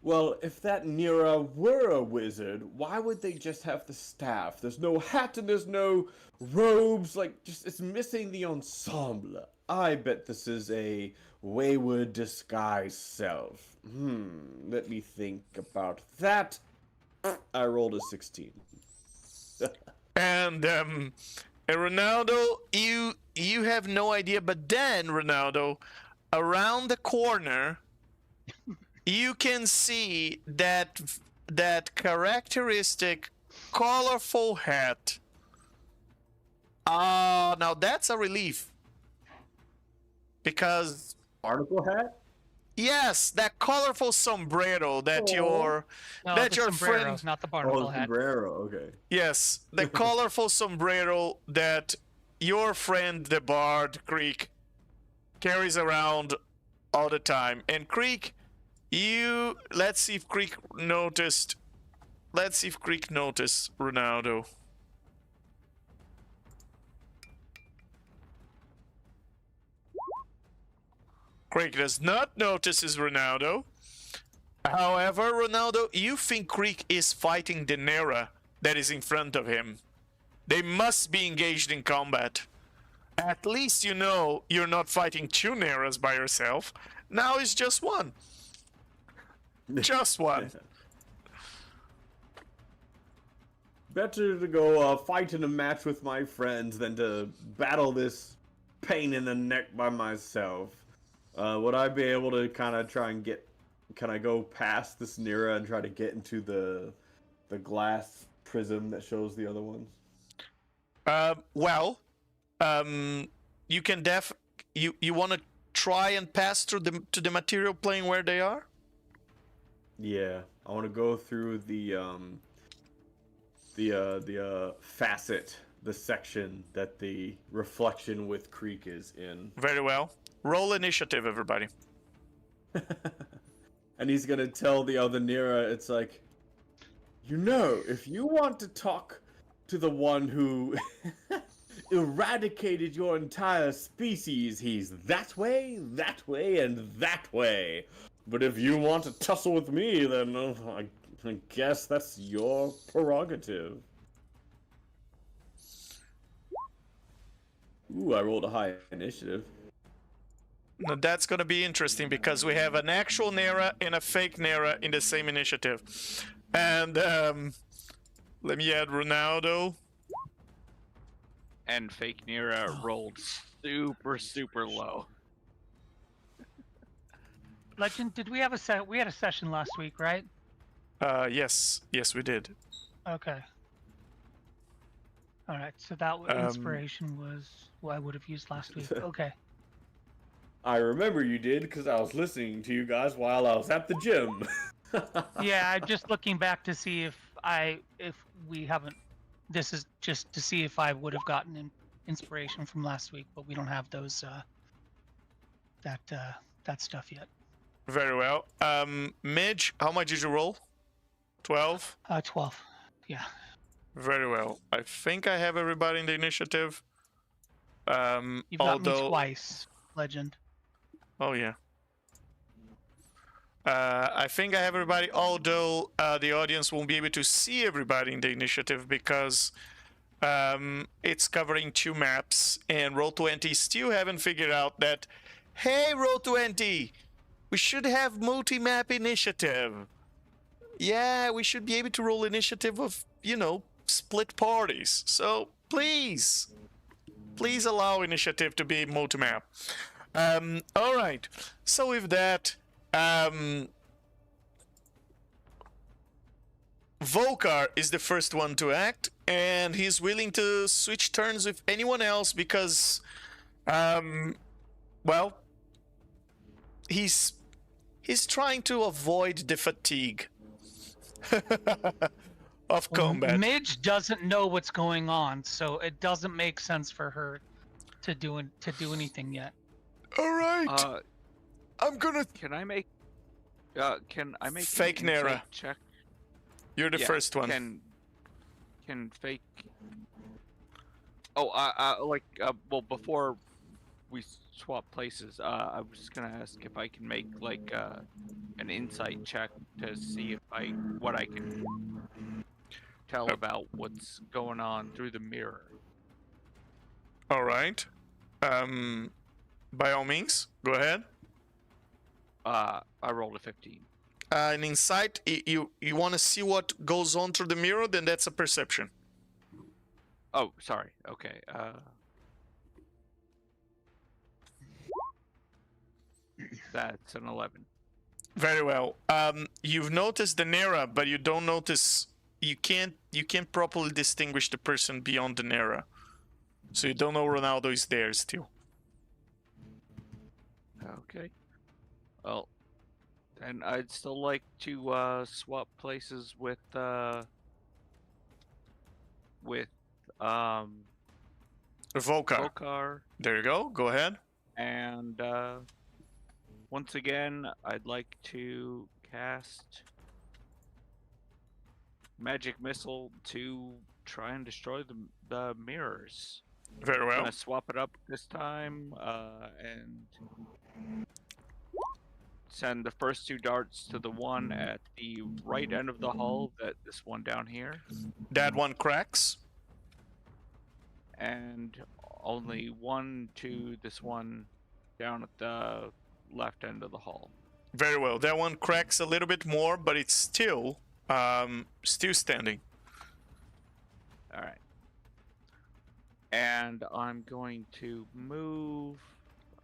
S5: well, if that Nira were a wizard, why would they just have the staff? There's no hat and there's no robes. Like, just it's missing the ensemble. I bet this is a wayward disguised self. Let me think about that. I rolled a 16.
S1: And Ronaldo, you have no idea, but then Ronaldo, around the corner, you can see that characteristic colorful hat. Now that's a relief. Because
S5: Article hat?
S1: yes, that colorful sombrero that your
S6: No,
S1: that
S6: the
S1: your
S6: sombrero,
S1: friend
S6: not the barnacle
S5: Oh,
S6: hat.
S5: sombrero. Okay.
S1: yes, the colorful sombrero that your friend the Bard Creek carries around all the time. And Creek, let's see if Creek noticed Ronaldo. Creek does not notice his Ronaldo. However, Ronaldo, you think Creek is fighting the Nera that is in front of him. They must be engaged in combat. At least you know you're not fighting two Neras by yourself. Now it's just one. Just one.
S5: Better to go fight in a match with my friends than to battle this pain in the neck by myself. Would I be able to kind of try and get... Can I go past this Nira and try to get into the glass prism that shows the other ones?
S1: You can you want to try and pass through to the material plane where they are?
S5: Yeah, I want to go through the facet, the section that the reflection with Creek is in.
S1: Very well. Roll initiative, everybody.
S5: And he's gonna tell the other Nira, it's like, you know, if you want to talk to the one who eradicated your entire species, he's that way, and that way. But if you want to tussle with me, then I guess that's your prerogative. Ooh, I rolled a high initiative.
S1: Now that's going to be interesting because we have an actual Nera and a fake Nera in the same initiative. And let me add Ronaldo.
S2: And fake Nira rolled super low.
S6: Legend, did we have we had a session last week, right?
S1: Yes, we did.
S6: Okay. All right, so that inspiration was what I would have used last week. Okay.
S5: I remember you did because I was listening to you guys while I was at the gym.
S6: Yeah, I'm just looking back to see if we haven't. This is just to see if I would have gotten inspiration from last week, but we don't have those that stuff yet.
S1: Very well. Midge, how much did you roll? 12?
S6: 12. Yeah.
S1: Very well. I think I have everybody in the initiative.
S6: You've got me twice, Legend.
S1: Oh, yeah. I think I have everybody, although the audience won't be able to see everybody in the initiative because it's covering 2 maps, and Roll20 still haven't figured out that, hey, Roll20, we should have multi-map initiative. Yeah, we should be able to roll initiative of, you know, split parties. So please allow initiative to be multi-map. All right. So with that, Volkar is the first one to act, and he's willing to switch turns with anyone else because, well, he's trying to avoid the fatigue of combat.
S6: Midge doesn't know what's going on, so it doesn't make sense for her to do anything yet.
S1: All right. I'm gonna.
S2: Can I make
S1: Fake
S2: an
S1: Nera.
S2: insight check?
S1: You're the
S2: Yeah,
S1: first one.
S2: Can fake? Oh, well, before we swap places, I was just gonna ask if I can make like an insight check to see if what I can tell about what's going on through the mirror.
S1: All right. By all means, go ahead.
S2: I rolled a 15.
S1: An insight. You want to see what goes on through the mirror? Then that's a perception.
S2: Oh, sorry. Okay. That's an 11.
S1: Very well. You've noticed the Nera, but you don't notice. You can't properly distinguish the person beyond the Nera. So you don't know Ronaldo is there still.
S2: Okay. Well, then I'd still like to swap places with
S1: Volkar.
S2: Volkar,
S1: There you go. Go ahead.
S2: and once again, I'd like to cast Magic Missile to try and destroy the mirrors.
S1: Very
S2: I'm
S1: well.
S2: gonna swap it up this time, and send the first 2 darts to the one at the right end of the hull, this one down here,
S1: That one cracks.
S2: and only 1 to this one down at the left end of the hull.
S1: Very well. That one cracks a little bit more, but it's still standing.
S2: All right. And I'm going to move.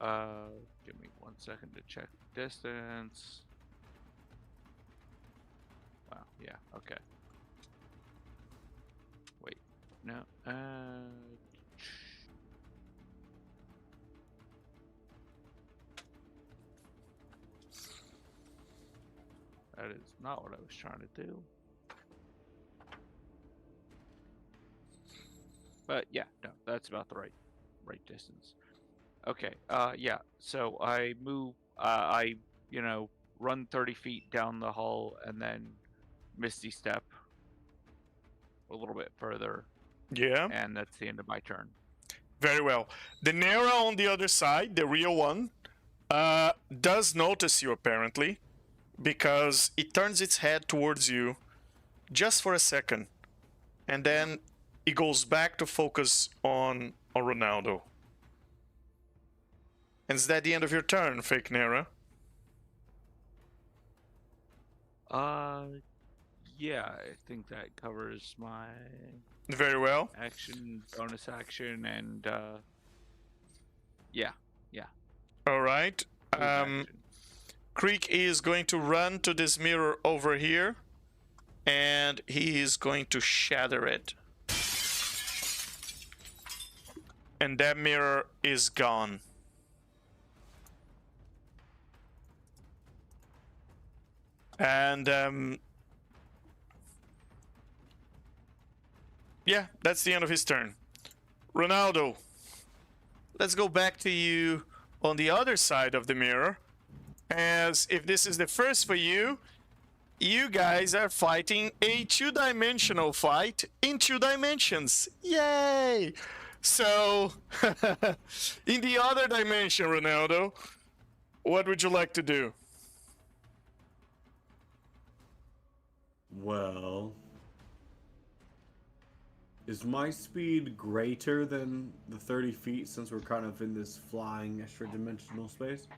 S2: Give me 1 second to check distance. Wow. Yeah. Okay. Wait. No. That is not what I was trying to do. But yeah, no, that's about the right distance. Okay, yeah, so I move, run 30 feet down the hull and then Misty Step a little bit further,
S1: Yeah.
S2: and that's the end of my turn.
S1: Very well. The Nera on the other side, the real one, does notice you apparently, because it turns its head towards you just for a second, and then it goes back to focus on Ronaldo. And is that the end of your turn, Fake Nera?
S2: Yeah, I think that covers my
S1: Very well.
S2: action, bonus action, and yeah.
S1: All right.
S2: move action.
S1: Creek is going to run to this mirror over here, and he is going to shatter it. And that mirror is gone. And yeah, that's the end of his turn. Ronaldo, let's go back to you on the other side of the mirror. As if this is the first for you, you guys are fighting a 2-dimensional fight in 2 dimensions. Yay! So, in the other dimension, Ronaldo, What would you like to do?
S5: Well, is my speed greater than the 30 feet since we're kind of in this flying extra-dimensional space?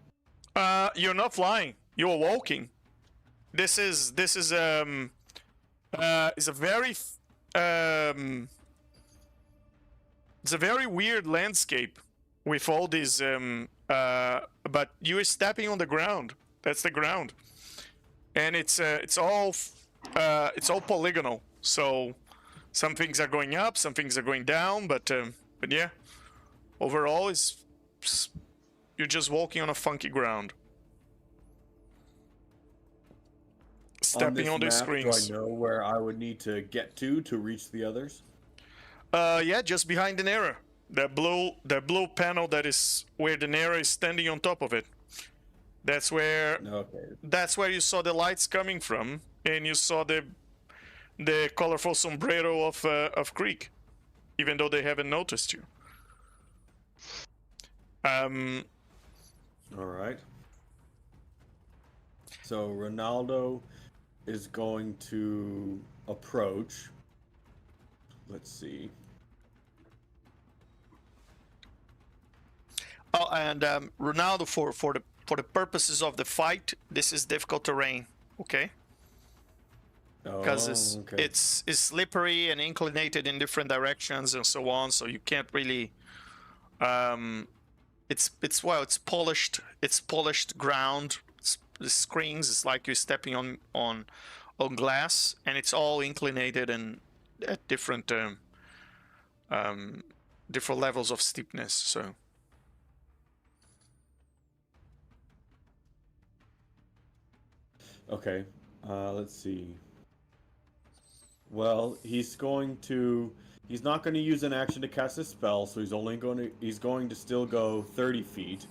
S1: You're not flying. You're walking. This is is a very it's a very weird landscape with all these but you're stepping on the ground. That's the ground, and it's all polygonal. So some things are going up, some things are going down, but yeah, overall you're just walking on a funky ground. Stepping on the
S5: map,
S1: screens.
S5: do I know where I would need to get to reach the others?
S1: Yeah, just behind the Nera. That blue panel that is where the Nera is standing on top of it. That's where you saw the lights coming from, and you saw the colorful sombrero of Creek, even though they haven't noticed you.
S5: All right. So Ronaldo is going to approach. Let's see.
S1: Oh, and Ronaldo, for the purposes of the fight, this is difficult terrain, okay? Because it's slippery and inclinated in different directions and so on, so you can't really. It's polished. It's polished ground. The screens is like you're stepping on glass, and it's all inclinated and at different levels of steepness. So.
S5: Okay, let's see. Well, he's not going to use an action to cast a spell, so he's going to still go 30 feet,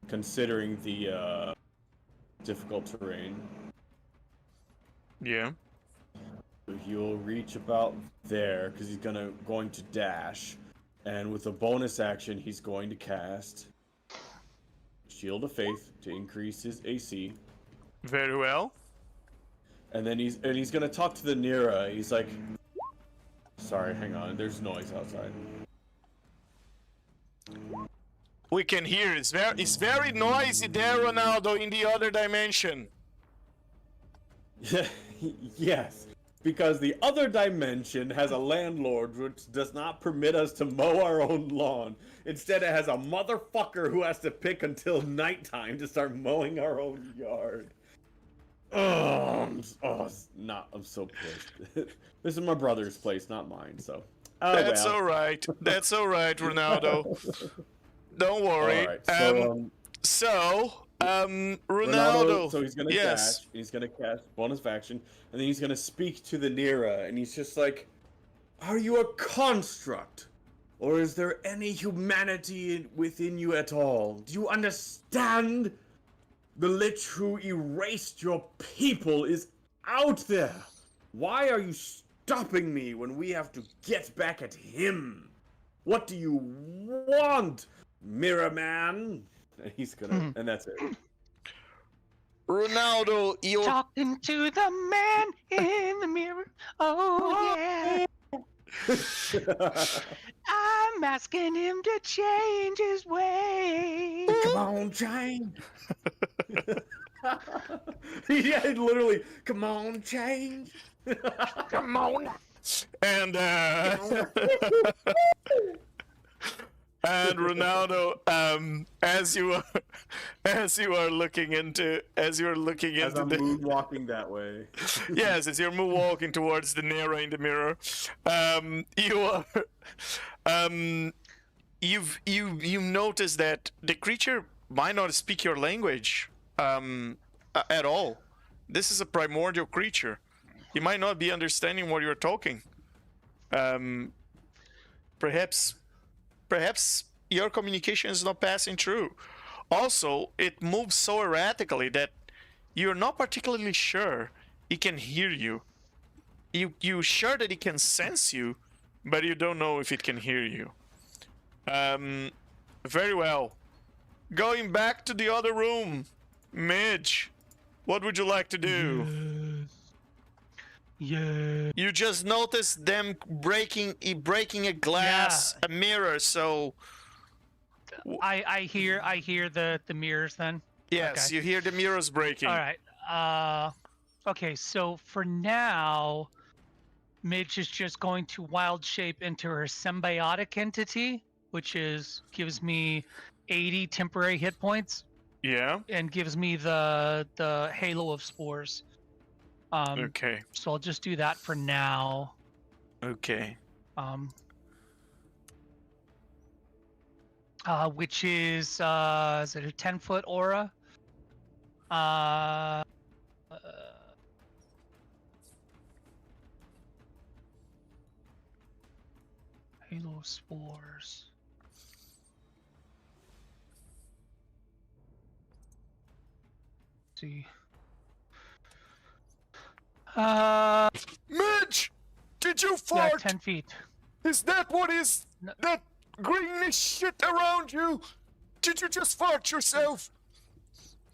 S5: considering the difficult terrain.
S1: Yeah.
S5: So he'll reach about there because he's going to dash, and with a bonus action, he's going to cast Shield of Faith to increase his AC.
S1: Very well.
S5: And then he's gonna talk to the Nera. He's like, sorry, hang on. There's noise outside.
S1: We can hear. It's very noisy there, Ronaldo, in the other dimension.
S5: Yes, because the other dimension has a landlord which does not permit us to mow our own lawn. Instead, it has a motherfucker who has to pick until nighttime to start mowing our own yard. I'm so pissed. This is my brother's place, not mine, so.
S1: That's all right. That's all right, Ronaldo. Don't worry.
S5: All right,
S1: Ronaldo.
S5: So he's gonna dash. He's gonna cast bonus action, and then he's gonna speak to the Nera, and he's just like, "Are you a construct, or is there any humanity within you at all? Do you understand? The Lich who erased your people is out there. Why are you stopping me when we have to get back at him? What do you want, Mirror Man?" And he's gonna, and that's it.
S1: Ronaldo, you're
S6: Talking to the man in the mirror. Oh yeah. I'm asking him to change his ways.
S5: Come on, change. Yeah, literally. Come on, change.
S1: come on. And and Ronaldo, as you are looking into
S5: As I'm moonwalking that way.
S1: Yes, as you're moonwalking towards the Nera in the mirror, you notice that the creature might not speak your language at all. This is a primordial creature. He might not be understanding what you're talking. Perhaps your communication is not passing through. Also, it moves so erratically that you're not particularly sure it can hear you. You're sure that it can sense you, but you don't know if it can hear you. Very well. Going back to the other room. Midge, what would you like to do?
S6: Yeah.
S1: You just noticed them breaking a glass, a mirror, so
S6: I hear the mirrors then.
S1: yes,
S6: Okay.
S1: you hear the mirrors breaking.
S6: All right. Okay, so for now, Midge is just going to wild shape into her symbiotic entity, which gives me 80 temporary hit points
S1: Yeah.
S6: and gives me the halo of spores.
S1: Okay.
S6: So I'll just do that for now.
S1: Okay.
S6: Which is it a 10-foot aura? Halo of spores. Let's see.
S1: Midge, did you
S6: Yeah,
S1: fart?
S6: 10 feet.
S1: Is that what is
S6: No.
S1: that greenish shit around you? Did you just fart yourself?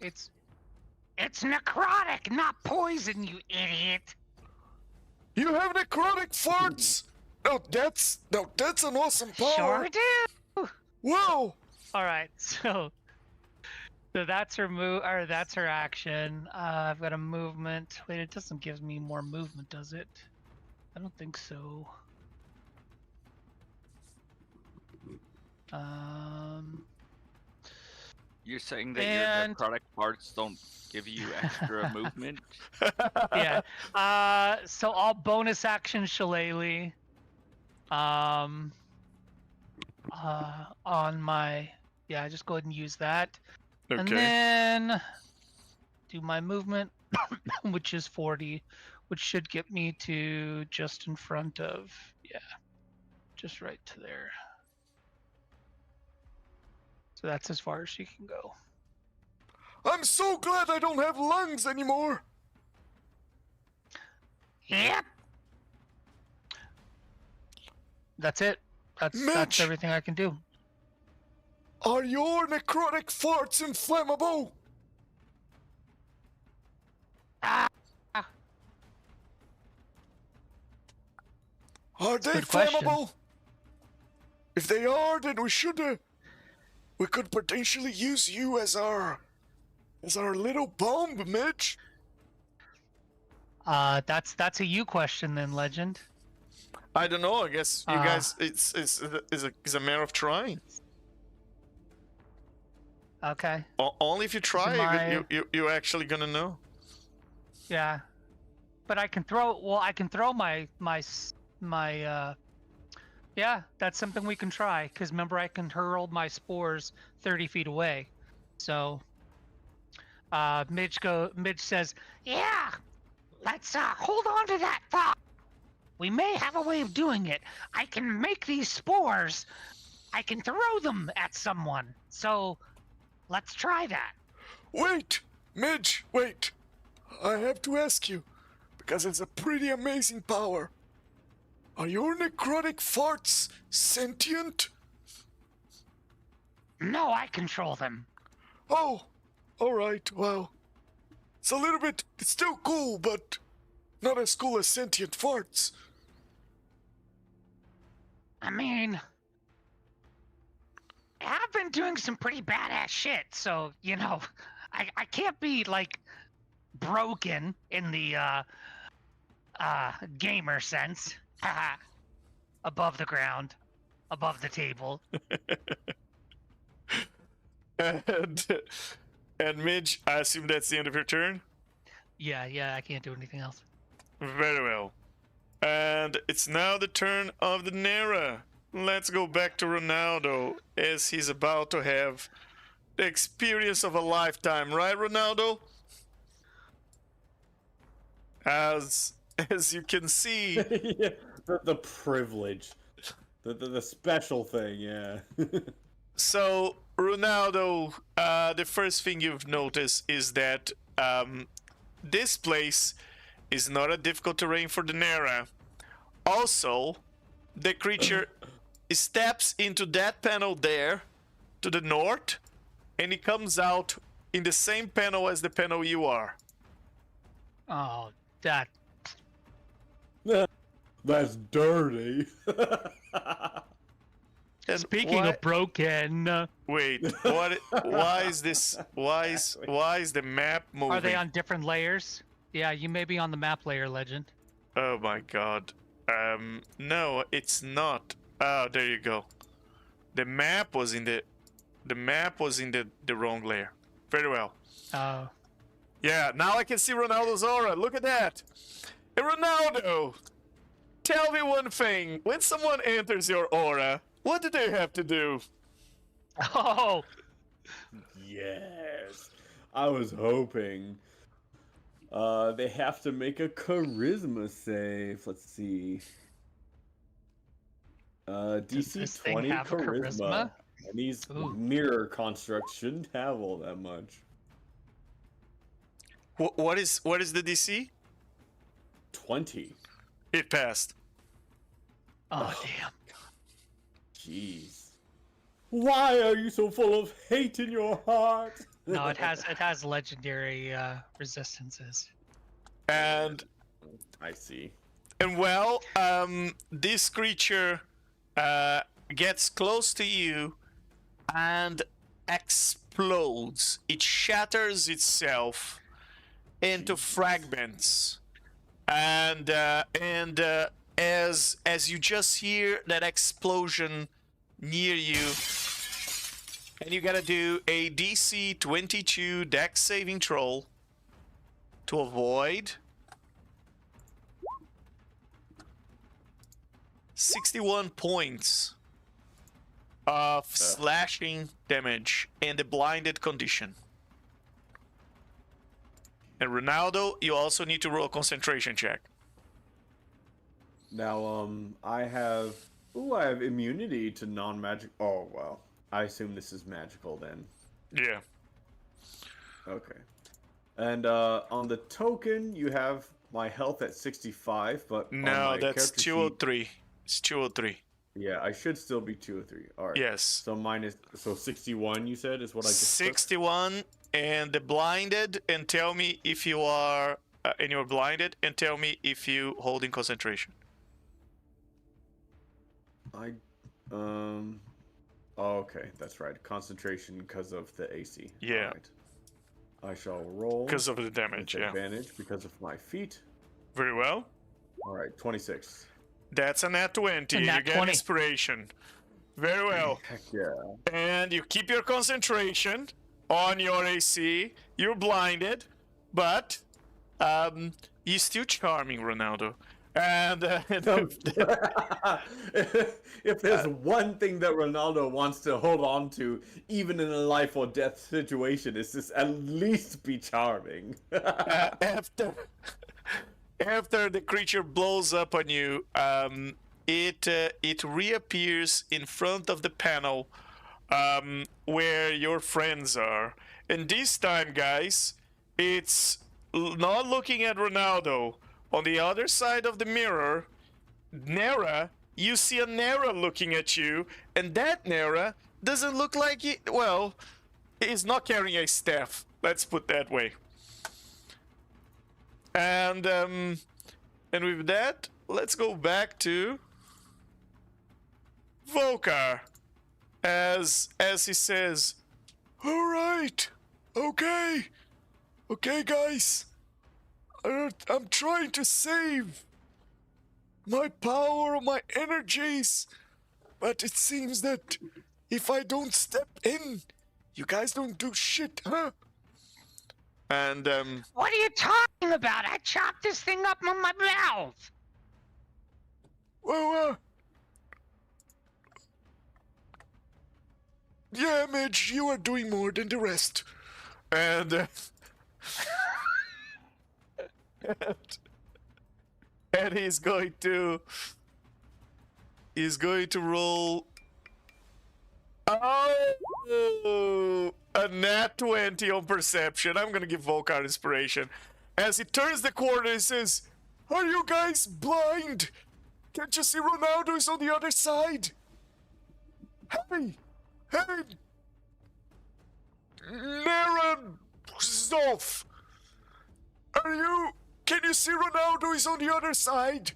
S6: It's
S4: It's necrotic, not poison, you idiot.
S1: You have necrotic farts. No, that's an awesome power.
S4: Sure do.
S1: Whoa.
S6: all right. So that's her move, or that's her action. I've got a movement. Wait, it doesn't give me more movement, does it? I don't think so.
S2: You're saying that
S6: And-
S2: your necrotic parts don't give you extra movement?
S6: Yeah. So I'll bonus action Shillelagh. On my, yeah, just go ahead and use that. And
S1: Okay.
S6: then do my movement, which is 40, which should get me to just in front of, yeah, just right to there. So that's as far as she can go.
S1: I'm so glad I don't have lungs anymore.
S4: Yep.
S6: That's it. That's
S1: Mitch!
S6: everything I can do.
S1: Are your necrotic farts inflammable?
S4: Ah,
S1: Are they
S6: good question.
S1: flammable? If they are, then we could potentially use you as our little bomb, Mitch.
S6: That's a you question then, Legend.
S1: I don't know. I guess you guys, it's a matter of trying.
S6: Okay.
S1: Only if you try,
S6: my-
S1: you're actually gonna know.
S6: Yeah. But I can throw. Well, I can throw my. Yeah, that's something we can try. Because remember, I can hurl my spores 30 feet away. So. Midge says,
S4: yeah. Let's hold on to that thought. We may have a way of doing it. I can make these spores. I can throw them at someone. So, let's try that.
S1: Wait, Midge, wait. I have to ask you, because it's a pretty amazing power. Are your necrotic farts sentient?
S4: No, I control them.
S1: Oh, alright, well. It's still cool, but not as cool as sentient farts.
S4: I mean, I've been doing some pretty badass shit, so, you know, I can't be, like, broken in the, gamer sense. Above the ground, above the table.
S1: And Midge, I assume that's the end of your turn?
S6: yeah, I can't do anything else.
S1: Very well. And it's now the turn of the Nera. Let's go back to Ronaldo, as he's about to have the experience of a lifetime, right, Ronaldo? As you can see,
S5: Yeah, the privilege, the special thing, yeah.
S1: so Ronaldo, the first thing you've noticed is that this place is not a difficult terrain for the Nera. Also, the creature steps into that panel there to the north, and he comes out in the same panel as the panel you are.
S6: Oh, that.
S3: That's dirty.
S1: And
S6: Speaking
S1: why-
S6: of broken,
S1: Wait, what? Why is this? Why is the map moving?
S6: are they on different layers? Yeah, you may be on the map layer, Legend.
S1: Oh my god. No, it's not. Oh, there you go. The map was in the wrong layer. Very well.
S6: Oh.
S1: Yeah, now I can see Ronaldo's aura. Look at that. Hey, Ronaldo, tell me one thing. When someone enters your aura, what do they have to do?
S6: Oh.
S3: Yes. I was hoping. They have to make a charisma save. Let's see.
S6: this
S3: DC
S6: thing
S3: 20
S6: have a charisma?
S3: And these
S6: Ooh.
S3: mirror constructs shouldn't have all that much.
S1: What is the DC?
S3: 20.
S1: It passed.
S6: Oh, damn.
S3: Jeez. Why are you so full of hate in your heart?
S6: No, it has legendary resistances.
S1: And
S3: I see.
S1: well, this creature gets close to you and explodes. It shatters itself into fragments, and as you just hear that explosion near you, and you gotta do a DC 22 Dex saving throw to avoid 61 points of slashing damage in the blinded condition. And Ronaldo, you also need to roll a concentration check.
S3: Now, I have immunity to non-magic. Oh, well. I assume this is magical then.
S1: Yeah.
S3: Okay. And on the token, you have my health at 65, but on
S1: No,
S3: my
S1: that's
S3: character sheet-
S1: 203. It's 203.
S3: Yeah, I should still be 203. All right.
S1: Yes.
S3: So 61, you said, is what I just took?
S1: 61 and the blinded, and tell me if you are and you're blinded, and tell me if you holding concentration.
S3: Oh, okay, that's right. Concentration because of the AC.
S1: Yeah.
S3: Alright. I shall roll
S1: Because of the
S3: with
S1: damage, yeah.
S3: advantage because of my feet.
S1: Very well.
S3: All right, 26.
S1: That's a nat 20.
S6: A
S1: You
S6: nat
S1: get
S6: 20.
S1: inspiration. Very well.
S3: Heck yeah.
S1: And you keep your concentration on your AC. You're blinded, but you're still charming, Ronaldo. And
S3: If there's one thing that Ronaldo wants to hold on to, even in a life or death situation, is just at least be charming.
S1: after the creature blows up on you, it reappears in front of the panel where your friends are. And this time, guys, it's not looking at Ronaldo. On the other side of the mirror, Nera, you see a Nera looking at you, and that Nera doesn't look like it. Well, he's not carrying a staff. Let's put that way. And with that, let's go back to Volkar, as he says, "All right, okay, guys, I'm trying to save my power, my energies, but it seems that if I don't step in, you guys don't do shit, huh?" And
S4: What are you talking about? I chopped this thing up on my mouth.
S1: well, yeah, Midge, you are doing more than the rest. And and he's going to roll a nat 20 on perception. I'm gonna give Volkar inspiration. As he turns the corner, he says, "Are you guys blind? Can't you see Ronaldo is on the other side? Hey! Nera Zolf! Can you see Ronaldo is on the other side?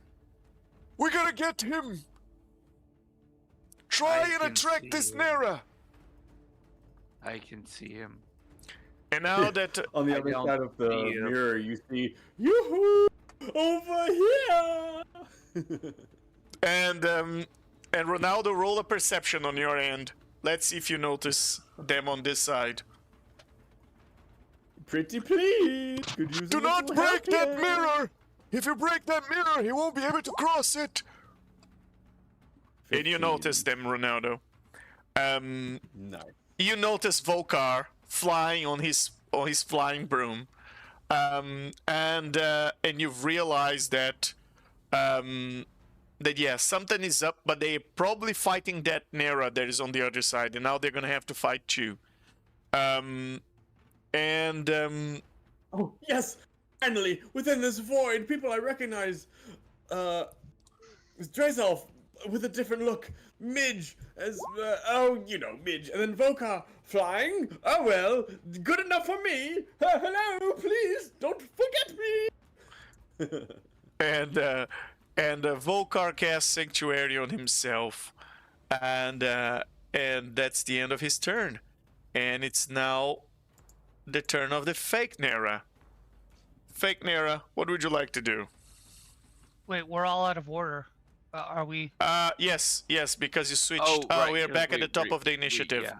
S1: We gotta get him! Try
S2: I
S1: and
S2: can
S1: attract this
S2: see him.
S1: Nera!
S2: I can see him.
S1: And now that
S5: On the
S2: I
S5: other
S2: don't
S5: side of the
S2: see him.
S5: mirror, you see, yoo-hoo, over here.
S1: and Ronaldo, roll a perception on your end. Let's see if you notice them on this side.
S5: Pretty please. Could use a
S1: Do not
S5: little
S1: break
S5: help
S1: that
S5: here.
S1: mirror! If you break that mirror, he won't be able to cross it. And you
S5: 15.
S1: notice them, Ronaldo.
S5: Nice.
S1: You notice Volkar flying on his flying broom, and you've realized that something is up, but they're probably fighting that Nera that is on the other side, and now they're gonna have to fight you.
S5: Oh, yes! Finally, within this void, people I recognize. Drezelf with a different look. Midge as, Midge. And then Vokar flying. Oh, well, good enough for me. Hello, please, don't forget me.
S1: and Volkar casts Sanctuary on himself, and that's the end of his turn. And it's now the turn of the fake Nera. Fake Nera, what would you like to do?
S6: Wait, we're all out of order. Are we?
S1: Yes, because you switched.
S2: Oh, right,
S1: we are back at the top of the
S2: we-
S1: initiative.
S2: yeah.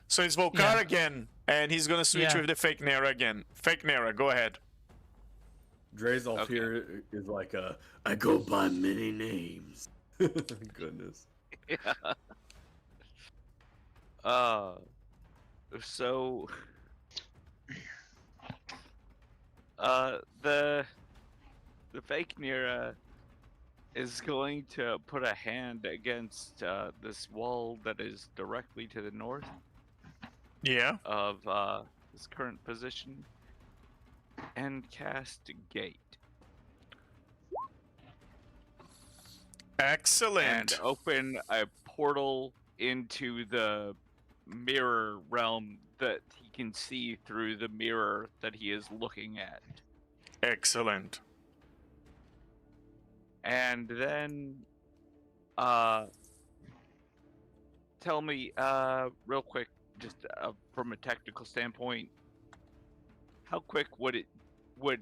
S1: So it's Volkar
S6: Yeah.
S1: again, and he's gonna switch
S6: Yeah.
S1: with the fake Nera again. Fake Nera, go ahead.
S5: Drezelf
S2: Okay.
S5: here is like I go by many names. Goodness.
S2: Yeah. So the fake Nera is going to put a hand against this wall that is directly to the north
S1: Yeah.
S2: of his current position and cast Gate
S1: Excellent.
S2: and open a portal into the mirror realm that he can see through the mirror that he is looking at.
S1: Excellent.
S2: And then tell me real quick, just from a technical standpoint, how quick would it what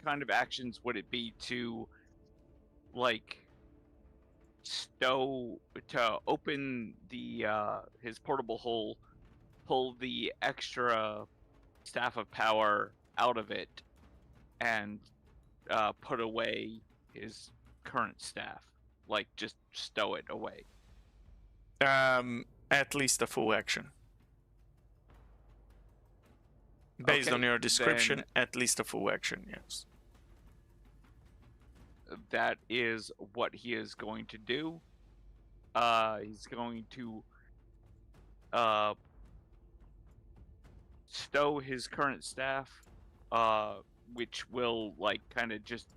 S2: kind of actions would it be to like to open the his portable hole, pull the extra staff of power out of it, and put away his current staff, like just stow it away?
S1: At least a full action. Based
S2: Okay,
S1: on your description,
S2: then-
S1: at least a full action, yes.
S2: That is what he is going to do. He's going to stow his current staff, which will like kind of just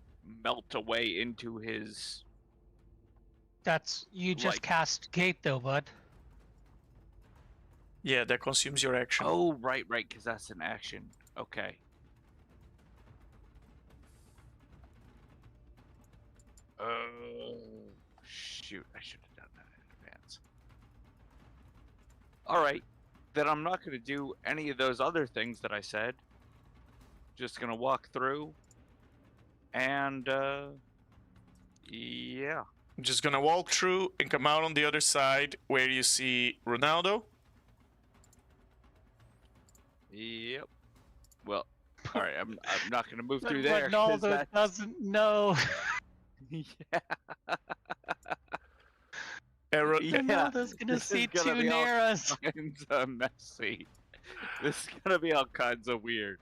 S2: melt away into his.
S6: That's you just
S2: Like-
S6: cast Gate though, bud.
S1: Yeah, that consumes your action.
S2: Oh, right, because that's an action. Okay. Oh, shoot! I should have done that in advance. All right, then I'm not going to do any of those other things that I said. Just gonna walk through, and yeah.
S1: I'm just gonna walk through and come out on the other side where you see Ronaldo.
S2: Yep. Well, all right. I'm not gonna move through there. 'cause
S6: Ronaldo
S2: that-
S6: doesn't know.
S2: yeah.
S1: Yeah.
S6: Ronaldo's gonna
S2: this is
S6: see
S2: gonna
S6: two
S2: be all
S6: Neras.
S2: kinds of messy. This is gonna be all kinds of weird.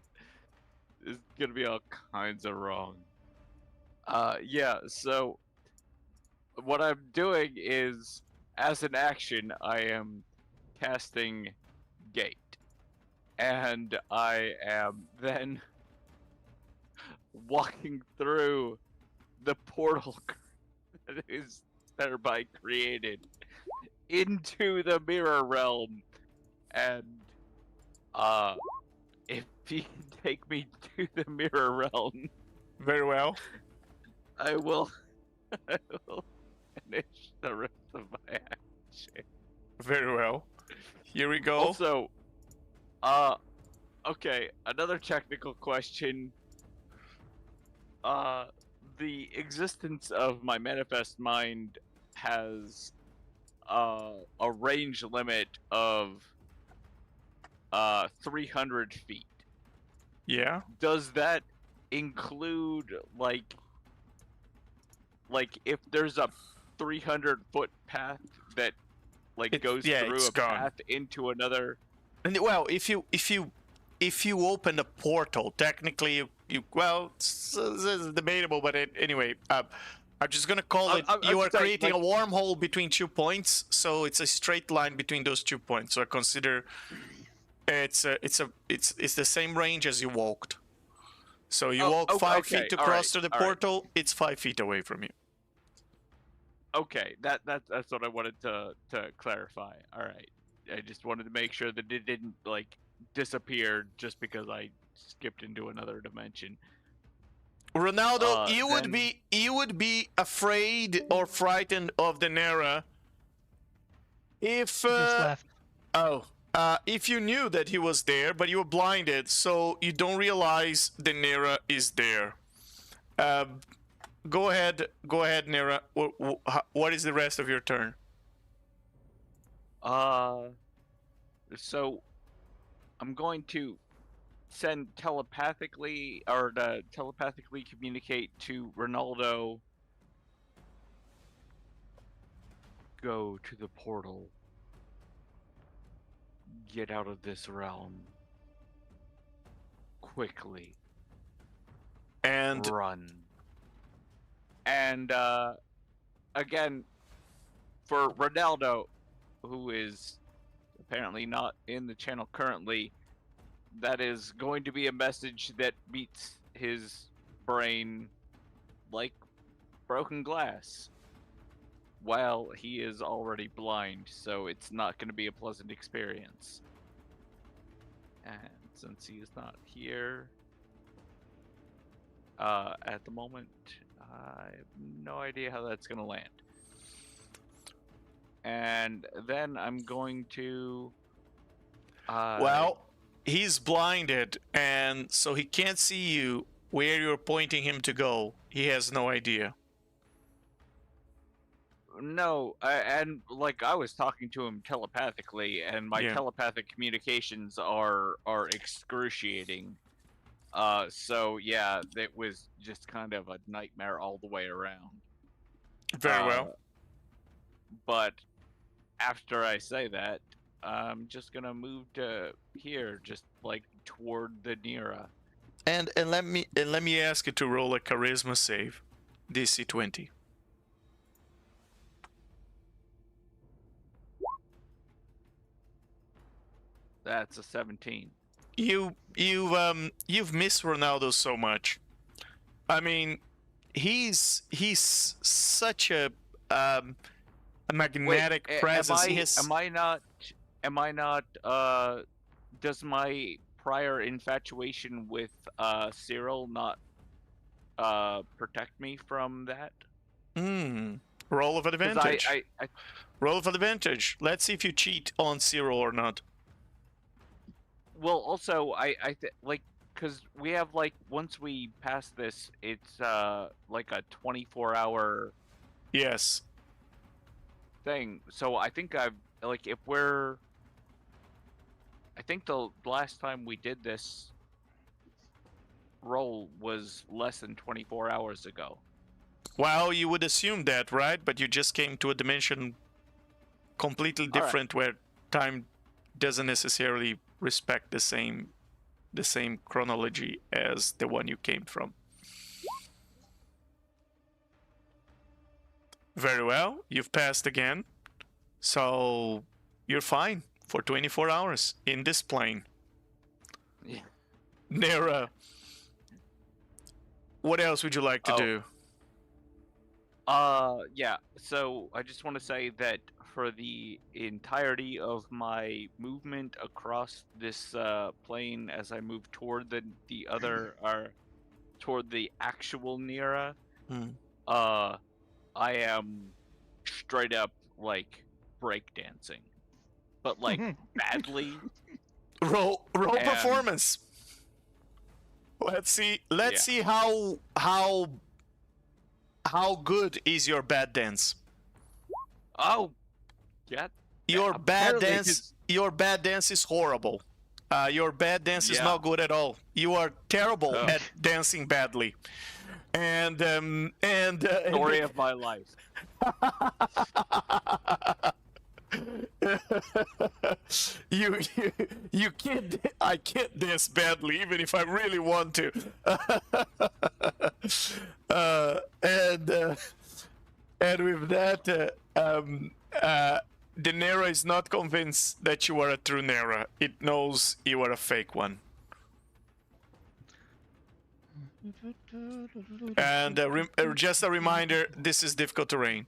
S2: This is gonna be all kinds of wrong. Yeah. So, what I'm doing is, as an action, I am casting Gate, and I am then walking through the portal that is thereby created into the mirror realm, and If you can take me to the mirror realm,
S1: Very well.
S2: I will finish the rest of my action.
S1: Very well. Here we go.
S2: Also, okay, another technical question. The existence of my manifest mind has a range limit of 300 feet.
S1: Yeah.
S2: Does that include like if there's a 300-foot path that goes through
S1: it's
S2: a
S1: gone.
S2: path into another?
S1: And well, if you open a portal, technically you well, it's debatable, but anyway, I'm just gonna call it. You are
S2: saying,
S1: creating a wormhole between 2 points, so it's a straight line between those 2 points. So I consider it's the same range as you walked. So you walk 5 feet to cross to the portal. It's 5 feet away from you.
S2: Okay, that's what I wanted to clarify. All right, I just wanted to make sure that it didn't disappear just because I skipped into another dimension.
S1: Ronaldo, you would be afraid or frightened of the Nera if
S6: He just left.
S1: if you knew that he was there, but you were blinded, so you don't realize the Nera is there. Go ahead, Nera. What is the rest of your turn?
S2: So I'm going to send telepathically communicate to Ronaldo. Go to the portal. Get out of this realm. Quickly.
S1: And
S2: run. And again, for Ronaldo, who is apparently not in the channel currently, that is going to be a message that beats his brain like broken glass. While he is already blind, so it's not going to be a pleasant experience. And since he is not here at the moment, I have no idea how that's going to land. And then I'm going to...
S1: well, he's blinded, and so he can't see you where you're pointing him to go. He has no idea.
S2: No, and I was talking to him telepathically, and my telepathic communications are excruciating. So yeah, it was just kind of a nightmare all the way around.
S1: Very well.
S2: But after I say that, I'm just gonna move to here, just toward the Nera.
S1: And let me ask you to roll a charisma save, DC 20.
S2: That's a 17.
S1: You've missed Ronaldo so much. I mean, he's such a magnetic presence.
S2: Am I not? Does my prior infatuation with Cyril not protect me from that?
S1: Roll of advantage.
S2: I
S1: Roll of advantage. Let's see if you cheat on Cyril or not.
S2: Well, also, because we have, once we pass this, it's, a 24-hour...
S1: Yes.
S2: ...thing. So I think I think the last time we did this roll was less than 24 hours ago.
S1: Well, you would assume that, right? But you just came to a dimension completely different where time doesn't necessarily respect the same chronology as the one you came from. Very well, you've passed again, so you're fine for 24 hours in this plane.
S2: Yeah.
S1: Nera, what else would you like to do?
S2: Yeah. So I just want to say that for the entirety of my movement across this plane, as I move toward the other, or toward the actual Nira,
S1: Hmm.
S2: I am straight up like breakdancing, but like badly.
S1: Roll
S2: And-
S1: performance. Let's see. Let's
S2: Yeah.
S1: see how good is your bad dance.
S2: Oh, yeah.
S1: Your bad
S2: apparently
S1: dance.
S2: his-
S1: Your bad dance is horrible. Your bad dance is
S2: Yeah.
S1: not good at all. You are terrible
S2: Oh.
S1: at dancing badly. And
S2: Story of my life.
S1: you can't. I can't dance badly, even if I really want to. And with that, the Nera is not convinced that you are a true Nera. It knows you are a fake one. And just a reminder, this is difficult terrain.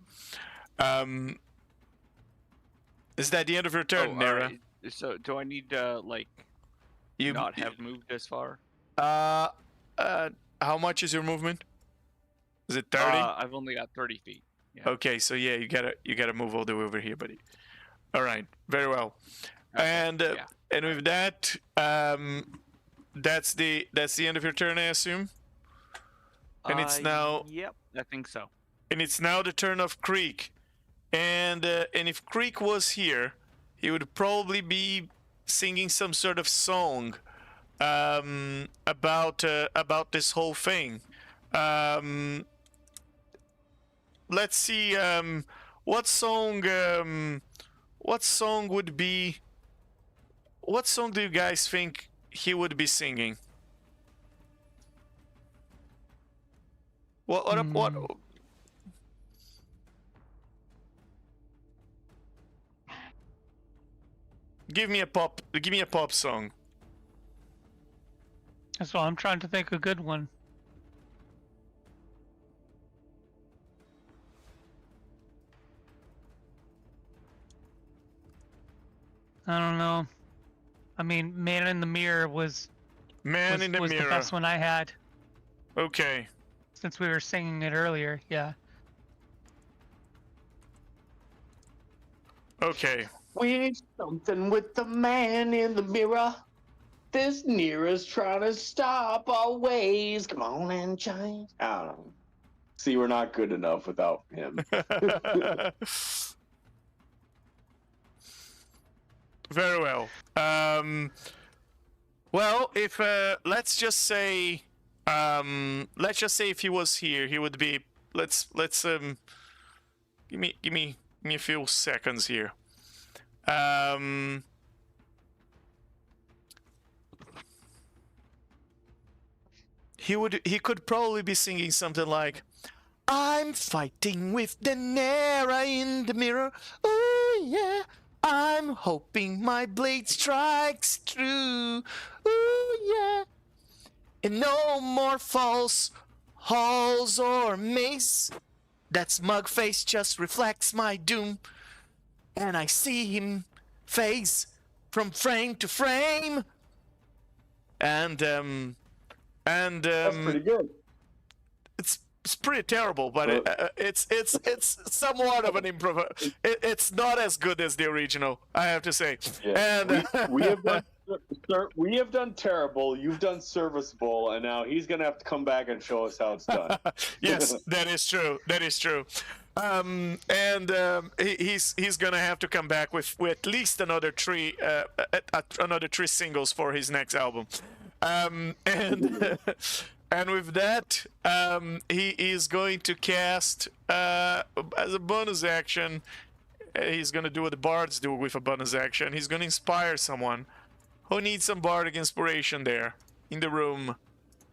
S1: Is that the end of your turn, Nera?
S2: alright. So do I need to like
S1: You
S2: not have moved this far?
S1: How much is your movement? Is it 30?
S2: I've only got 30 feet. Yeah.
S1: Okay, so yeah, you gotta move all the way over here, buddy. All right, very well.
S2: Okay,
S1: And
S2: yeah.
S1: and with that, that's the end of your turn, I assume. And it's now
S2: Yep, I think so.
S1: the turn of Creek, and if Creek was here, he would probably be singing some sort of song, about this whole thing. Let's see. What song would be? What song do you guys think he would be singing? What? Give me a pop song.
S6: So I'm trying to think a good one. I don't know. I mean, Man in the Mirror was
S1: Man in the
S6: the
S1: Mirror.
S6: best one I had
S1: Okay.
S6: since we were singing it earlier. Yeah.
S1: Okay.
S5: We're something with the man in the mirror. This Nera's trying to stop our ways. Come on and change. I don't know. See, we're not good enough without him.
S1: Very well. Well, if let's just say if he was here, he would be. Let's give me a few seconds here. He could probably be singing something like, "I'm fighting with the Nera in the mirror. Oh yeah, I'm hoping my blade strikes true. Oh yeah, and no more false halls or mace. That smug face just reflects my doom, and I see him phase from frame to frame." And
S5: That's pretty good.
S1: it's pretty terrible, but it's somewhat of an improv. It's not as good as the original, I have to say.
S5: Yeah.
S1: And
S5: we have done, sir, we have done terrible. You've done serviceable, and now he's gonna have to come back and show us how it's done.
S1: yes, that is true. That is true. He's gonna have to come back with at least another three singles for his next album. And and with that, he is going to cast as a bonus action. He's gonna do what the bards do with a bonus action. He's gonna inspire someone who needs some bardic inspiration there in the room,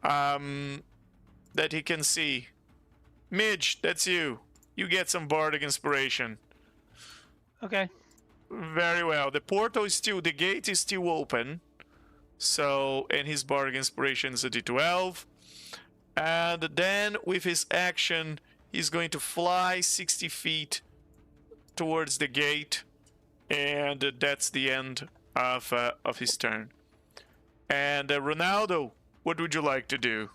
S1: that he can see. Midge, that's you. You get some bardic inspiration.
S6: Okay.
S1: Very well. The gate is still open. So, and his bardic inspiration is a d12. And then with his action, He's going to fly 60 feet towards the gate, and that's the end of his turn. And Ronaldo, what would you like to do?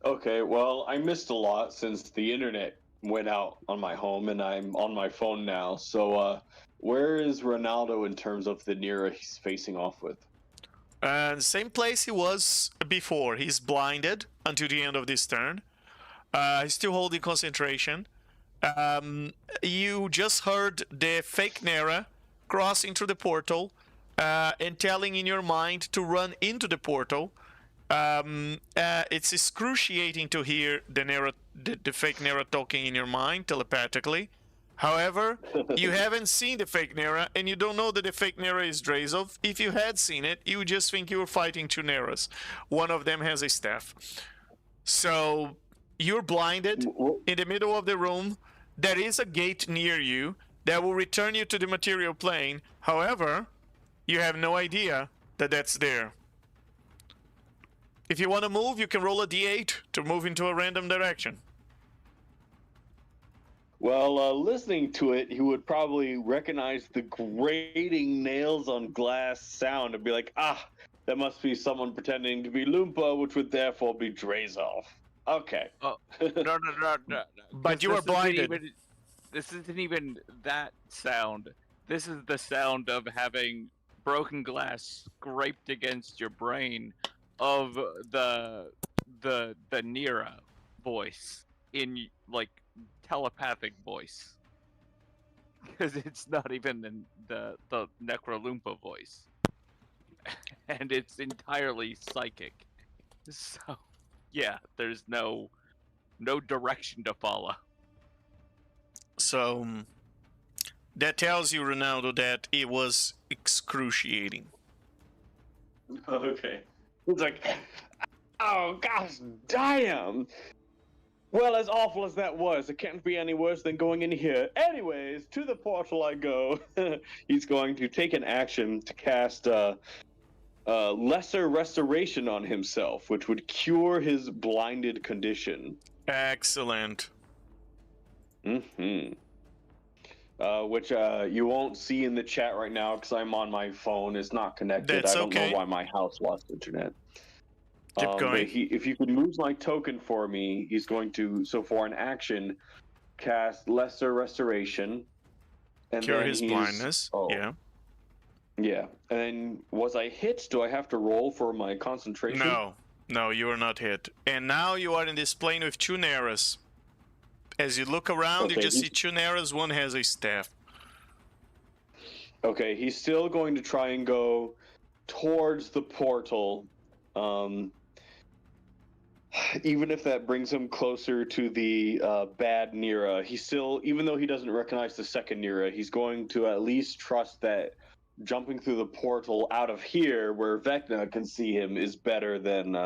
S8: Okay, well, I missed a lot since the internet went out on my home and I'm on my phone now. So, where is Ronaldo in terms of the Nira he's facing off with?
S1: Same place he was before. He's blinded until the end of this turn. He's still holding concentration. You just heard the fake Nera crossing through the portal and telling in your mind to run into the portal. It's excruciating to hear the fake Nera talking in your mind telepathically. However, you haven't seen the fake Nera, and you don't know that the fake Nera is Drazov. If you had seen it, you would just think you were fighting two Neras. One of them has a staff. So you're blinded in the middle of the room. There is a gate near you that will return you to the material plane. However, you have no idea that that's there. If you want to move, you can roll a d8 to move into a random direction.
S8: Well, listening to it, he would probably recognize the grating nails on glass sound and be like, ah, that must be someone pretending to be Loompa, which would therefore be Drazov. Okay.
S2: Oh, no.
S1: But
S2: 'Cause
S1: you are
S2: this isn't
S1: blinded.
S2: This isn't even that sound. This is the sound of having broken glass scraped against your brain of the Nira voice in like telepathic voice, because it's not even in the Necroloompa voice, and it's entirely psychic. So yeah, there's no direction to follow.
S1: So that tells you, Ronaldo, that it was excruciating.
S8: Okay. It's like, oh gosh, damn. Well, as awful as that was, it can't be any worse than going in here. Anyways, to the portal I go. He's going to take an action to cast lesser restoration on himself, which would cure his blinded condition.
S1: Excellent.
S8: Mm-hmm. Which you won't see in the chat right now because I'm on my phone. It's not connected.
S1: That's
S8: I don't
S1: okay.
S8: know why my house lost internet.
S1: Keep going.
S8: But if you could lose my token for me, he's going to, so for an action, cast lesser restoration. And
S1: Cure
S8: then
S1: his
S8: he's-
S1: blindness.
S8: oh,
S1: Yeah.
S8: Yeah. And then was I hit? Do I have to roll for my concentration?
S1: No, you are not hit. And now you are in this plane with two Neras. As you look around, you
S8: Okay,
S1: just see two Neras. One has a staff.
S8: Okay, he's still going to try and go towards the portal. Even if that brings him closer to the bad Nira, he still, even though he doesn't recognize the second Nira, he's going to at least trust that jumping through the portal out of here, where Vecna can see him, is better than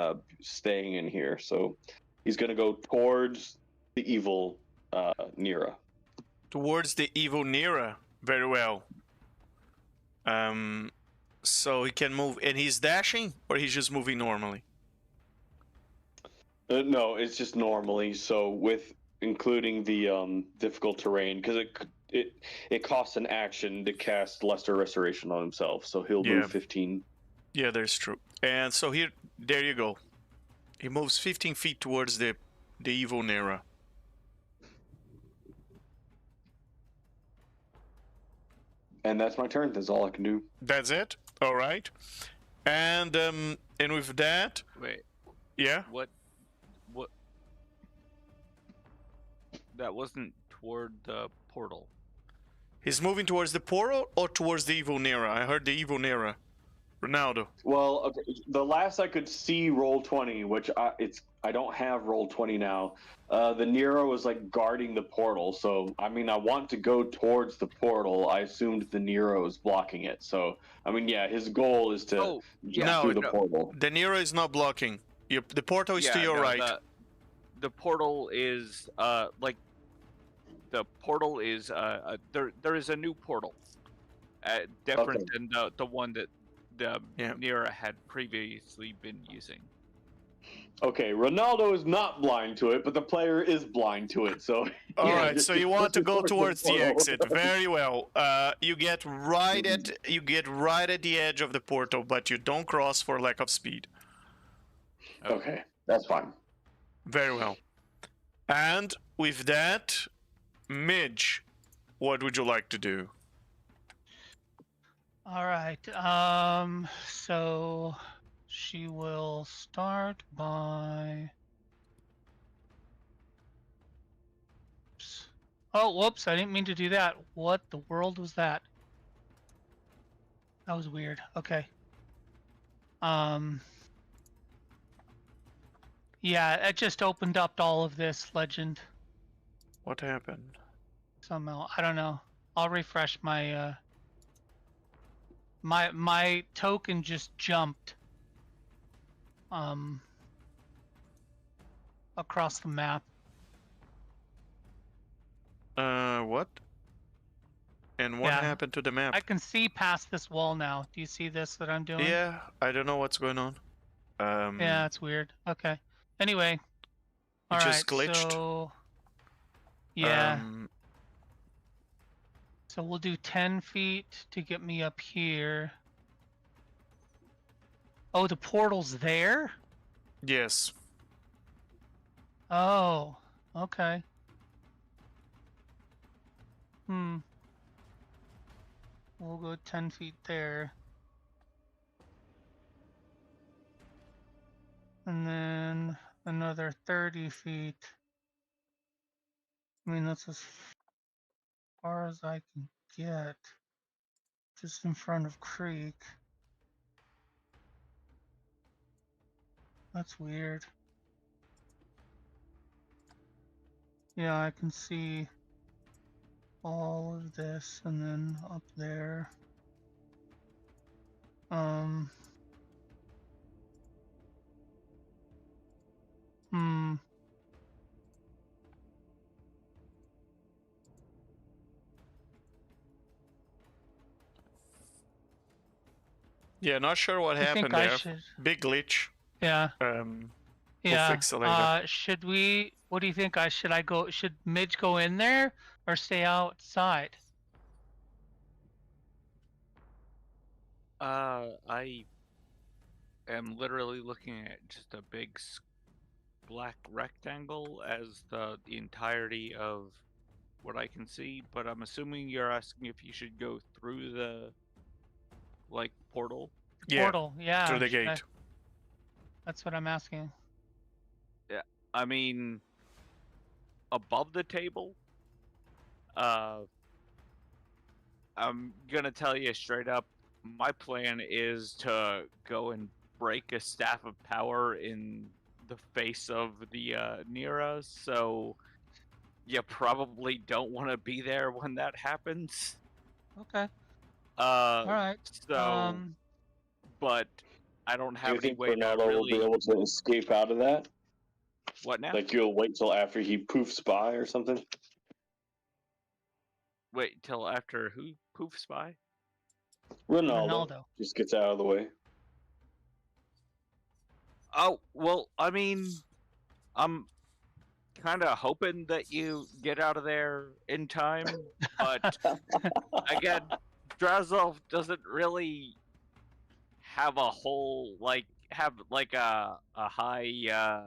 S8: staying in here. So he's going to go towards the evil Nira.
S1: Towards the evil Nira. Very well. So he can move, and he's dashing, or he's just moving normally?
S8: No, it's just normally. So with including the difficult terrain, because it costs an action to cast lesser restoration on himself, so he'll
S1: Yeah.
S8: move 15.
S1: Yeah, that's true. And so there you go. He moves 15 feet towards the evil Nira.
S8: And that's my turn. That's all I can do.
S1: That's it. All right. And with that,
S2: Wait,
S1: yeah.
S2: what? That wasn't toward the portal.
S1: He's moving towards the portal or towards the evil Nira. I heard the evil Nira. Ronaldo.
S8: Well, okay, the last I could see roll 20, which I don't have roll 20 now. The Nero was like guarding the portal, so I mean I want to go towards the portal. I assumed the Nero is blocking it, so I mean yeah, his goal is to jump
S1: no,
S8: through the
S1: no.
S8: portal.
S1: The Nira is not blocking. The portal is to your right.
S2: The portal is the portal is there is a new portal, different than the one that the Nira had previously been using.
S8: Okay, Ronaldo is not blind to it, but the player is blind to it. So
S1: All
S8: yeah,
S1: right,
S8: just
S1: so you want to
S8: push it
S1: go towards the
S8: portal.
S1: exit. Very well. You get right at the edge of the portal, but you don't cross for lack of speed.
S8: Okay, that's fine.
S1: Very well. And with that, Midge, what would you like to do?
S6: All right. So she will start by. Oh, whoops! I didn't mean to do that. What the world was that? That was weird. Okay. Yeah, it just opened up all of this legend
S1: What happened?
S6: somehow. I don't know. I'll refresh my my token just jumped across the map.
S1: What? And what
S6: Yeah.
S1: happened to the map?
S6: I can see past this wall now. Do you see this that I'm doing?
S1: Yeah, I don't know what's going on.
S6: Yeah, it's weird. Okay. Anyway.
S1: It
S6: All
S1: just
S6: right.
S1: glitched.
S6: So yeah.
S1: Um,
S6: So we'll do 10 feet to get me up here. Oh, the portal's there?
S1: yes.
S6: Oh, okay. We'll go 10 feet there. And then another 30 feet. I mean, that's as far as I can get. Just in front of Creek. That's weird. Yeah, I can see all of this and then up there.
S1: Yeah, not sure what
S6: I
S1: happened
S6: think I
S1: there.
S6: should.
S1: Big glitch.
S6: Yeah.
S1: We'll fix it later.
S6: Should we? What do you think? Should Midge go in there or stay outside?
S2: I am literally looking at just a big black rectangle as the entirety of what I can see, but I'm assuming you're asking if you should go through the portal.
S1: Yeah,
S6: Portal. Yeah.
S1: through the
S6: should I-
S1: gate.
S6: That's what I'm asking.
S2: I mean, above the table. I'm gonna tell you straight up, my plan is to go and break a staff of power in the face of the Nira, so you probably don't want to be there when that happens.
S6: Okay.
S2: All
S6: right.
S2: So, but I don't
S8: Do
S2: have
S8: you
S2: any
S8: think
S2: way to
S8: Ronaldo will be
S2: really.
S8: able to escape out of that?
S2: What now?
S8: Like you'll wait till after he poofs by or something?
S2: Wait till after who poofs by?
S8: Ronaldo just gets out of the way.
S2: Oh, well, I mean, I'm kind of hoping that you get out of there in time, but again, Drazov doesn't really have a whole have a high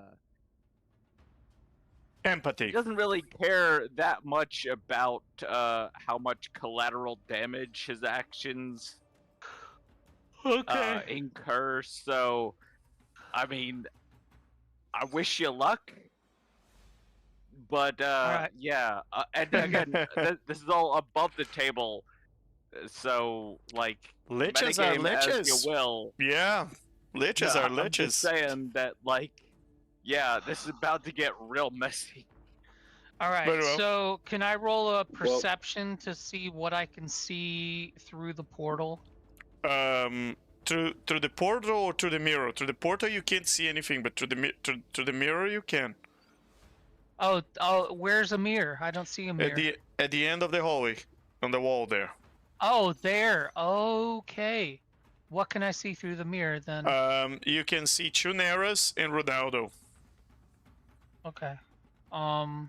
S1: Empathy.
S2: he doesn't really care that much about how much collateral damage his actions incur. So, I mean, I wish you luck, but yeah. And again, this is all above the table, so
S1: Liches are
S2: metagame as
S1: liches.
S2: you will.
S1: Yeah, liches are
S2: I'm just
S1: liches.
S2: saying that, yeah, this is about to get real messy.
S6: All right.
S1: Very well.
S6: So can I roll a perception to see what I can see through the portal?
S1: Through the portal or through the mirror? Through the portal you can't see anything, but through the mirror you can.
S6: Oh, where's a mirror? I don't see a mirror.
S1: At the end of the hallway, on the wall there.
S6: Oh, there. Okay. What can I see through the mirror then?
S1: You can see two Neras and Ronaldo.
S6: Okay. Yeah,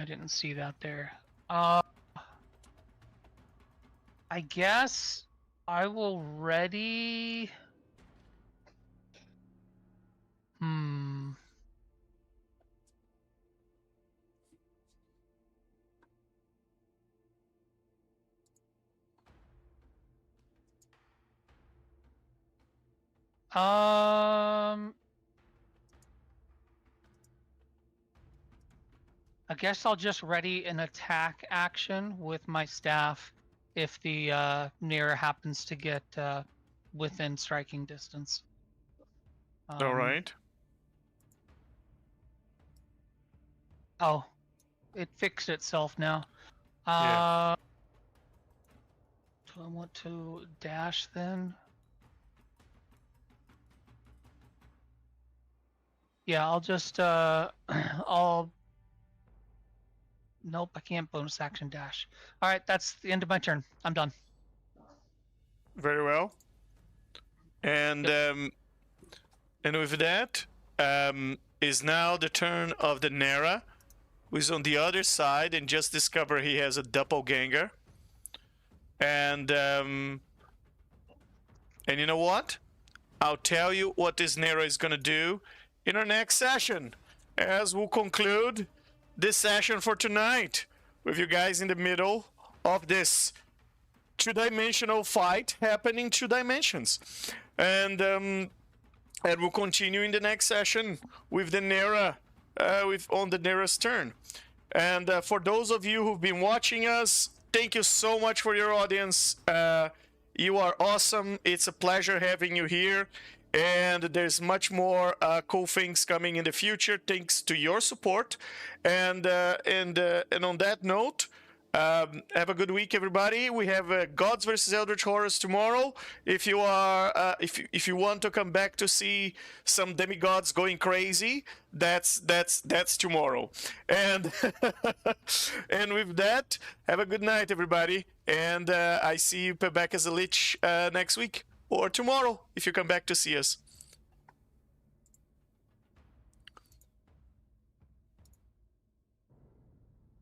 S6: I didn't see that there. I guess I will ready. Hmm. I guess I'll just ready an attack action with my staff if the Nira happens to get within striking distance.
S1: All right.
S6: Oh, it fixed itself now.
S1: Yeah.
S6: Do I want to dash then? Yeah, I'll just I'll. Nope, I can't bonus action dash. All right, that's the end of my turn. I'm done.
S1: Very well. And and with that, is now the turn of the Nera, who is on the other side and just discovered he has a doppelganger. And you know what? I'll tell you what this Nera is gonna do in our next session, as we'll conclude this session for tonight with you guys in the middle of this two-dimensional fight happening 2 dimensions. And we'll continue in the next session with the Nera, on the Nera's turn. And for those of you who've been watching us, thank you so much for your audience. You are awesome. It's a pleasure having you here. And there's much more cool things coming in the future thanks to your support. And on that note, have a good week, everybody. We have Gods vs. Eldritch Horrors tomorrow. If you are, if you want to come back to see some demigods going crazy, that's tomorrow. And and with that, have a good night, everybody. And I see you back as a Lich next week or tomorrow if you come back to see us.